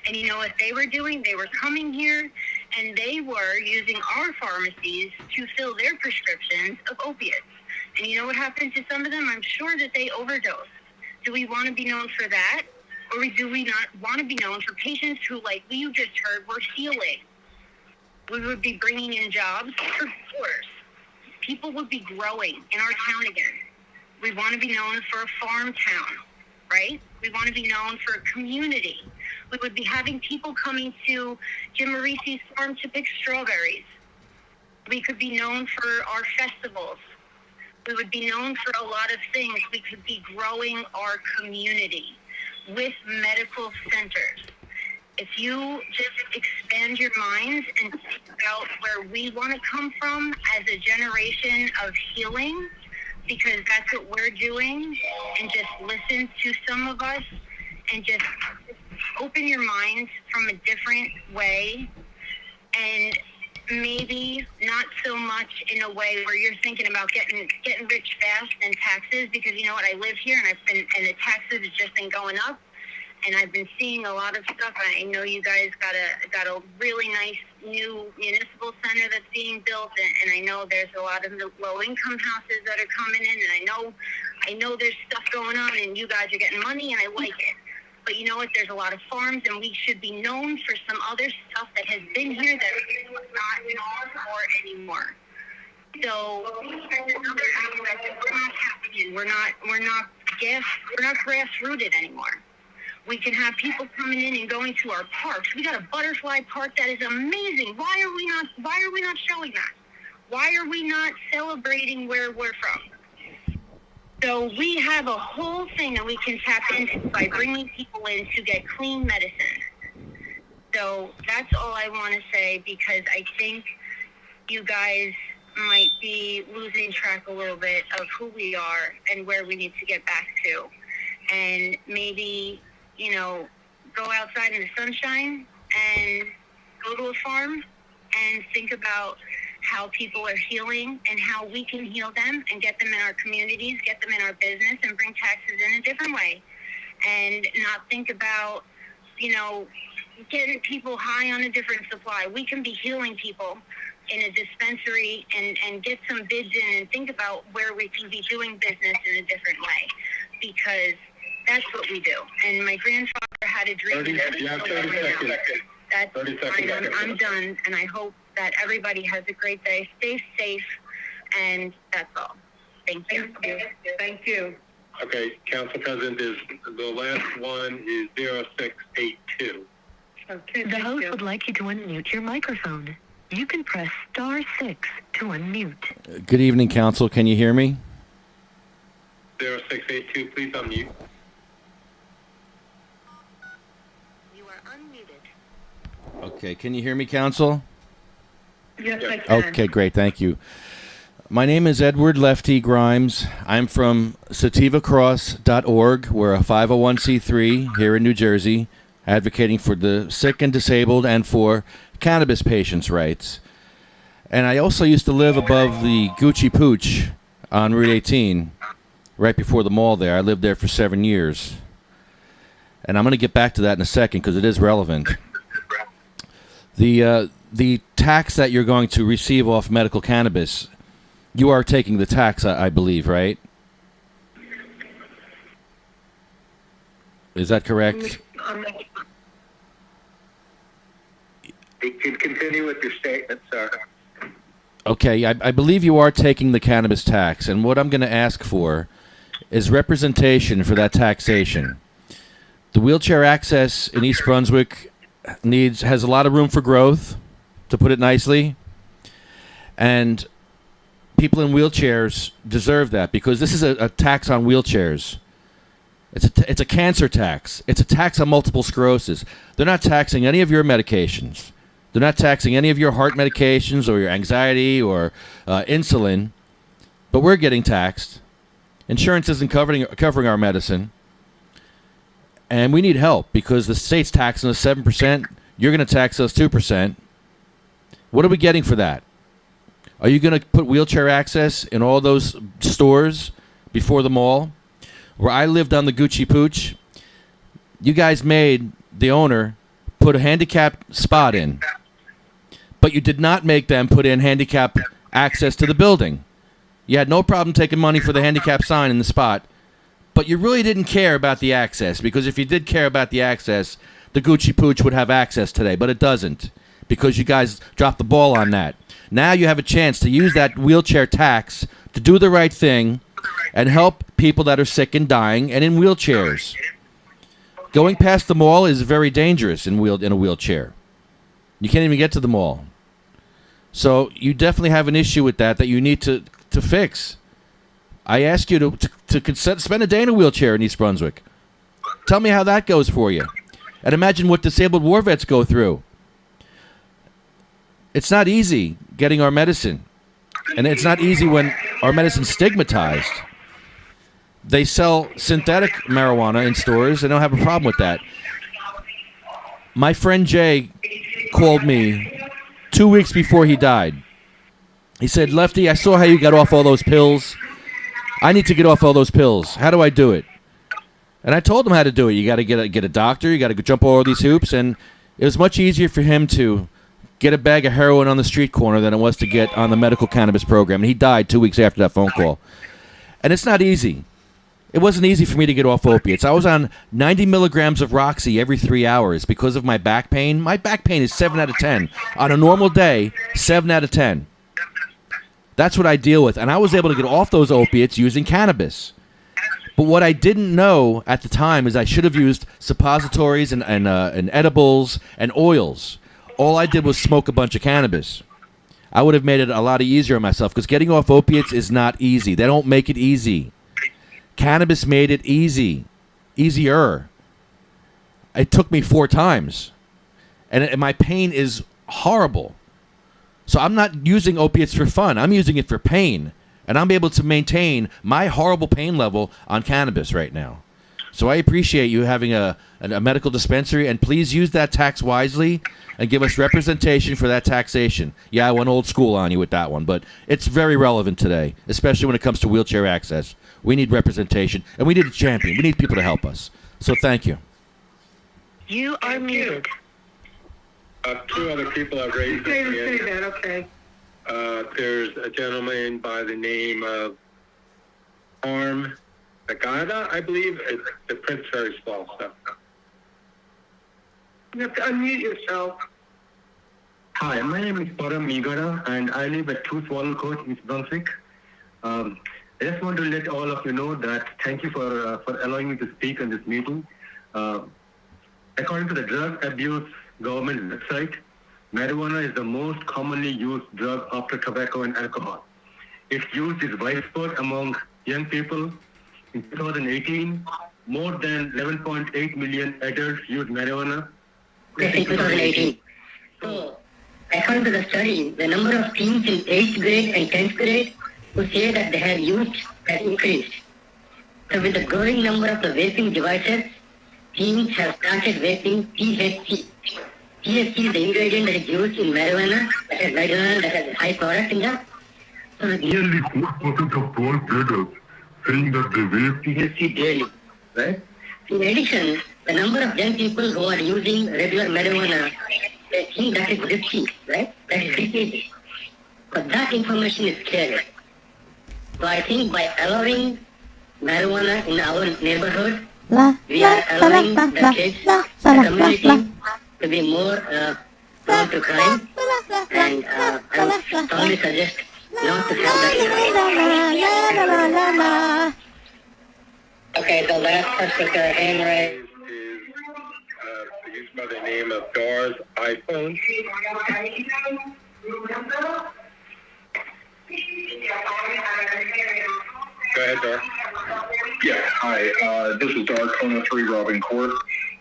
And you know what they were doing? They were coming here, and they were using our pharmacies to fill their prescriptions of opiates. And you know what happened to some of them? I'm sure that they overdosed. Do we want to be known for that? Or do we not want to be known for patients who, like you just heard, were healing? We would be bringing in jobs for borders. People would be growing in our town again. We want to be known for a farm town, right? We want to be known for a community. We would be having people coming to Jim Morisi's farm to pick strawberries. We could be known for our festivals. We would be known for a lot of things. We could be growing our community with medical centers. If you just expand your minds and think about where we want to come from as a generation of healing, because that's what we're doing, and just listen to some of us and just open your minds from a different way, and maybe not so much in a way where you're thinking about getting rich fast and taxes, because you know what, I live here and the taxes have just been going up, and I've been seeing a lot of stuff. I know you guys got a really nice new municipal center that's being built, and I know there's a lot of low income houses that are coming in, and I know there's stuff going on, and you guys are getting money, and I like it. But you know what? There's a lot of farms, and we should be known for some other stuff that has been here that we're not known for anymore. So there's another aspect that we're not happening. We're not grassrooted anymore. We can have people coming in and going to our parks. We got a butterfly park that is amazing. Why are we not showing that? Why are we not celebrating where we're from? So we have a whole thing that we can tap into by bringing people in to get clean medicine. So that's all I want to say, because I think you guys might be losing track a little bit of who we are and where we need to get back to. And maybe, go outside in the sunshine and go to a farm and think about how people are healing and how we can heal them and get them in our communities, get them in our business, and bring taxes in a different way. And not think about, getting people high on a different supply. We can be healing people in a dispensary and get some bids in and think about where we can be doing business in a different way, because that's what we do. And my grandfather had a dream. 30 seconds. That's 30 seconds. I'm done, and I hope that everybody has a great day. Stay safe, and that's all. Thank you. Thank you. Okay, Council President, the last one is 0682. Okay, the host would like you to unmute your microphone. You can press *6 to unmute. Good evening, Council. Can you hear me? 0682, please unmute. You are unmuted. Okay, can you hear me, Council? Yes, I can. Okay, great. Thank you. My name is Edward Lefty Grimes. I'm from sativacross.org. We're a 501c3 here in New Jersey, advocating for the sick and disabled and for cannabis patients' rights. And I also used to live above the Gucci Pooch on Route 18, right before the mall there. I lived there for 7 years. And I'm going to get back to that in a second because it is relevant. The tax that you're going to receive off medical cannabis, you are taking the tax, I believe, right? Is that correct? You can continue with your statement, sir. Okay, I believe you are taking the cannabis tax, and what I'm going to ask for is representation for that taxation. The wheelchair access in East Brunswick has a lot of room for growth, to put it nicely, and people in wheelchairs deserve that because this is a tax on wheelchairs. It's a cancer tax. It's a tax on multiple sclerosis. They're not taxing any of your medications. They're not taxing any of your heart medications or your anxiety or insulin, but we're getting taxed. Insurance isn't covering our medicine, and we need help because the state's taxing us 7%. You're going to tax us 2%. What are we getting for that? Are you going to put wheelchair access in all those stores before the mall? Where I lived on the Gucci Pooch, you guys made the owner put a handicapped spot in. But you did not make them put in handicap access to the building. You had no problem taking money for the handicap sign in the spot, but you really didn't care about the access, because if you did care about the access, the Gucci Pooch would have access today, but it doesn't, because you guys dropped the ball on that. Now you have a chance to use that wheelchair tax to do the right thing and help people that are sick and dying and in wheelchairs. Going past the mall is very dangerous in a wheelchair. You can't even get to the mall. So you definitely have an issue with that you need to fix. I ask you to spend a day in a wheelchair in East Brunswick. Tell me how that goes for you. And imagine what disabled war vets go through. It's not easy getting our medicine. And it's not easy when our medicine's stigmatized. They sell synthetic marijuana in stores. They don't have a problem with that. My friend Jay called me 2 weeks before he died. He said, Lefty, I saw how you got off all those pills. I need to get off all those pills. How do I do it? And I told him how to do it. You got to get a doctor. You got to jump all these hoops. And it was much easier for him to get a bag of heroin on the street corner than it was to get on the medical cannabis program. And he died 2 weeks after that phone call. And it's not easy. It wasn't easy for me to get off opiates. I was on 90 milligrams of Roxy every 3 hours because of my back pain. My back pain is 7 out of 10. On a normal day, 7 out of 10. That's what I deal with. And I was able to get off those opiates using cannabis. But what I didn't know at the time is I should have used suppositories and edibles and oils. All I did was smoke a bunch of cannabis. I would have made it a lot easier on myself because getting off opiates is not easy. They don't make it easy. Cannabis made it easy. Easier. It took me 4 times. And my pain is horrible. So I'm not using opiates for fun. I'm using it for pain. And I'm able to maintain my horrible pain level on cannabis right now. So I appreciate you having a medical dispensary, and please use that tax wisely and give us representation for that taxation. Yeah, I went old school on you with that one, but it's very relevant today, especially when it comes to wheelchair access. We need representation, and we need a champion. We need people to help us. So thank you. You are muted. 2 other people have raised their hand. Okay. There's a gentleman by the name of Arm Agada, I believe. The print's very small, so. You have to unmute yourself. Hi, my name is Param Igara, and I live at 2 Swallow Court, East Brunswick. I just want to let all of you know that thank you for allowing me to speak on this meeting. According to the Drug Abuse Government website, marijuana is the most commonly used drug after tobacco and alcohol. Its use is widespread among young people. In 2018, more than 11.8 million adults used marijuana. Yes, in 2018. So, according to the study, the number of teens in 8th grade and 10th grade who say that their use has increased. So with the growing number of the vaping devices, teens have started vaping THC. THC is the ingredient that is used in marijuana, that has marijuana that has high product in that. So nearly 4% of all adults saying that they vape THC daily, right? In addition, the number of young people who are using regular marijuana, they think that is risky, right? That is risky. But that information is clear. So I think by allowing marijuana in our neighborhood, we are allowing the kids, the community to be more prone to crime. And I would strongly suggest not to have that. Okay, the last person with their hand raised is used by the name of Dar's iPhone. Go ahead, Dar. Yeah, hi. This is Dar Kona 3 Robin Court.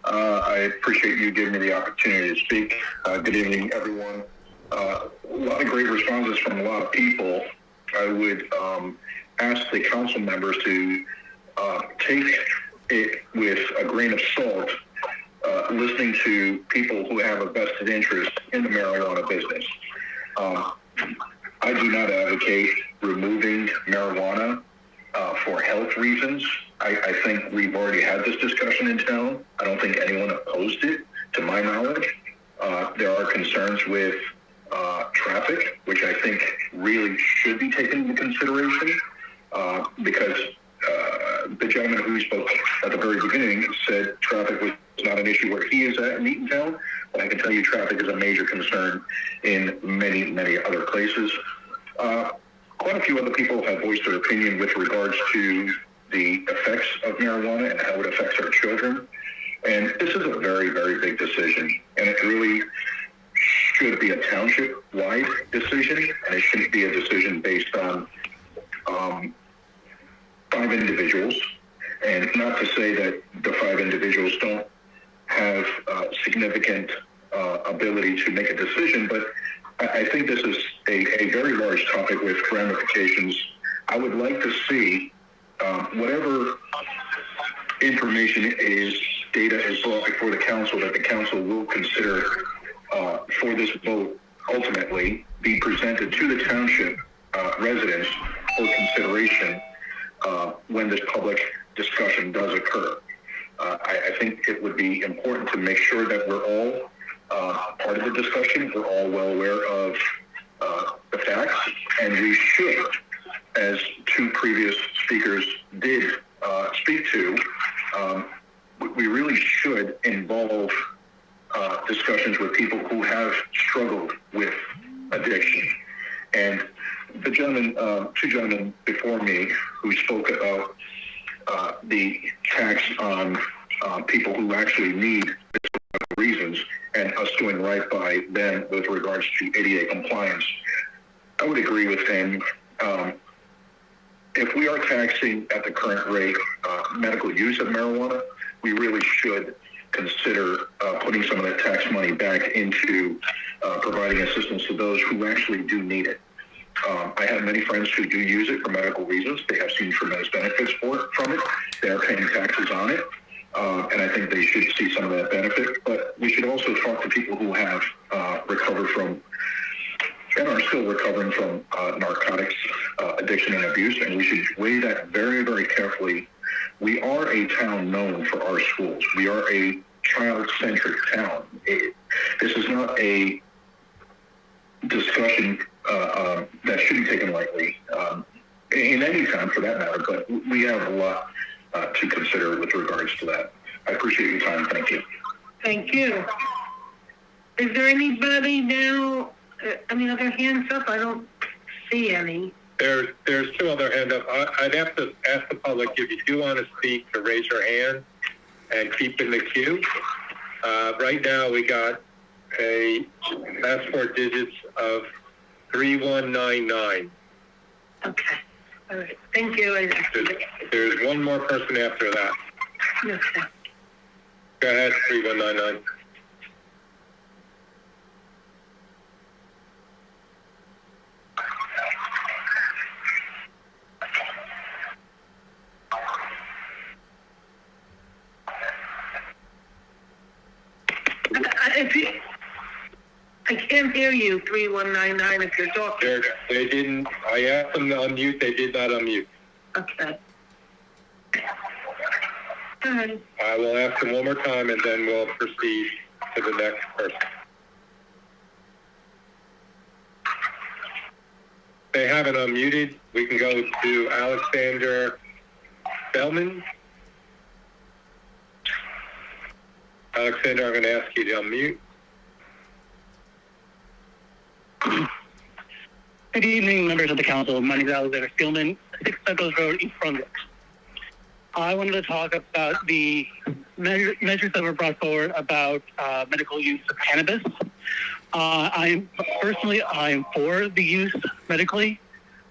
I appreciate you giving me the opportunity to speak. Good evening, everyone. A lot of great responses from a lot of people. I would ask the council members to take it with a grain of salt, listening to people who have a vested interest in the marijuana business. I do not advocate removing marijuana for health reasons. I think we've already had this discussion in town. I don't think anyone opposed it, to my knowledge. There are concerns with traffic, which I think really should be taken into consideration, because the gentleman who spoke at the very beginning said traffic was not an issue where he is at in Eatontown, but I can tell you traffic is a major concern in many, many other places. Quite a few other people have voiced their opinion with regards to the effects of marijuana and how it affects our children. And this is a very, very big decision, and it really should be a township-wide decision, and it shouldn't be a decision based on 5 individuals. And not to say that the 5 individuals don't have significant ability to make a decision, but I think this is a very large topic with ramifications. I would like to see whatever information data is brought before the council, that the council will consider for this vote ultimately be presented to the township residents for consideration when this public discussion does occur. I think it would be important to make sure that we're all part of the discussion. We're all well aware of the facts, and we should, as 2 previous speakers did speak to, we really should involve discussions with people who have struggled with addiction. And the gentleman, 2 gentlemen before me who spoke about the tax on people who actually need reasons and us doing right by them with regards to ADA compliance, I would agree with him. If we are taxing at the current rate medical use of marijuana, we really should consider putting some of that tax money back into providing assistance to those who actually do need it. I have many friends who do use it for medical reasons. They have seen tremendous benefits from it. They are paying taxes on it. And I think they should see some of that benefit. But we should also talk to people who have recovered from and are still recovering from narcotics addiction and abuse. And we should weigh that very, very carefully. We are a town known for our schools. We are a child-centric town. This is not a discussion that should be taken lightly in any town for that matter, but we have a lot to consider with regards to that. I appreciate your time. Thank you. Thank you. Is there anybody now, any other hands up? I don't see any. There's 2 other hands up. I'd have to ask the public, if you do want to speak, to raise your hand and keep in the queue. Right now we got a last 4 digits of 3199. Okay. All right. Thank you. There's 1 more person after that. Okay. Go ahead, 3199. I can't hear you, 3199, if you're talking. They didn't, I asked them to unmute, they did not unmute. Okay. I will ask them one more time and then we'll proceed to the next person. They haven't unmuted. We can go to Alexander Bellman. Alexander, I'm going to ask you to unmute. Good evening, members of the council. My name is Alexander Spielman, 6 Central Road, East Brunswick. I wanted to talk about the measures that were brought forward about medical use of cannabis. I am for the use medically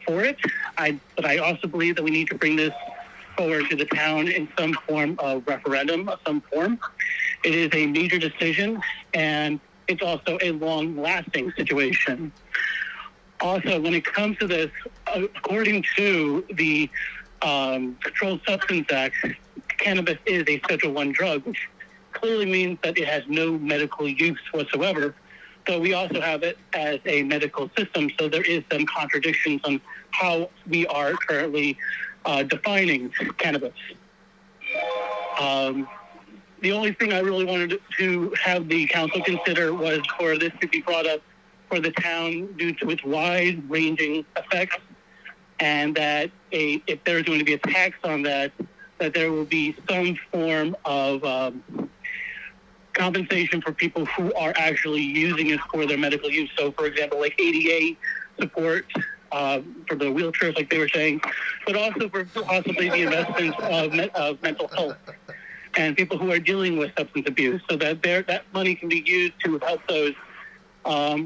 for it, but I also believe that we need to bring this forward to the town in some form of referendum of some form. It is a major decision, and it's also a long-lasting situation. Also, when it comes to this, according to the Controlled Substance Act, cannabis is a Schedule I drug, which clearly means that it has no medical use whatsoever. So we also have it as a medical system, so there is some contradictions on how we are currently defining cannabis. The only thing I really wanted to have the council consider was for this to be brought up for the town due to its wide-ranging effects, and that if there's going to be a tax on that, that there will be some form of compensation for people who are actually using it for their medical use. So, for example, like ADA support for the wheelchairs, like they were saying, but also for possibly the investments of mental health and people who are dealing with substance abuse, so that that money can be used to help those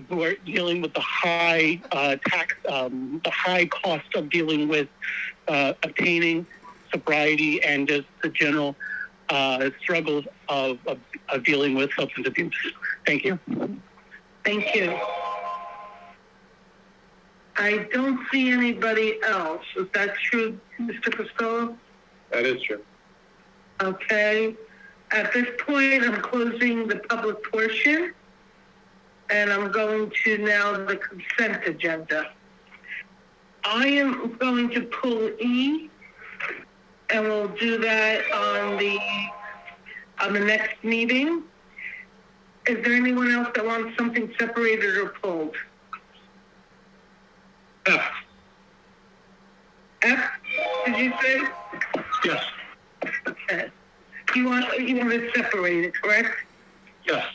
who are dealing with the high tax, the high cost of dealing with obtaining sobriety and just the general struggles of dealing with substance abuse. Thank you. Thank you. I don't see anybody else. Is that true, Mr. Costello? That is true. Okay. At this point, I'm closing the public portion, and I'm going to now the consent agenda. I am going to pull E, and we'll do that on the next meeting. Is there anyone else that wants something separated or pulled? F. F, did you say? Yes. Okay. You want to separate it, correct? Yes.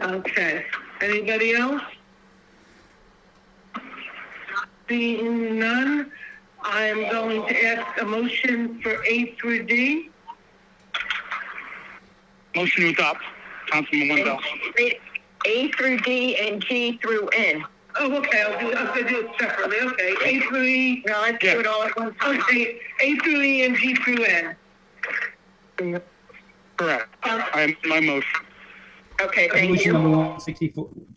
Okay. Anybody else? Seeing none, I'm going to ask a motion for A through D. Motion to adopt, Councilman Wendell. A through D and G through N. Oh, okay. I'll do it separately. Okay. A through E. No, let's do it all at once. Okay. A through E and G through N. Correct. I am my motion. Okay, thank Resolution you. number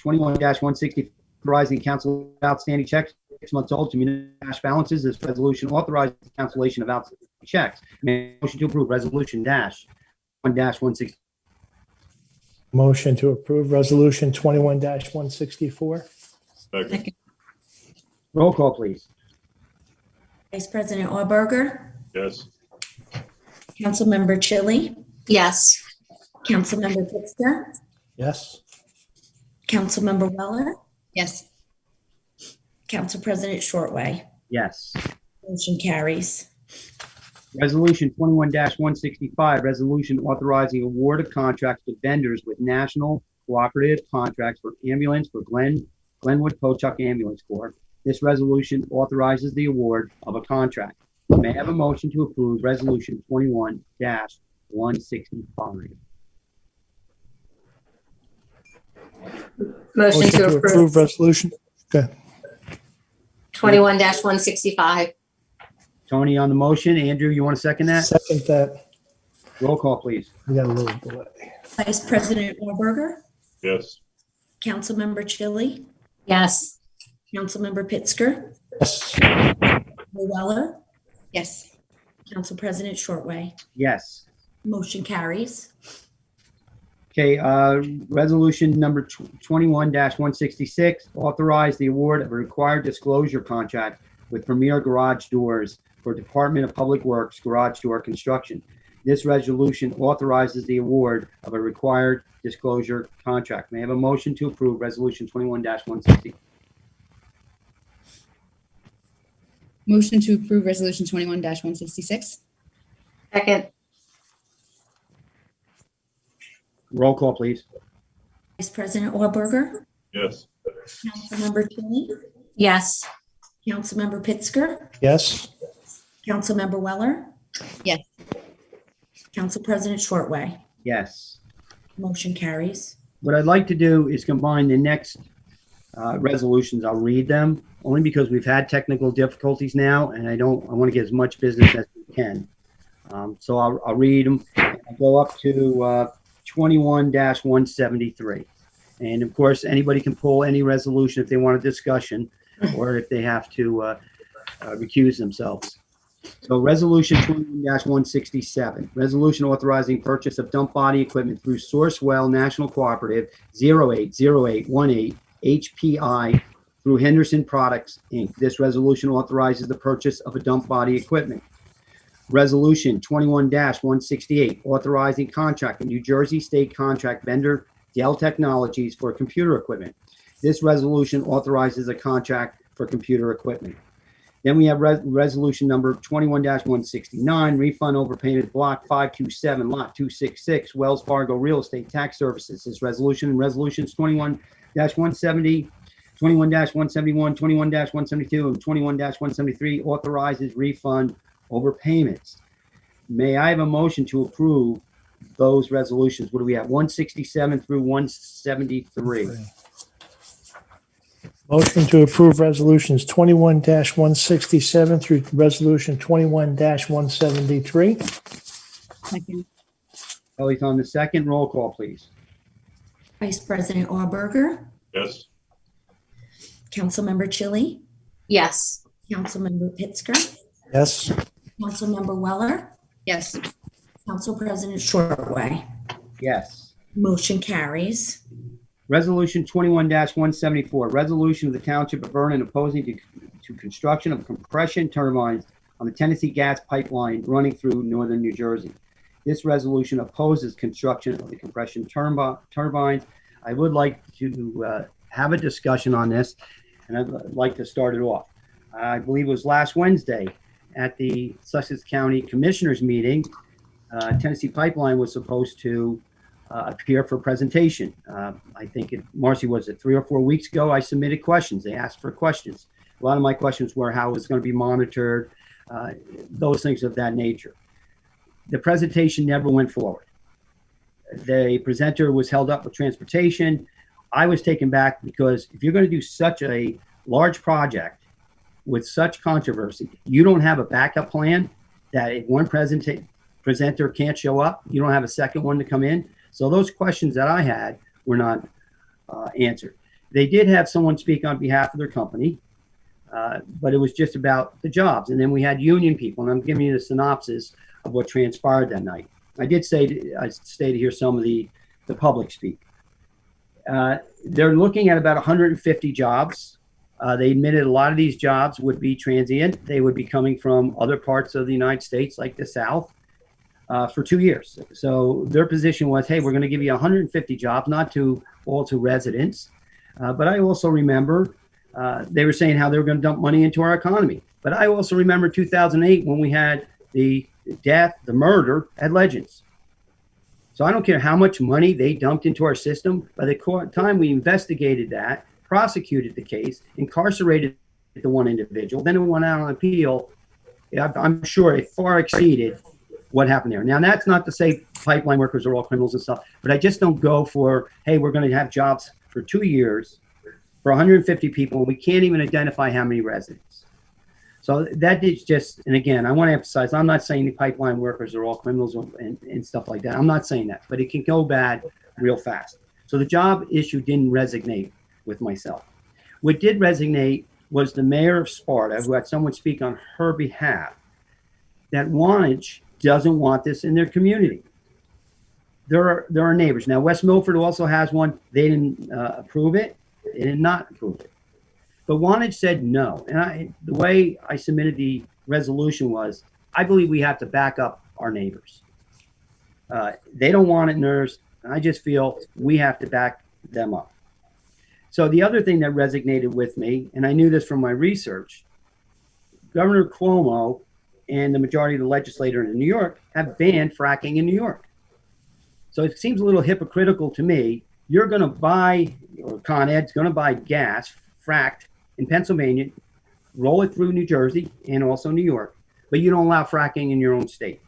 21-160, authorizing council outstanding checks 6 months old to municipal cash balances. This resolution authorizes the cancellation of outstanding checks. Motion to approve resolution -1-160. Motion to approve resolution 21-164. Second. Roll call, please. Vice President Auberger, Yes. Councilmember Chili, Yes. Councilmember Pitster, Yes. Councilmember Weller, Yes. Council President Shortway. Yes. Motion carries. Resolution 21-165, resolution authorizing award of contracts to vendors with national cooperative contracts for ambulance for Glenwood Pochuck Ambulance Corps. This resolution authorizes the award of a contract. May I have a motion to approve resolution 21-165? Motion to approve resolution. Okay. 21-165. Tony on the motion. Andrew, you want to second that? Second that. Roll call, please. We got a little delay. Vice President Auberger, Yes. Councilmember Chili, Yes. Councilmember Pitsker, Yes. Weller, Yes. Council President Shortway. Yes. Motion carries. Okay, resolution number 21-166, authorize the award of a required disclosure contract with Premier Garage Doors for Department of Public Works garage door construction. This resolution authorizes the award of a required disclosure contract. May I have a motion to approve resolution 21-160? Motion to approve resolution 21-166. Second. Roll call, please. Vice President Orberger, Yes. Councilmember Cheney, Yes. Councilmember Pittsger, Yes. Councilmember Weller, Yes. Council President Shortway. Yes. Motion carries. What I'd like to do is combine the next resolutions. I'll read them only because we've had technical difficulties now, and I want to get as much business as we can. So I'll read them. I'll go up to 21-173. And of course, anybody can pull any resolution if they want a discussion or if they have to recuse themselves. So resolution 21-167, resolution authorizing purchase of dump body equipment through Sourcewell National Cooperative 080818 HPI through Henderson Products, Inc. This resolution authorizes the purchase of a dump body equipment. Resolution 21-168, authorizing contract with New Jersey State contract vendor Dell Technologies for computer equipment. This resolution authorizes a contract for computer equipment. Then we have resolution number 21-169, refund overpayment block 527, lot 266, Wells Fargo Real Estate Tax Services. This resolution and resolutions 21-170, 21-171, 21-172, and 21-173 authorizes refund overpayments. May I have a motion to approve those resolutions? What do we have? 167 through 173. Motion to approve resolutions 21-167 through resolution 21-173. Second. Kelly's on the second. Roll call, please. Vice President Orberger, Yes. Councilmember Chili, Yes. Councilmember Pittsger, Yes. Councilmember Weller, Yes. Council President Shortway. Yes. Motion carries. Resolution 21-174, resolution of the Township of Vernon opposing to construction of compression turbines on the Tennessee gas pipeline running through northern New Jersey. This resolution opposes construction of the compression turbines. I would like to have a discussion on this, and I'd like to start it off. I believe it was last Wednesday at the Sussex County Commissioners meeting. Tennessee Pipeline was supposed to appear for presentation. I think Marcy, was it 3 or 4 weeks ago? I submitted questions. They asked for questions. A lot of my questions were how it's going to be monitored, those things of that nature. The presentation never went forward. The presenter was held up with transportation. I was taken back because if you're going to do such a large project with such controversy, you don't have a backup plan that if one presenter can't show up, you don't have a second one to come in. So those questions that I had were not answered. They did have someone speak on behalf of their company, but it was just about the jobs. And then we had union people, and I'm giving you the synopsis of what transpired that night. I stayed to hear some of the public speak. They're looking at about 150 jobs. They admitted a lot of these jobs would be transient. They would be coming from other parts of the United States, like the South. For 2 years. So their position was, hey, we're going to give you 150 jobs, not all to residents. But I also remember they were saying how they were going to dump money into our economy. But I also remember 2008 when we had the death, the murder at Legends. So I don't care how much money they dumped into our system. By the time we investigated that, prosecuted the case, incarcerated the one individual, then it went out on appeal. I'm sure it far exceeded what happened there. Now, that's not to say pipeline workers are all criminals and stuff, but I just don't go for, hey, we're going to have jobs for 2 years for 150 people, and we can't even identify how many residents. So that is just, and again, I want to emphasize, I'm not saying the pipeline workers are all criminals and stuff like that. I'm not saying that, but it can go bad real fast. So the job issue didn't resonate with myself. What did resonate was the mayor of Sparta, who had someone speak on her behalf, that Wantage doesn't want this in their community. there are neighbors. Now, West Milford also has one. They didn't approve it. They did not approve it. But Wantage said no. And the way I submitted the resolution was, I believe we have to back up our neighbors. They don't want it nursed. And I just feel we have to back them up. So the other thing that resonated with me, and I knew this from my research, Governor Cuomo and the majority of the legislators in New York have banned fracking in New York. So it seems a little hypocritical to me. You're going to buy, or Con Ed's going to buy gas fracked in Pennsylvania, roll it through New Jersey and also New York, but you don't allow fracking in your own state.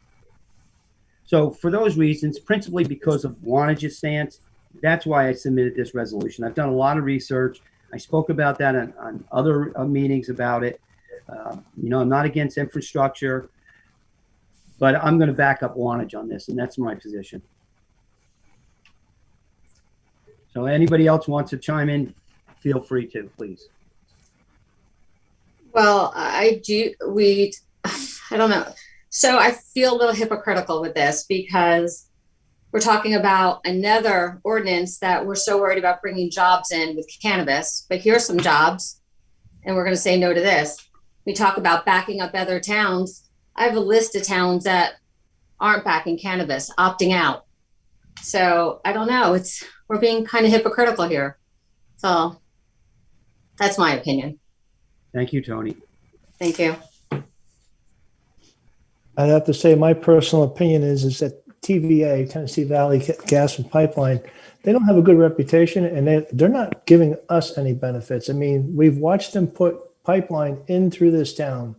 So for those reasons, principally because of Wantage's stance, that's why I submitted this resolution. I've done a lot of research. I spoke about that on other meetings about it. I'm not against infrastructure, but I'm going to back up Wantage on this, and that's my position. So anybody else wants to chime in, feel free to, please. Well, I don't know. So I feel a little hypocritical with this because we're talking about another ordinance that we're so worried about bringing jobs in with cannabis, but here's some jobs and we're going to say no to this. We talk about backing up other towns. I have a list of towns that aren't backing cannabis, opting out. So I don't know. We're being kind of hypocritical here. So that's my opinion. Thank you, Tony. Thank you. I'd have to say my personal opinion is that TVA, Tennessee Valley Gas and Pipeline, they don't have a good reputation, and they're not giving us any benefits. I mean, we've watched them put pipeline in through this town,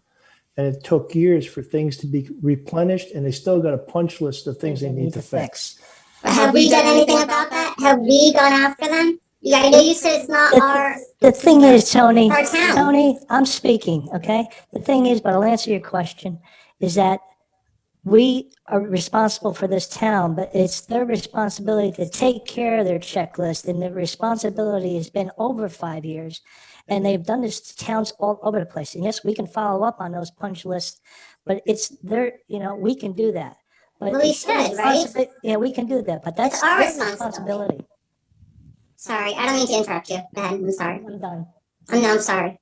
and it took years for things to be replenished, and they still got a punch list of things they need to fix. Have we done anything about that? Have we gone after them? Yeah, I know you said it's not The thing is, Tony, our town. Tony, I'm speaking, okay? The thing is, but I'll answer your question, is that we are responsible for this town, but it's their responsibility to take care of their checklist, and the responsibility has been over 5 years. And they've done this to towns all over the place. And yes, we can follow up on those punch lists, but it's their, we can do that. But Well, we should, right? Yeah, we can do that, but that's our their responsibility. Sorry, I don't mean to interrupt you. Go ahead, I'm sorry. I'm done. I'm sorry.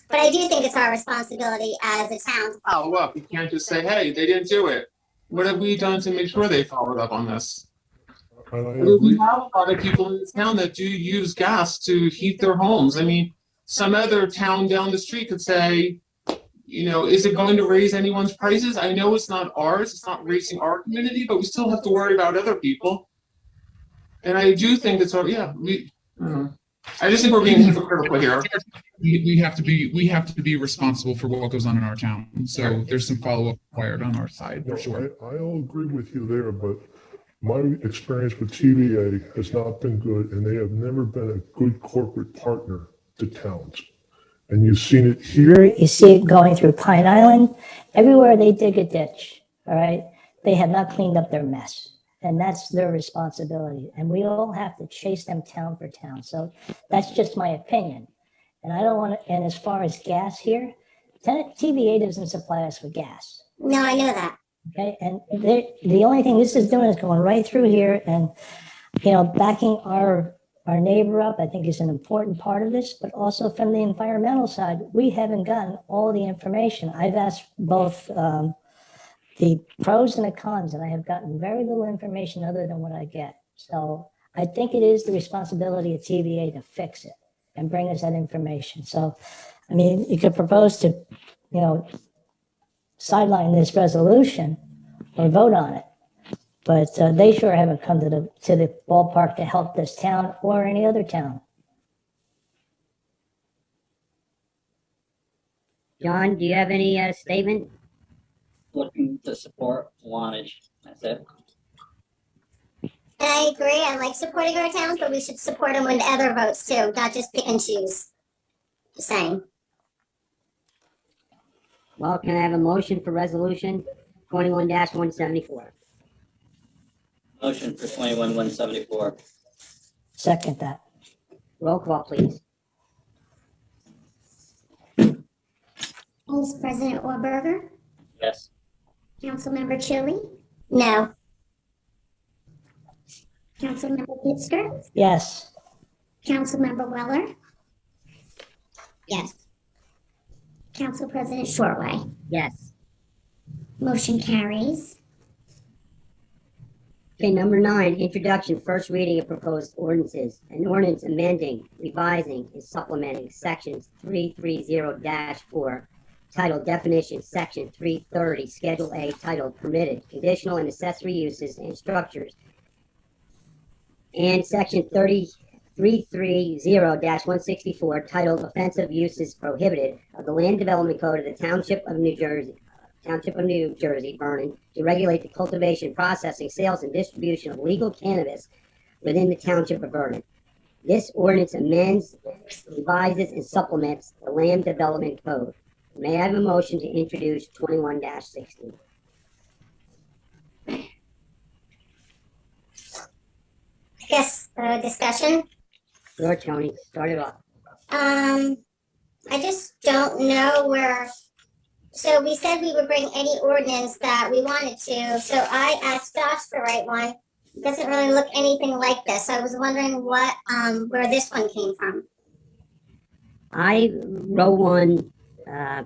But I do think it's our responsibility as a town. Follow up. You can't just say, hey, they didn't do it. What have we done to make sure they followed up on this? We have a lot of people in this town that do use gas to heat their homes. I mean, some other town down the street could say, is it going to raise anyone's prices? I know it's not ours. It's not raising our community, but we still have to worry about other people. And I do think it's our, I just think we're being hypocritical here. We have to be responsible for what goes on in our town. So there's some follow-up required on our side for sure. I'll agree with you there, but my experience with TVA has not been good, and they have never been a good corporate partner to towns. And you've seen it here. You see it going through Pine Island. Everywhere they dig a ditch, all right, they have not cleaned up their mess. And that's their responsibility. And we all have to chase them town for town. So that's just my opinion. And I don't want to, and as far as gas here, TVA doesn't supply us with gas. No, I know that. Okay, and the only thing this is doing is going right through here, and backing our neighbor up, I think, is an important part of this. But also from the environmental side, we haven't gotten all the information. I've asked both the pros and the cons, and I have gotten very little information other than what I get. So I think it is the responsibility of TVA to fix it and bring us that information. So, I mean, you could propose to, sideline this resolution or vote on it, but they sure haven't come to the ballpark to help this town or any other town. John, do you have any statement? Looking to support Wantage. That's it. And I agree. I like supporting our towns, but we should support them with other votes too, not just pick and choose. Just saying. Well, can I have a motion for resolution 21-174? Motion for 21-174. Second that. Roll call, please. Vice President Orberger? Yes. Councilmember Chili? No. Councilmember Pitsker? Yes. Councilmember Weller? Yes. Council President Shoreway? Yes. Motion carries. Okay, number 9, introduction, first reading of proposed ordinances. An ordinance amending, revising, and supplementing sections 330-4, titled definitions, section 330, Schedule A, titled permitted, conditional, and accessory uses and structures, and section 330-164, titled offensive uses prohibited of the Land Development Code of the Township of New Jersey, Vernon, to regulate the cultivation, processing, sales, and distribution of legal cannabis within the Township of Vernon. This ordinance amends, revises, and supplements the Land Development Code. May I have a motion to introduce 21-16? I guess discussion. Sure, Tony, start it off. I just don't know where. So we said we would bring any ordinance that we wanted to. So I asked Josh to write one. It doesn't really look anything like this. So I was wondering what where this one came from. I wrote one, I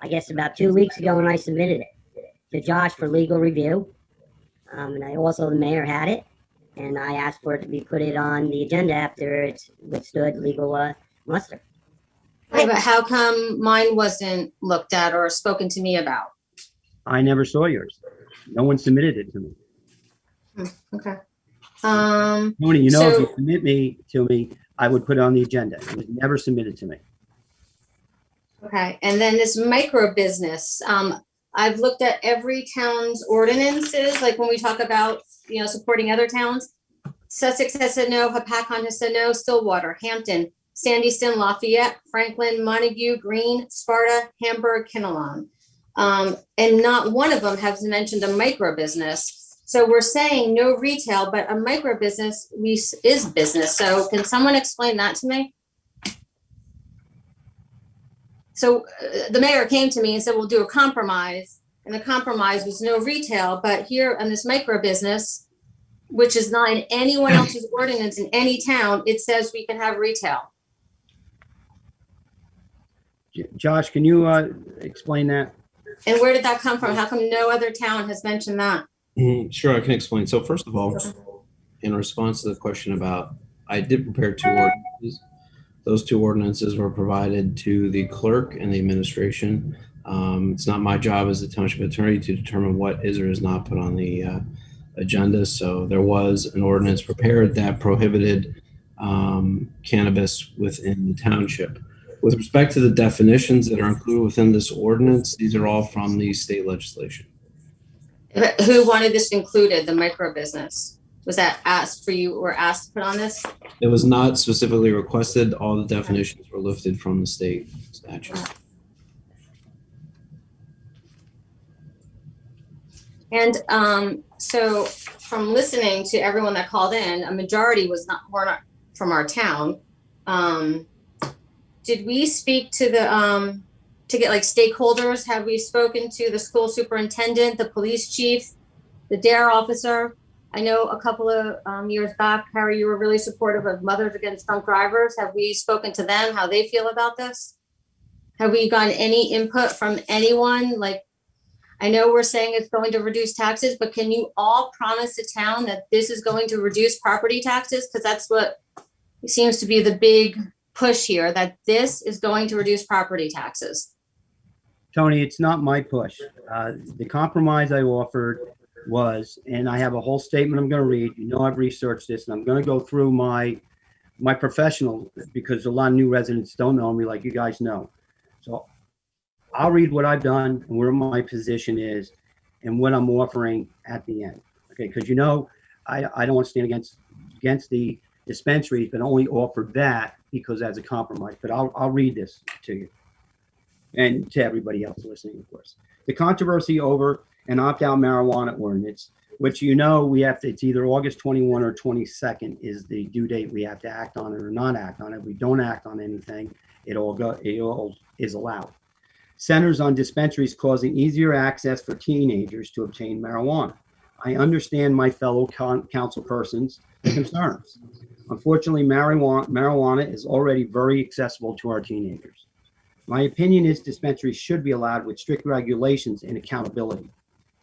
guess about 2 weeks ago, and I submitted it to Josh for legal review. And I also, the mayor had it, and I asked for it to be put on the agenda after it's withstood legal muster. Right, but how come mine wasn't looked at or spoken to me about? I never saw yours. No one submitted it to me. Okay. Tony, you know, if you submit to me, I would put it on the agenda. It was never submitted to me. Okay, and then this micro business. I've looked at every town's ordinances, like when we talk about, supporting other towns. Sussex has said no, Hapakon has said no, Stillwater, Hampton, Sandyston, Lafayette, Franklin, Montague, Greene, Sparta, Hamburg, Kinnelon. And not one of them has mentioned a micro business. So we're saying no retail, but a micro business is business. So can someone explain that to me? So the mayor came to me and said, we'll do a compromise. And the compromise was no retail, but here on this micro business, which is not in anyone else's ordinance in any town, it says we can have retail. Josh, can you explain that? And where did that come from? How come no other town has mentioned that? Sure, I can explain. So first of all, in response to the question about, I did prepare 2 ordinances. Those 2 ordinances were provided to the clerk and the administration. It's not my job as the township attorney to determine what is or is not put on the agenda. So there was an ordinance prepared that prohibited cannabis within the township. With respect to the definitions that are included within this ordinance, these are all from the state legislation. Who wanted this included, the micro business? Was that asked for you or asked to put on this? It was not specifically requested. All the definitions were lifted from the state statute. And so from listening to everyone that called in, a majority were not from our town. Did we speak to the to get like stakeholders? Have we spoken to the school superintendent, the police chief, the DARE officer? I know a couple of years back, Harry, you were really supportive of Mothers Against Drunk Drivers. Have we spoken to them, how they feel about this? Have we gotten any input from anyone? Like, I know we're saying it's going to reduce taxes, but can you all promise the town that this is going to reduce property taxes? Because that's what seems to be the big push here, that this is going to reduce property taxes. Tony, it's not my push. The compromise I offered was, and I have a whole statement I'm going to read. I've researched this, and I'm going to go through my professional, because a lot of new residents don't know me like you guys know. So I'll read what I've done and where my position is and what I'm offering at the end. Okay, because I don't want to stand against the dispensaries, but only offered that because as a compromise. But I'll read this to you and to everybody else listening, of course. The controversy over an opt-out marijuana ordinance, which we have to, it's either August 21 or 22nd is the due date. We have to act on it or not act on it. If we don't act on anything, it all is allowed. Centers on dispensaries causing easier access for teenagers to obtain marijuana. I understand my fellow council persons' concerns. Unfortunately, marijuana is already very accessible to our teenagers. My opinion is dispensaries should be allowed with strict regulations and accountability.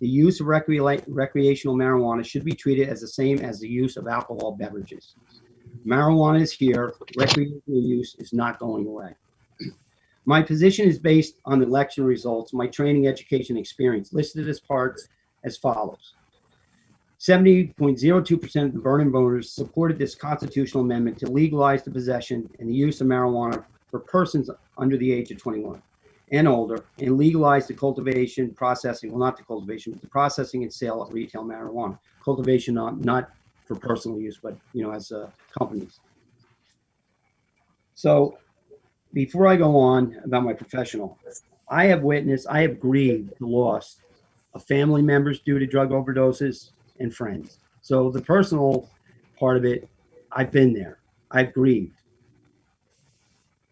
The use of recreational marijuana should be treated as the same as the use of alcohol beverages. Marijuana is here. Recreational use is not going away. My position is based on the election results, my training, education, experience, listed as parts as follows. 70.02% of the Vernon voters supported this constitutional amendment to legalize the possession and the use of marijuana for persons under the age of 21 and older, and legalize the cultivation, processing, well, not the cultivation, but the processing and sale of retail marijuana. Cultivation not for personal use, but as companies. So before I go on about my professional, I have grieved the loss of family members due to drug overdoses and friends. So the personal part of it, I've been there. I've grieved.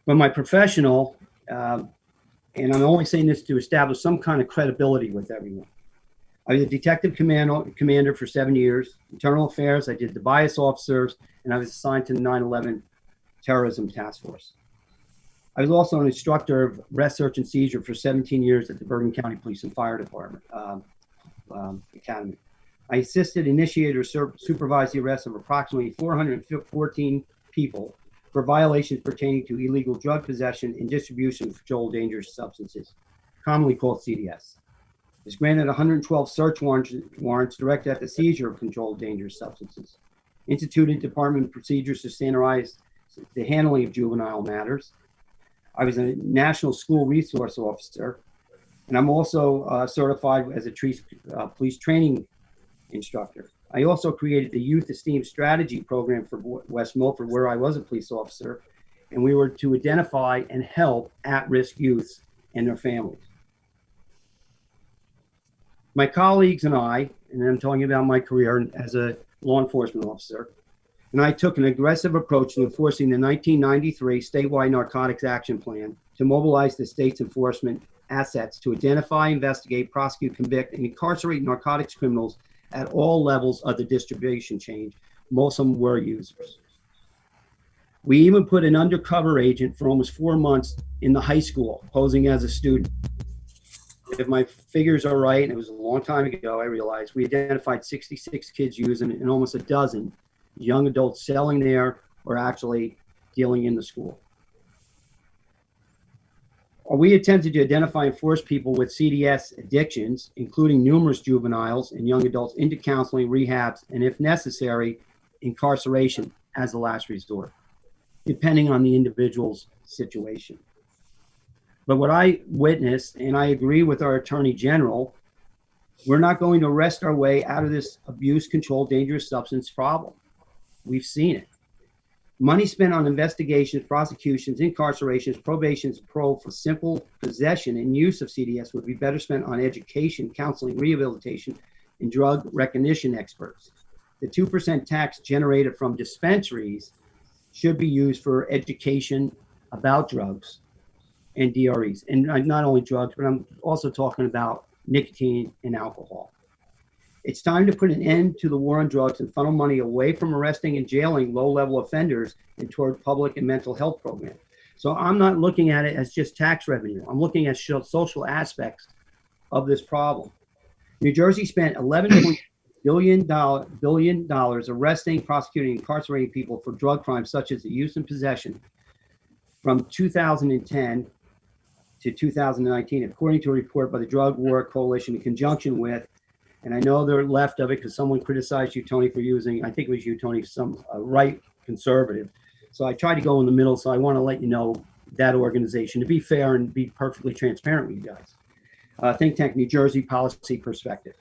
But my professional, and I'm only saying this to establish some kind of credibility with everyone. I was a detective commander for 7 years, internal affairs. I did the bias officers, and I was assigned to the 9/11 terrorism task force. I was also an instructor of arrest, search, and seizure for 17 years at the Bergen County Police and Fire Department Academy. I assisted, initiated, or supervised the arrest of approximately 414 people for violations pertaining to illegal drug possession and distribution of controlled dangerous substances, commonly called CDS. I was granted 112 search warrants directed at the seizure of controlled dangerous substances, instituted department procedures to standardize the handling of juvenile matters. I was a national school resource officer, and I'm also certified as a police training instructor. I also created the Youth Esteem Strategy Program for West Milford, where I was a police officer, and we were to identify and help at-risk youths and their families. My colleagues and I, and I'm talking about my career as a law enforcement officer, and I took an aggressive approach to enforcing the 1993 statewide narcotics action plan to mobilize the state's enforcement assets to identify, investigate, prosecute, convict, and incarcerate narcotics criminals at all levels of the distribution chain. Most of them were users. We even put an undercover agent for almost 4 months in the high school, posing as a student. If my figures are right, and it was a long time ago, I realized we identified 66 kids using it and almost a dozen young adults selling there or actually dealing in the school. We attempted to identify and force people with CDS addictions, including numerous juveniles and young adults, into counseling, rehabs, and if necessary, incarceration as a last resort, depending on the individual's situation. But what I witnessed, and I agree with our Attorney General, we're not going to wrest our way out of this abuse, control, dangerous substance problem. We've seen it. Money spent on investigations, prosecutions, incarcerations, probations, parole for simple possession and use of CDS would be better spent on education, counseling, rehabilitation, and drug recognition experts. The 2% tax generated from dispensaries should be used for education about drugs and DREs. And not only drugs, but I'm also talking about nicotine and alcohol. It's time to put an end to the war on drugs and funnel money away from arresting and jailing low-level offenders and toward public and mental health programs. So I'm not looking at it as just tax revenue. I'm looking at social aspects of this problem. New Jersey spent $11 billion arresting, prosecuting, and incarcerating people for drug crimes such as the use and possession from 2010 to 2019, according to a report by the Drug War Coalition in conjunction with, and I know they're left of it because someone criticized you, Tony, for using, I think it was you, Tony, some right conservative. So I tried to go in the middle, so I want to let you know that organization, to be fair and be perfectly transparent with you guys. Think Tank New Jersey Policy Perspective.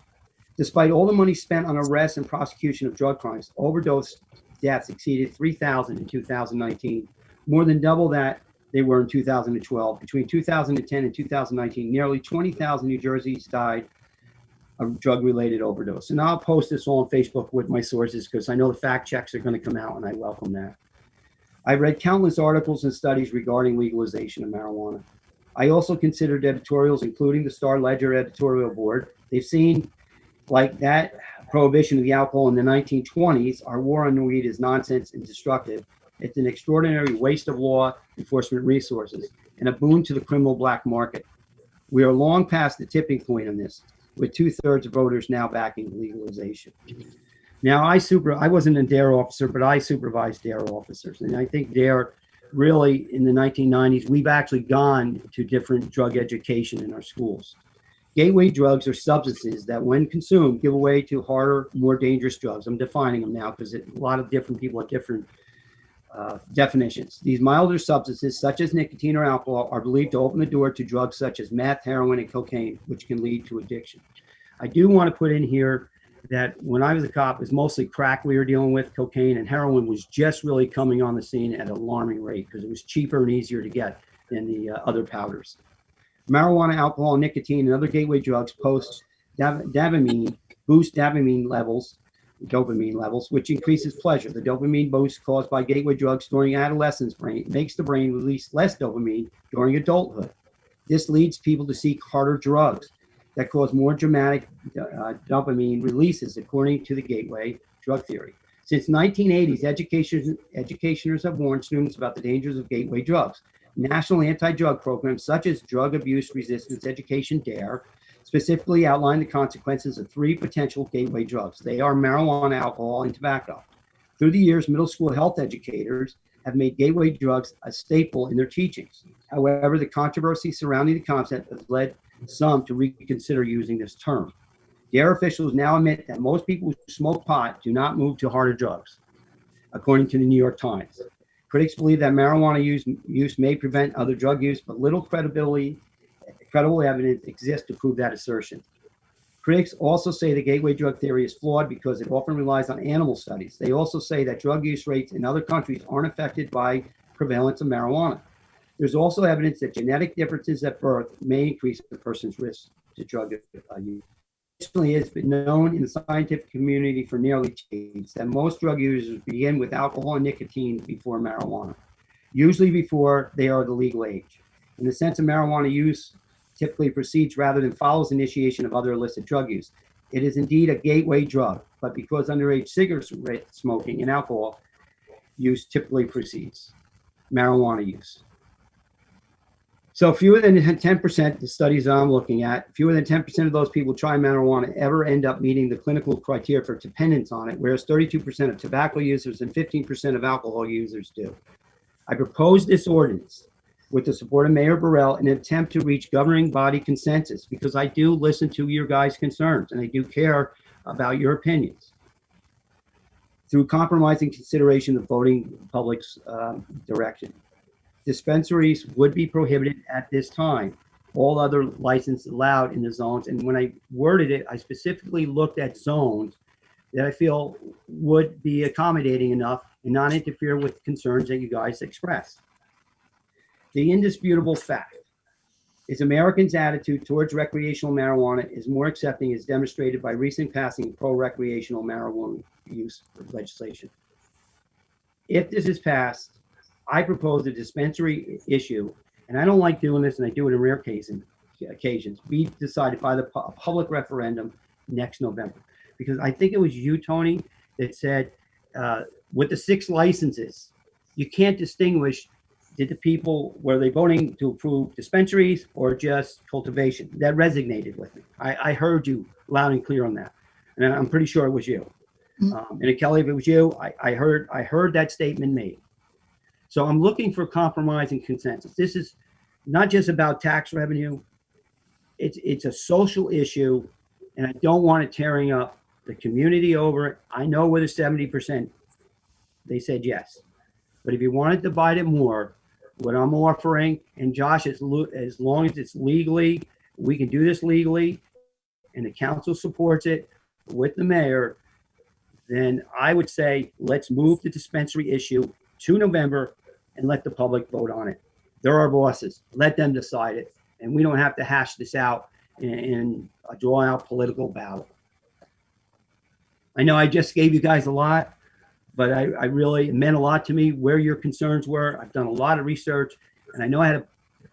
Despite all the money spent on arrests and prosecution of drug crimes, overdose deaths exceeded 3,000 in 2019, more than double that they were in 2012. Between 2010 and 2019, nearly 20,000 New Jerseys died of drug-related overdose. And I'll post this all on Facebook with my sources because I know the fact checks are going to come out and I welcome that. I read countless articles and studies regarding legalization of marijuana. I also considered editorials, including the Star Ledger editorial board. They've seen like that prohibition of the alcohol in the 1920s, our war on weed is nonsense and destructive. It's an extraordinary waste of law enforcement resources and a boon to the criminal black market. We are long past the tipping point on this, with 2/3 of voters now backing legalization. Now, I wasn't a DARE officer, but I supervised DARE officers. And I think DARE really, in the 1990s, we've actually gone to different drug education in our schools. Gateway drugs are substances that, when consumed, give way to harder, more dangerous drugs. I'm defining them now because a lot of different people have different definitions. These milder substances, such as nicotine or alcohol, are believed to open the door to drugs such as meth, heroin, and cocaine, which can lead to addiction. I do want to put in here that when I was a cop, it was mostly crack we were dealing with. Cocaine and heroin was just really coming on the scene at an alarming rate because it was cheaper and easier to get than the other powders. Marijuana, alcohol, nicotine, and other gateway drugs boost dopamine levels, which increases pleasure. The dopamine boost caused by gateway drugs during adolescence brain makes the brain release less dopamine during adulthood. This leads people to seek harder drugs that cause more dramatic dopamine releases, according to the gateway drug theory. Since 1980s, educationers have warned students about the dangers of gateway drugs. National anti-drug programs such as Drug Abuse Resistance Education, DARE, specifically outline the consequences of 3 potential gateway drugs. They are marijuana, alcohol, and tobacco. Through the years, middle school health educators have made gateway drugs a staple in their teachings. However, the controversy surrounding the concept has led some to reconsider using this term. DARE officials now admit that most people who smoke pot do not move to harder drugs, according to the New York Times. Critics believe that marijuana use may prevent other drug use, but little credible evidence exists to prove that assertion. Critics also say the gateway drug theory is flawed because it often relies on animal studies. They also say that drug use rates in other countries aren't affected by prevalence of marijuana. There's also evidence that genetic differences at birth may increase a person's risk to drug use. Additionally, it's been known in the scientific community for nearly decades that most drug users begin with alcohol and nicotine before marijuana, usually before they are the legal age. In the sense of marijuana use typically precedes rather than follows initiation of other illicit drug use. It is indeed a gateway drug, but because underage cigarette smoking and alcohol use typically precedes marijuana use. So fewer than 10%, the studies I'm looking at, fewer than 10% of those people try marijuana ever end up meeting the clinical criteria for dependence on it, whereas 32% of tobacco users and 15% of alcohol users do. I proposed this ordinance with the support of Mayor Burrell in an attempt to reach governing body consensus, because I do listen to your guys' concerns and I do care about your opinions. Through compromising consideration of voting public's direction. Dispensaries would be prohibited at this time. All other licenses allowed in the zones. And when I worded it, I specifically looked at zones that I feel would be accommodating enough and not interfere with concerns that you guys expressed. The indisputable fact is Americans' attitude towards recreational marijuana is more accepting, as demonstrated by recent passing of pro-recreational marijuana use legislation. If this is passed, I propose a dispensary issue, and I don't like doing this, and I do it in rare occasions, be decided by the public referendum next November. Because I think it was you, Tony, that said with the 6 licenses, you can't distinguish, did the people, were they voting to approve dispensaries or just cultivation? That resonated with me. I heard you loud and clear on that, and I'm pretty sure it was you. And Kelly, if it was you, I heard that statement made. So I'm looking for compromise and consensus. This is not just about tax revenue. It's a social issue, and I don't want it tearing up the community over it. I know with the 70%, they said yes. But if you want to divide it more, what I'm offering, and Josh, as long as it's legally, we can do this legally, and the council supports it with the mayor, then I would say let's move the dispensary issue to November and let the public vote on it. They're our bosses. Let them decide it. And we don't have to hash this out in a drawn-out political battle. I know I just gave you guys a lot, but I really, it meant a lot to me where your concerns were. I've done a lot of research, and I know I had to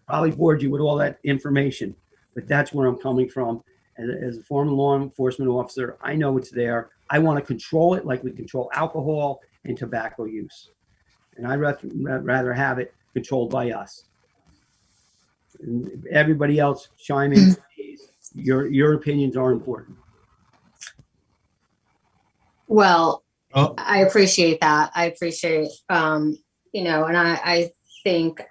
probably bored you with all that information, but that's where I'm coming from. As a former law enforcement officer, I know it's there. I want to control it like we control alcohol and tobacco use. And I'd rather have it controlled by us. And everybody else chime in, please. Your opinions are important. Well, I appreciate that. I appreciate, and I think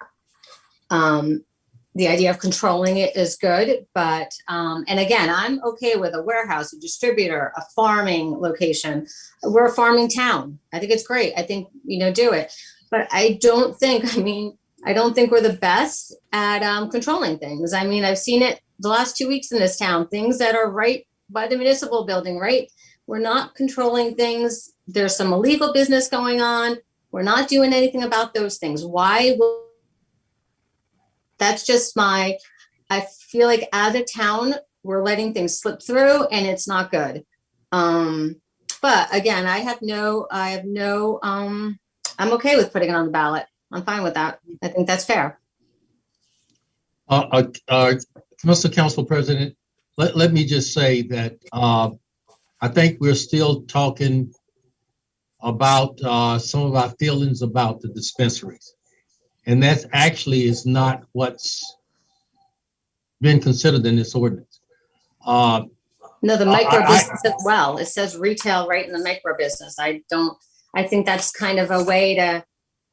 the idea of controlling it is good. But, and again, I'm okay with a warehouse, a distributor, a farming location. We're a farming town. I think it's great. I think, do it. But I don't think we're the best at controlling things. I mean, I've seen it the last 2 weeks in this town, things that are right by the municipal building, right? We're not controlling things. There's some illegal business going on. We're not doing anything about those things. That's just I feel like as a town, we're letting things slip through and it's not good. But again, I'm okay with putting it on the ballot. I'm fine with that. I think that's fair. Mr. Council President, let me just say that I think we're still talking about some of our feelings about the dispensaries. And that actually is not what's been considered in this ordinance. No, the micro business as well. It says retail right in the micro business. I think that's kind of a way to,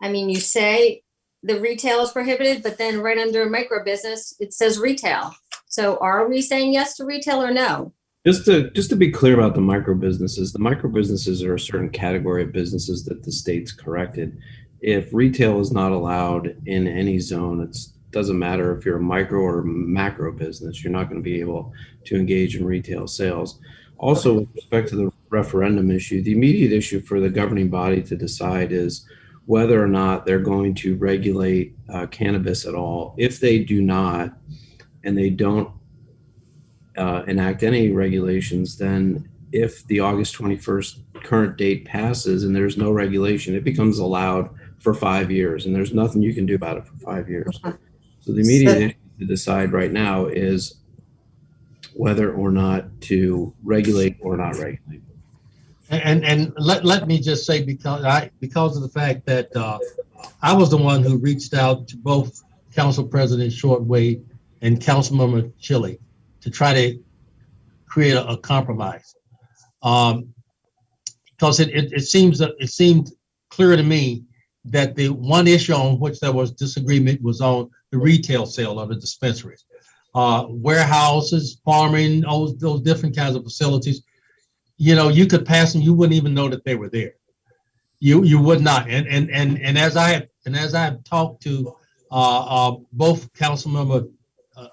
you say the retail is prohibited, but then right under micro business, it says retail. So are we saying yes to retail or no? Just to be clear about the micro businesses are a certain category of businesses that the state's corrected. If retail is not allowed in any zone, it doesn't matter if you're a micro or macro business, you're not going to be able to engage in retail sales. Also, with respect to the referendum issue, the immediate issue for the governing body to decide is whether or not they're going to regulate cannabis at all. If they do not, and they don't enact any regulations, then if the August 21st current date passes and there's no regulation, it becomes allowed for 5 years, and there's nothing you can do about it for 5 years. So the immediate issue to decide right now is whether or not to regulate or not regulate. And let me just say, because of the fact that I was the one who reached out to both Council President Shortway and Councilmember Chili to try to create a compromise. Because it seemed clear to me that the one issue on which there was disagreement was on the retail sale of the dispensaries. Warehouses, farming, those different kinds of facilities, you could pass them, you wouldn't even know that they were there. You would not. And as I have talked to both Councilmember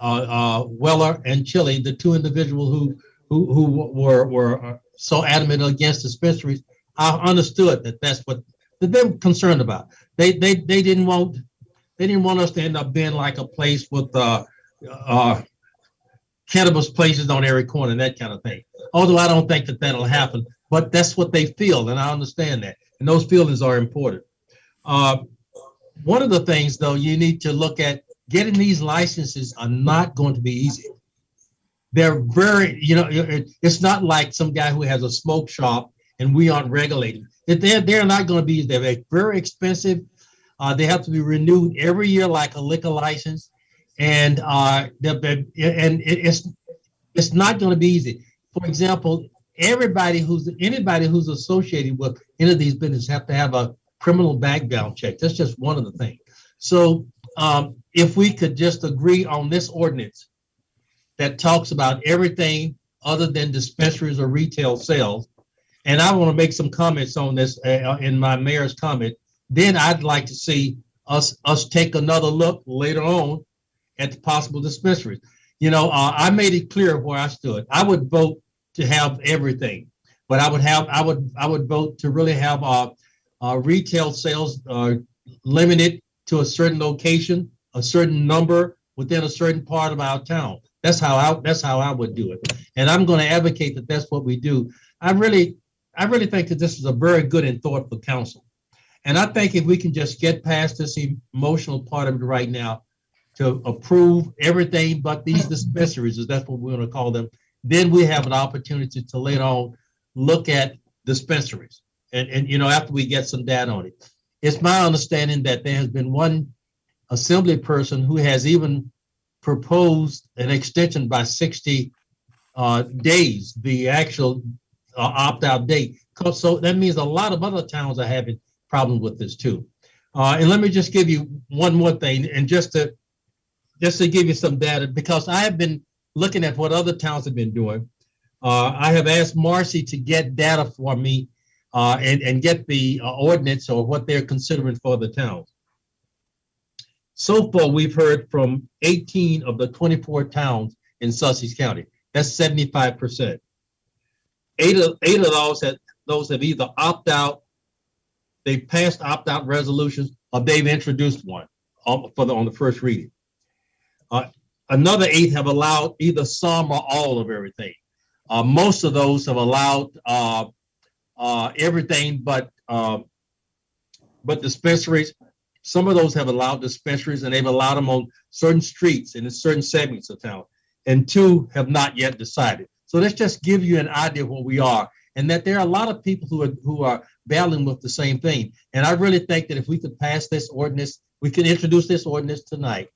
Weller and Chili, the two individuals who were so adamant against dispensaries, I understood that that's what they were concerned about. They didn't want us to end up being like a place with cannabis places on every corner and that kind of thing. Although I don't think that that'll happen, but that's what they feel, and I understand that. And those feelings are important. One of the things, though, you need to look at, getting these licenses are not going to be easy. They're very, it's not like some guy who has a smoke shop and we aren't regulating. They're not going to be, they're very expensive. They have to be renewed every year like a liquor license. And it's not going to be easy. For example, anybody who's associated with any of these businesses have to have a criminal background check. That's just one of the things. So if we could just agree on this ordinance that talks about everything other than dispensaries or retail sales, and I want to make some comments on this in my mayor's comment, then I'd like to see us take another look later on at the possible dispensaries. I made it clear where I stood. I would vote to have everything, but I would vote to really have retail sales limited to a certain location, a certain number within a certain part of our town. That's how I would do it, and I'm going to advocate that that's what we do. I really think that this is a very good and thoughtful council, and I think if we can just get past this emotional part of it right now, to approve everything but these dispensaries, as that's what we're going to call them, then we have an opportunity to later on look at dispensaries. And you know, after we get some data on it. It's my understanding that there has been one assembly person who has even proposed an extension by 60 days, the actual opt-out date. So that means a lot of other towns are having problems with this too. And let me just give you one more thing, and just to give you some data, because I have been looking at what other towns have been doing. I have asked Marcy to get data for me and get the ordinance or what they're considering for the towns. So far, we've heard from 18 of the 24 towns in Sussex County. That's 75%. Eight of those have either opt out, they've passed opt-out resolutions, or they've introduced one on the first reading. Another 8 have allowed either some or all of everything. Most of those have allowed everything but dispensaries. Some of those have allowed dispensaries, and they've allowed them on certain streets and in certain segments of town. And 2 have not yet decided. So let's just give you an idea of where we are, and that there are a lot of people who are battling with the same thing. And I really think that if we could pass this ordinance, we can introduce this ordinance tonight.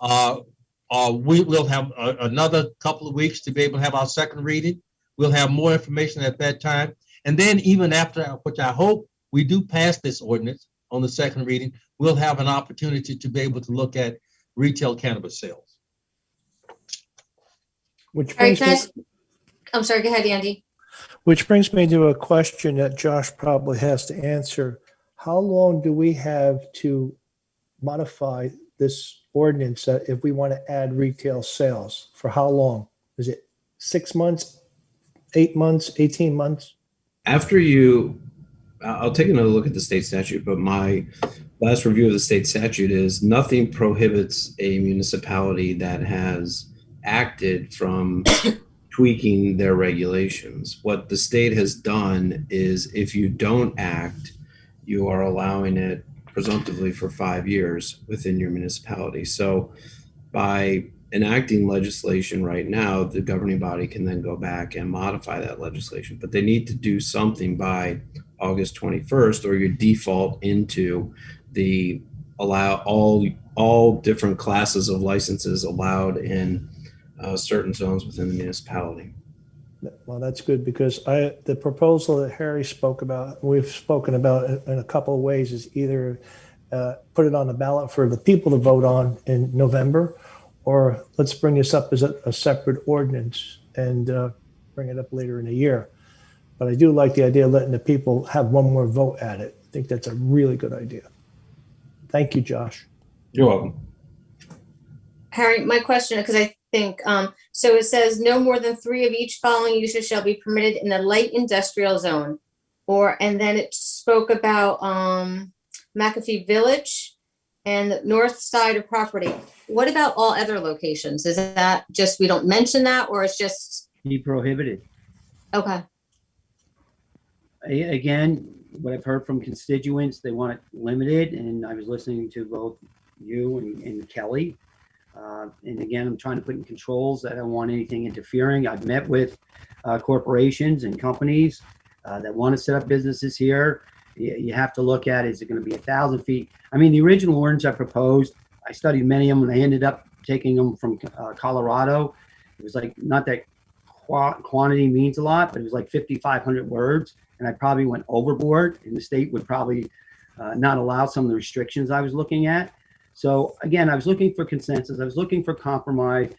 We will have another couple of weeks to be able to have our second reading. We'll have more information at that time. And then even after, which I hope we do pass this ordinance on the second reading, we'll have an opportunity to be able to look at retail cannabis sales. I'm sorry, go ahead, Andy. Which brings me to a question that Josh probably has to answer. How long do we have to modify this ordinance if we want to add retail sales? For how long? Is it 6 months, 8 months, 18 months? After I'll take another look at the state statute, but my last review of the state statute is nothing prohibits a municipality that has acted from tweaking their regulations. What the state has done is if you don't act, you are allowing it presumptively for 5 years within your municipality. So by enacting legislation right now, the governing body can then go back and modify that legislation, but they need to do something by August 21st, or you default into the allow all different classes of licenses allowed in certain zones within the municipality. Well, that's good, because the proposal that Harry spoke about, we've spoken about in a couple of ways, is either put it on the ballot for the people to vote on in November, or let's bring this up as a separate ordinance and bring it up later in the year. But I do like the idea of letting the people have one more vote at it. I think that's a really good idea. Thank you, Josh. You're welcome. Harry, my question, because I think, so it says no more than 3 of each following uses shall be permitted in the light industrial zone. And then it spoke about McAfee Village and the north side of property. What about all other locations? Is that just, we don't mention that, or it's just? Be prohibited. Okay. Again, what I've heard from constituents, they want it limited, and I was listening to both you and Kelly. And again, I'm trying to put in controls. I don't want anything interfering. I've met with corporations and companies that want to set up businesses here. You have to look at, is it going to be 1,000 feet? I mean, the original ordinance I proposed, I studied many of them, and I ended up taking them from Colorado. It was like, not that quantity means a lot, but it was like 5,500 words. And I probably went overboard, and the state would probably not allow some of the restrictions I was looking at. So again, I was looking for consensus. I was looking for compromise.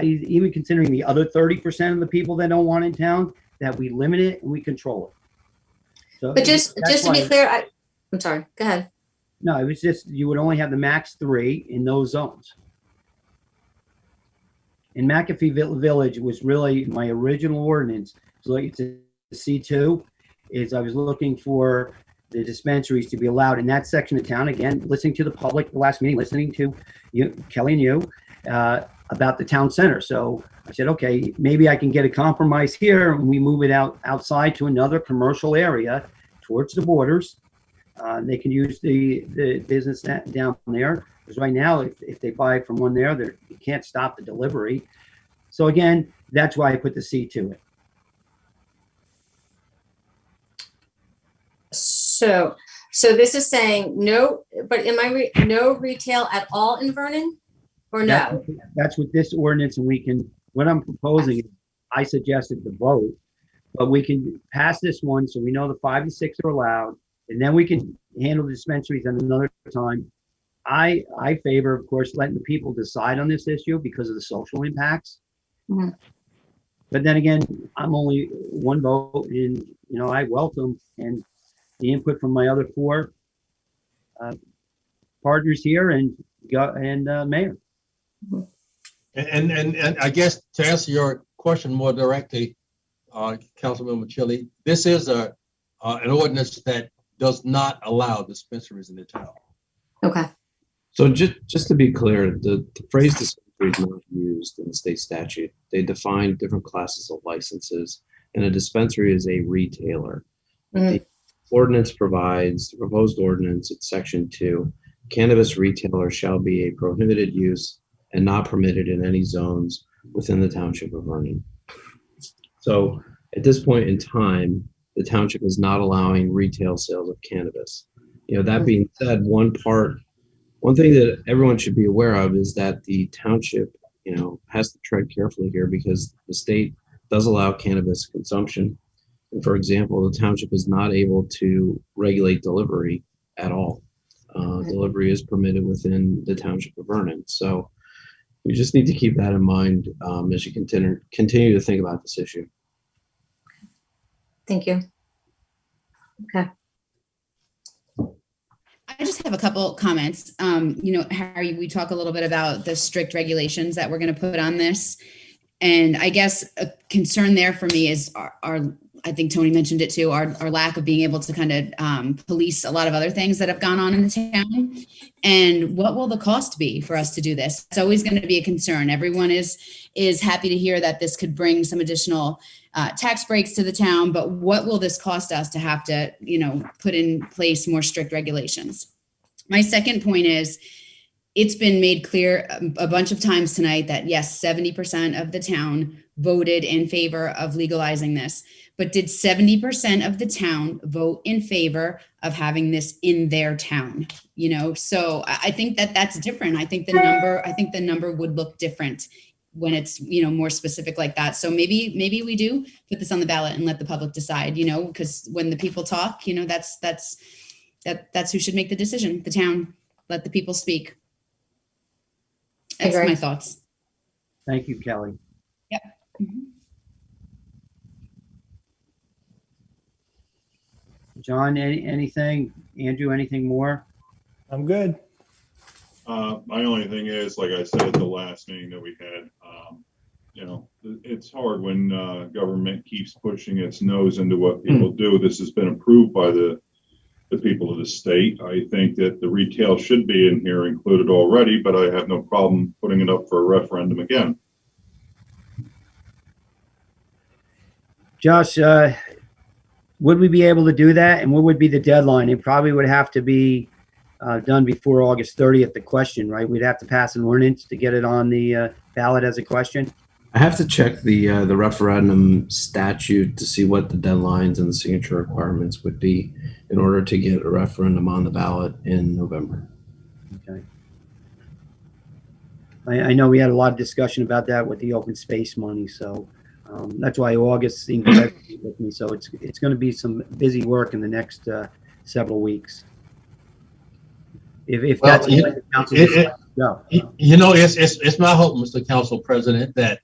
Even considering the other 30% of the people that don't want it in town, that we limit it and we control it. So but just to be clear, I'm sorry, go ahead. No, it was just, you would only have the max 3 in those zones. In McAfee Village was really my original ordinance. So it's a C2, is I was looking for the dispensaries to be allowed in that section of town. Again, listening to the public, the last meeting, listening to you, Kelly and you, about the town center. So I said, okay, maybe I can get a compromise here, and we move it outside to another commercial area towards the borders. They can use the business down there, because right now, if they buy from one there, you can't stop the delivery. So again, That's why I put the C to it. So this is saying no, but no retail at all in Vernon, or no? That's what this ordinance, and what I'm proposing, I suggested to vote, but we can pass this one so we know the 5 to 6 are allowed, and then we can handle the dispensaries at another time. I favor, of course, letting the people decide on this issue because of the social impacts. Mm-hmm. But then again, I'm only one vote, and I welcome and the input from my other 4 partners here and mayor. And I guess to answer your question more directly, Councilmember Chili, this is an ordinance that does not allow dispensaries in the town. Okay. So just to be clear, the phrase dispensary is not used in the state statute. They define different classes of licenses, and a dispensary is a retailer. Mm-hmm. The ordinance provides, the proposed ordinance, it's section 2, cannabis retailers shall be a prohibited use and not permitted in any zones within the township of Vernon. So at this point in time, the township is not allowing retail sales of cannabis. That being said, one thing that everyone should be aware of is that the township, has to tread carefully here because the state does allow cannabis consumption. And for example, the township is not able to regulate delivery at all. Delivery is permitted within the township of Vernon. So you just need to keep that in mind as you continue to think about this issue. Thank you. Okay. I just have a couple comments. Harry, we talk a little bit about the strict regulations that we're going to put on this. And I guess a concern there for me is our I think Tony mentioned it too, our lack of being able to kind of police a lot of other things that have gone on in the town. And what will the cost be for us to do this? It's always going to be a concern. Everyone is happy to hear that this could bring some additional tax breaks to the town, but what will this cost us to have to, put in place more strict regulations? My second point is, it's been made clear a bunch of times tonight that yes, 70% of the town voted in favor of legalizing this, but did 70% of the town vote in favor of having this in their town? So I think that's different. I think the number would look different when it's, more specific like that. So maybe we do put this on the ballot and let the public decide, because when the people talk, that's who should make the decision. The town, let the people speak. That's my thoughts. Thank you, Kelly. Yep. Mm-hmm. John, anything? Andrew, anything more? I'm good. My only thing is, like I said at the last meeting that we had, it's hard when government keeps pushing its nose into what people do. This has been approved by the people of the state. I think that the retail should be in here included already, but I have no problem putting it up for a referendum again. Josh, would we be able to do that? And what would be the deadline? It probably would have to be done before August 30th, the question, right? We'd have to pass an ordinance to get it on the ballot as a question. I have to check the referendum statute to see what the deadlines and the signature requirements would be in order to get a referendum on the ballot in November. Okay. I know we had a lot of discussion about that with the open space money, so that's why August seemed to resonate with me. So it's going to be some busy work in the next several weeks. If Well, that's the council decides to go. It's my hope, Mr. Council President, that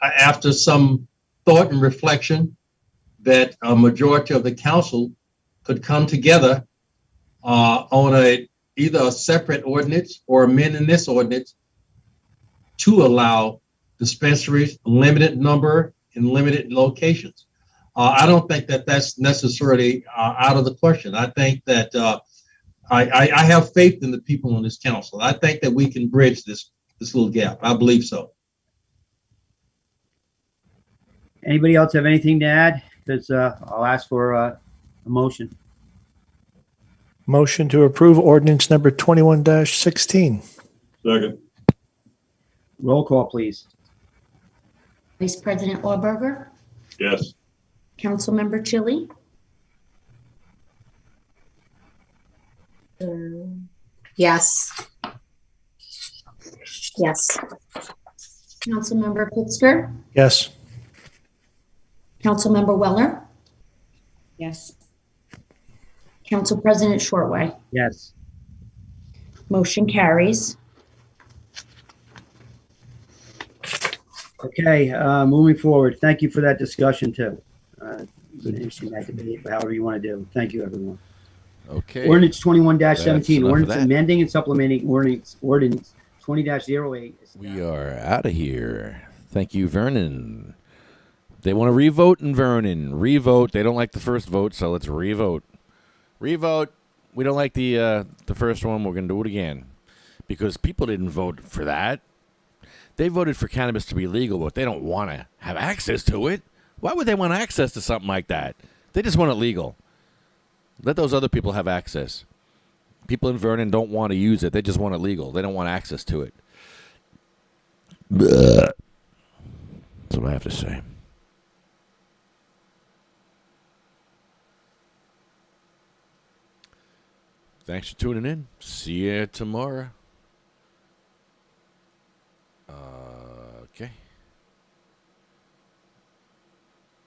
after some thought and reflection, that a majority of the council could come together on either a separate ordinance or amending this ordinance to allow dispensaries, limited number in limited locations. I don't think that that's necessarily out of the question. I think that I have faith in the people on this council. I think that we can bridge this little gap. I believe so. Anybody else have anything to add? Because I'll ask for a motion. Motion to approve ordinance number 21-16. Second. Roll call, please. Vice President Auberger, Yes. Councilmember Chili, Yes. Yes. Councilmember Pitzer, Yes. Councilmember Weller, Yes. Council President Shortway. Yes. Motion carries. Okay, moving forward, thank you for that discussion too. Finishing that debate, however you want to do. Thank you, everyone. Okay. Ordinance 21-17, That's enough of ordinance that. amending and supplementing ordinance 20-08. We are out of here. Thank you, Vernon. They want to revote in Vernon. Revote. They don't like the first vote, so let's revote. Revote. We don't like the first one. We're going to do it again because people didn't vote for that. They voted for cannabis to be legal, but they don't want to have access to it. Why would they want access to something like that? They just want it legal. Let those other people have access. People in Vernon don't want to use it. They just want it legal. They don't want access to it. That's what I have to say. Thanks for tuning in. See you tomorrow.